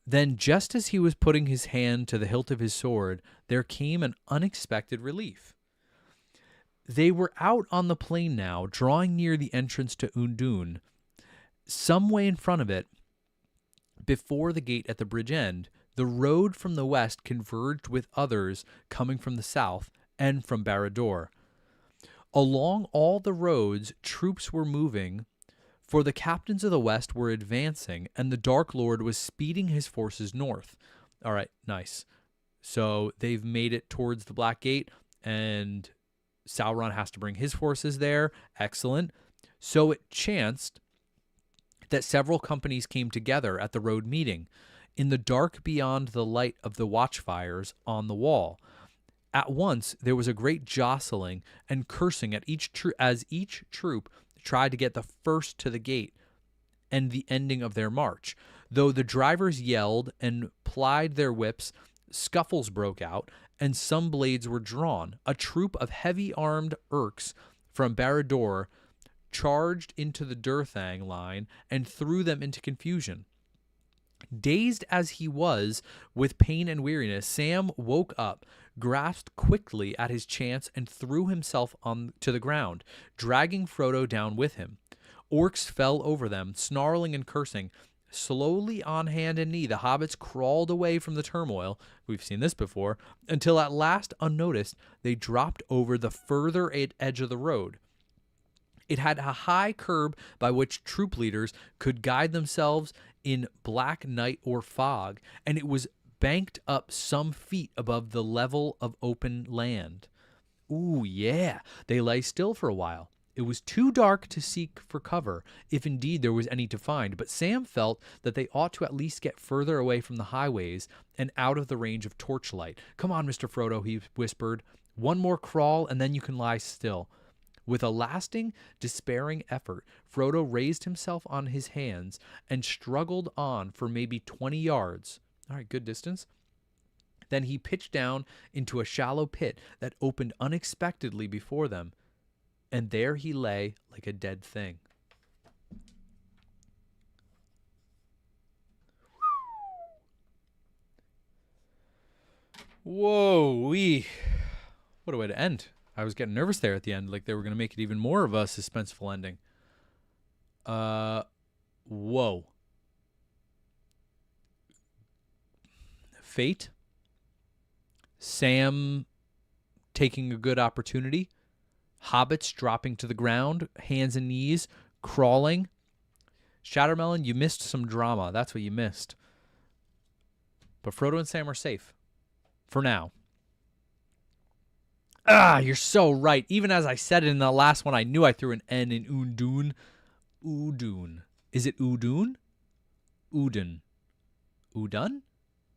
Then, just as he was putting his hand to the hilt of his sword, there came an unexpected relief. They were out on the plain now, drawing near the entrance to Undun. Some way in front of it, before the gate at the bridge end, the road from the west converged with others coming from the south and from Barad-dûr. Along all the roads, troops were moving, for the captains of the west were advancing, and the Dark Lord was speeding his forces north. All right, nice. So they've made it towards the Black Gate, and Sauron has to bring his forces there. Excellent. So it chanced that several companies came together at the road meeting, in the dark beyond the light of the watchfires on the wall. At once there was a great jostling and cursing at as each troop tried to get the first to the gate and the ending of their march. Though the drivers yelled and plied their whips, scuffles broke out, and some blades were drawn. A troop of heavy-armed Urks from Barad-dûr charged into the Durthang line and threw them into confusion. Dazed as he was with pain and weariness, Sam woke up, grasped quickly at his chance, and threw himself to the ground, dragging Frodo down with him. Orcs fell over them, snarling and cursing. Slowly, on hand and knee, the hobbits crawled away from the turmoil, we've seen this before, until at last, unnoticed, they dropped over the further edge of the road. It had a high curb by which troop leaders could guide themselves in black night or fog, and it was banked up some feet above the level of open land. Ooh, yeah. They lay still for a while. It was too dark to seek for cover, if indeed there was any to find, but Sam felt that they ought to at least get further away from the highways and out of the range of torchlight. Come on, Mr. Frodo, he whispered. One more crawl, and then you can lie still. With a lasting, despairing effort, Frodo raised himself on his hands and struggled on for maybe 20 yards. All right, good distance. Then he pitched down into a shallow pit that opened unexpectedly before them, and there he lay like a dead thing. Whoa-wee. What a way to end. I was getting nervous there at the end, like they were going to make it even more of a suspenseful ending. Whoa. Fate. Sam taking a good opportunity. Hobbits dropping to the ground, hands and knees, crawling. Shattermelon, you missed some drama. That's what you missed. But Frodo and Sam are safe. For now. You're so right. Even as I said it in the last one, I knew I threw an N in Undun. Udun. Is it Udun? Udun. Udun?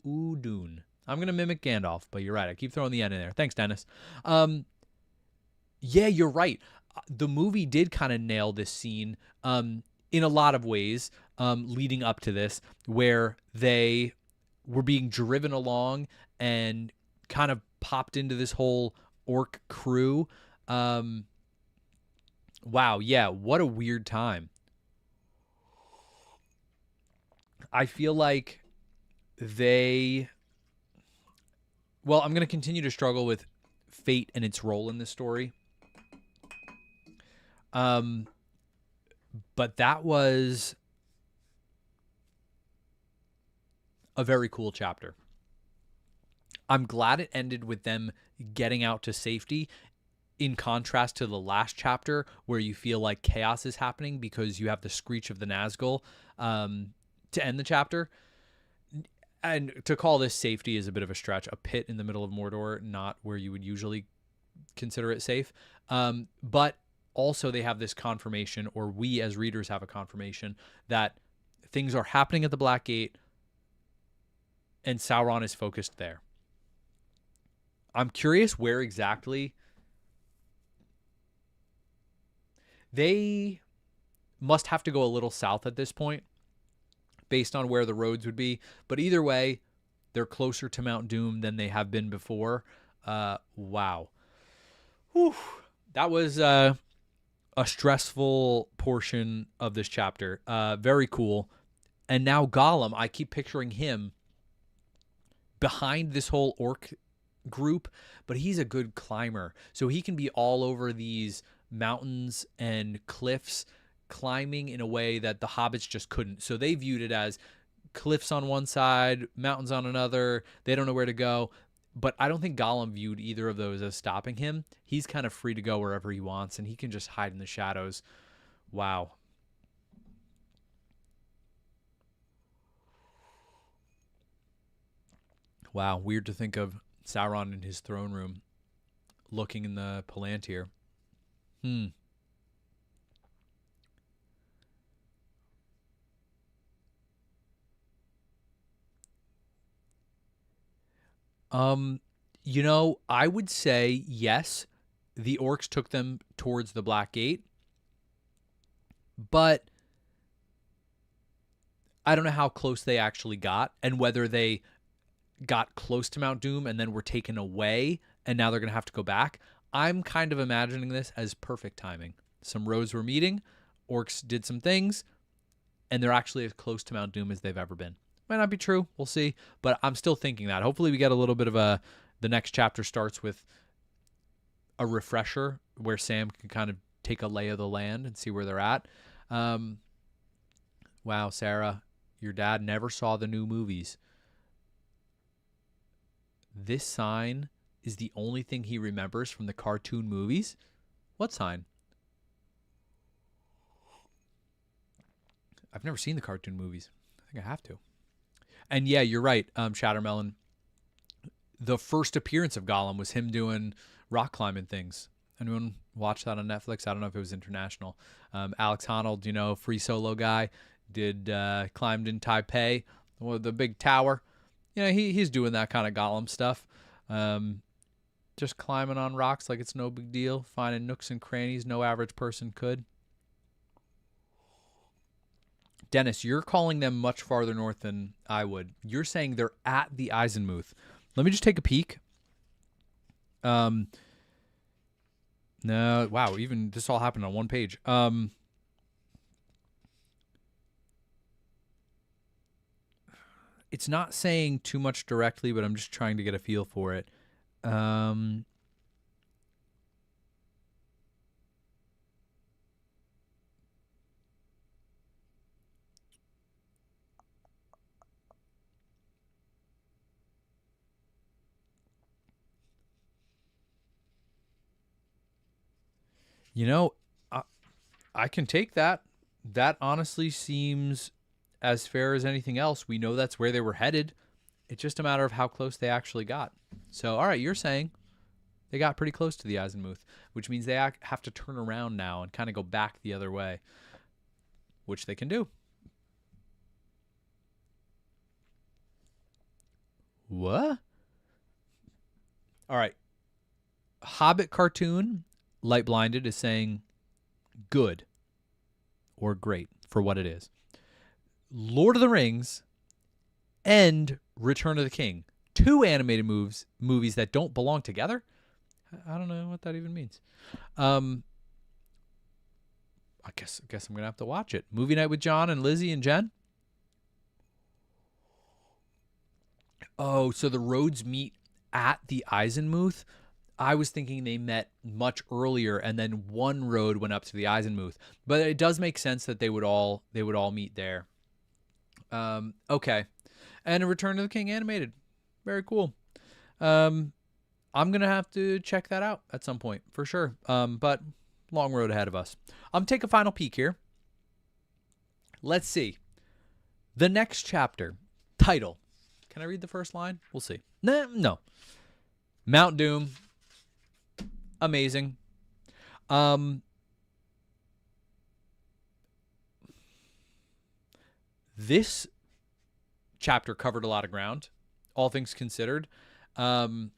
Udun. I'm going to mimic Gandalf, but you're right. I keep throwing the N in there. Thanks, Dennis. Yeah, you're right. The movie did kind of nail this scene in a lot of ways leading up to this, where they were being driven along and kind of popped into this whole orc crew. Wow, yeah, what a weird time. I feel like they. Well, I'm going to continue to struggle with fate and its role in this story. But that was a very cool chapter. I'm glad it ended with them getting out to safety, in contrast to the last chapter where you feel like chaos is happening because you have the screech of the Nazgul to end the chapter. And to call this safety is a bit of a stretch. A pit in the middle of Mordor, not where you would usually consider it safe. But also they have this confirmation, or we as readers have a confirmation, that things are happening at the Black Gate and Sauron is focused there. I'm curious where exactly they must have to go a little south at this point based on where the roads would be. But either way, they're closer to Mount Doom than they have been before. Wow. Whew. That was a stressful portion of this chapter. Very cool. And now Gollum, I keep picturing him behind this whole orc group, but he's a good climber. So he can be all over these mountains and cliffs, climbing in a way that the hobbits just couldn't. So they viewed it as cliffs on one side, mountains on another. They don't know where to go. But I don't think Gollum viewed either of those as stopping him. He's kind of free to go wherever he wants, and he can just hide in the shadows. Wow. Wow, weird to think of Sauron in his throne room looking in the Palantir. Hmm. I would say yes, the orcs took them towards the Black Gate, but I don't know how close they actually got and whether they got close to Mount Doom and then were taken away and now they're going to have to go back. I'm kind of imagining this as perfect timing. Some roads were meeting, orcs did some things, and they're actually as close to Mount Doom as they've ever been. Might not be true. We'll see. But I'm still thinking that. Hopefully we get a little bit of the next chapter starts with a refresher where Sam can kind of take a lay of the land and see where they're at. Wow, Sarah, your dad never saw the new movies. This sign is the only thing he remembers from the cartoon movies? What sign? I've never seen the cartoon movies. I think I have to. And yeah, you're right, Shattermelon. The first appearance of Gollum was him doing rock climbing things. Anyone watch that on Netflix? I don't know if it was international. Alex Honnold, free solo guy, climbed in Taipei, the big tower. He's doing that kind of Gollum stuff. Just climbing on rocks like it's no big deal, finding nooks and crannies no average person could. Dennis, you're calling them much farther north than I would. You're saying they're at the Eisenmuth. Let me just take a peek. No, wow, even this all happened on one page. It's not saying too much directly, but I'm just trying to get a feel for it. I can take that. That honestly seems as fair as anything else. We know that's where they were headed. It's just a matter of how close they actually got. So, all right, you're saying they got pretty close to the Eisenmuth, which means they have to turn around now and kind of go back the other way, which they can do. What? All right. Hobbit cartoon, Light Blinded, is saying good or great for what it is. Lord of the Rings and Return of the King, 2 animated movies that don't belong together. I don't know what that even means. I guess I'm gonna have to watch it. Movie night with John and Lizzie and Jen. Oh, so the roads meet at the Eisenmuth. I was thinking they met much earlier, and then one road went up to the Eisenmuth. But it does make sense that they would all meet there. Okay, and a Return of the King animated, very cool. I'm gonna have to check that out at some point for sure. But long road ahead of us. Take a final peek here. Let's see. The next chapter title. Can I read the first line? We'll see. No. Mount Doom. Amazing. This chapter covered a lot of ground, all things considered. But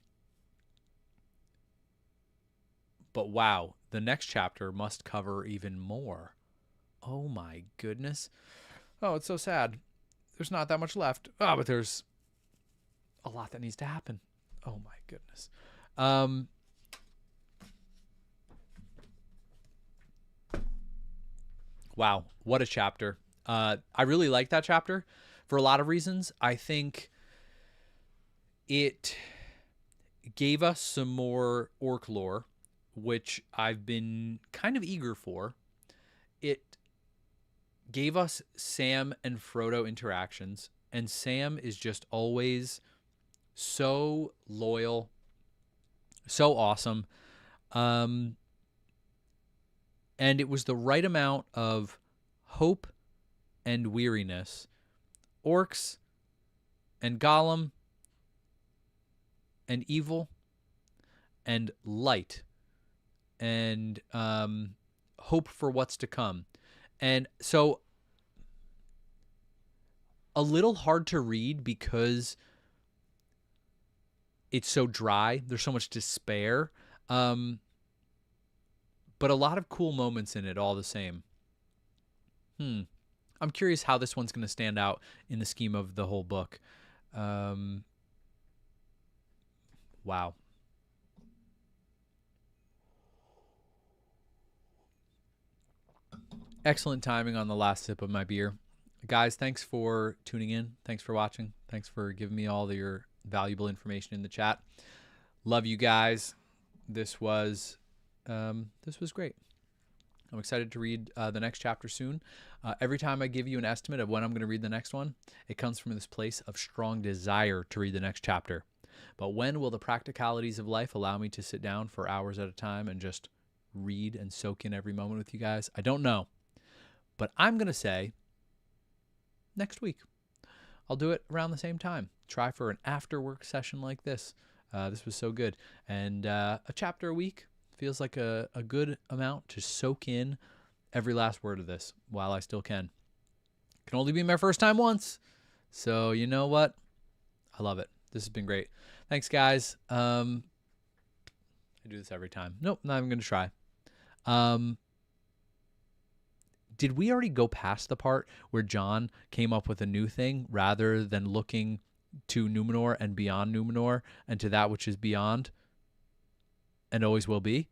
wow, the next chapter must cover even more. Oh my goodness. Oh, it's so sad. There's not that much left. Oh, but there's a lot that needs to happen. Oh my goodness. Wow, what a chapter. I really like that chapter for a lot of reasons. I think it gave us some more orc lore, which I've been kind of eager for. It gave us Sam and Frodo interactions, and Sam is just always so loyal, so awesome. And it was the right amount of hope and weariness. Orcs and Gollum and evil and light and hope for what's to come. And so a little hard to read because it's so dry. There's so much despair. But a lot of cool moments in it all the same. I'm curious how this one's going to stand out in the scheme of the whole book. Wow. Excellent timing on the last sip of my beer. Guys, thanks for tuning in. Thanks for watching. Thanks for giving me all your valuable information in the chat. Love you guys. This was great. I'm excited to read the next chapter soon. Every time I give you an estimate of when I'm going to read the next one, it comes from this place of strong desire to read the next chapter. But when will the practicalities of life allow me to sit down for hours at a time and just read and soak in every moment with you guys? I don't know. But I'm going to say next week. I'll do it around the same time. Try for an after-work session like this. This was so good. And a chapter a week feels like a good amount to soak in every last word of this while I still can. Can only be my first time once. So you know what? I love it. This has been great. Thanks, guys. I do this every time. Nope, not even going to try. Did we already go past the part where John came up with a new thing rather than looking to Numenor and beyond Numenor and to that which is beyond and always will be?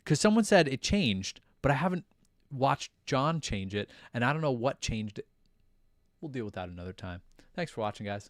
Because someone said it changed, but I haven't watched John change it, and I don't know what changed it. We'll deal with that another time. Thanks for watching, guys.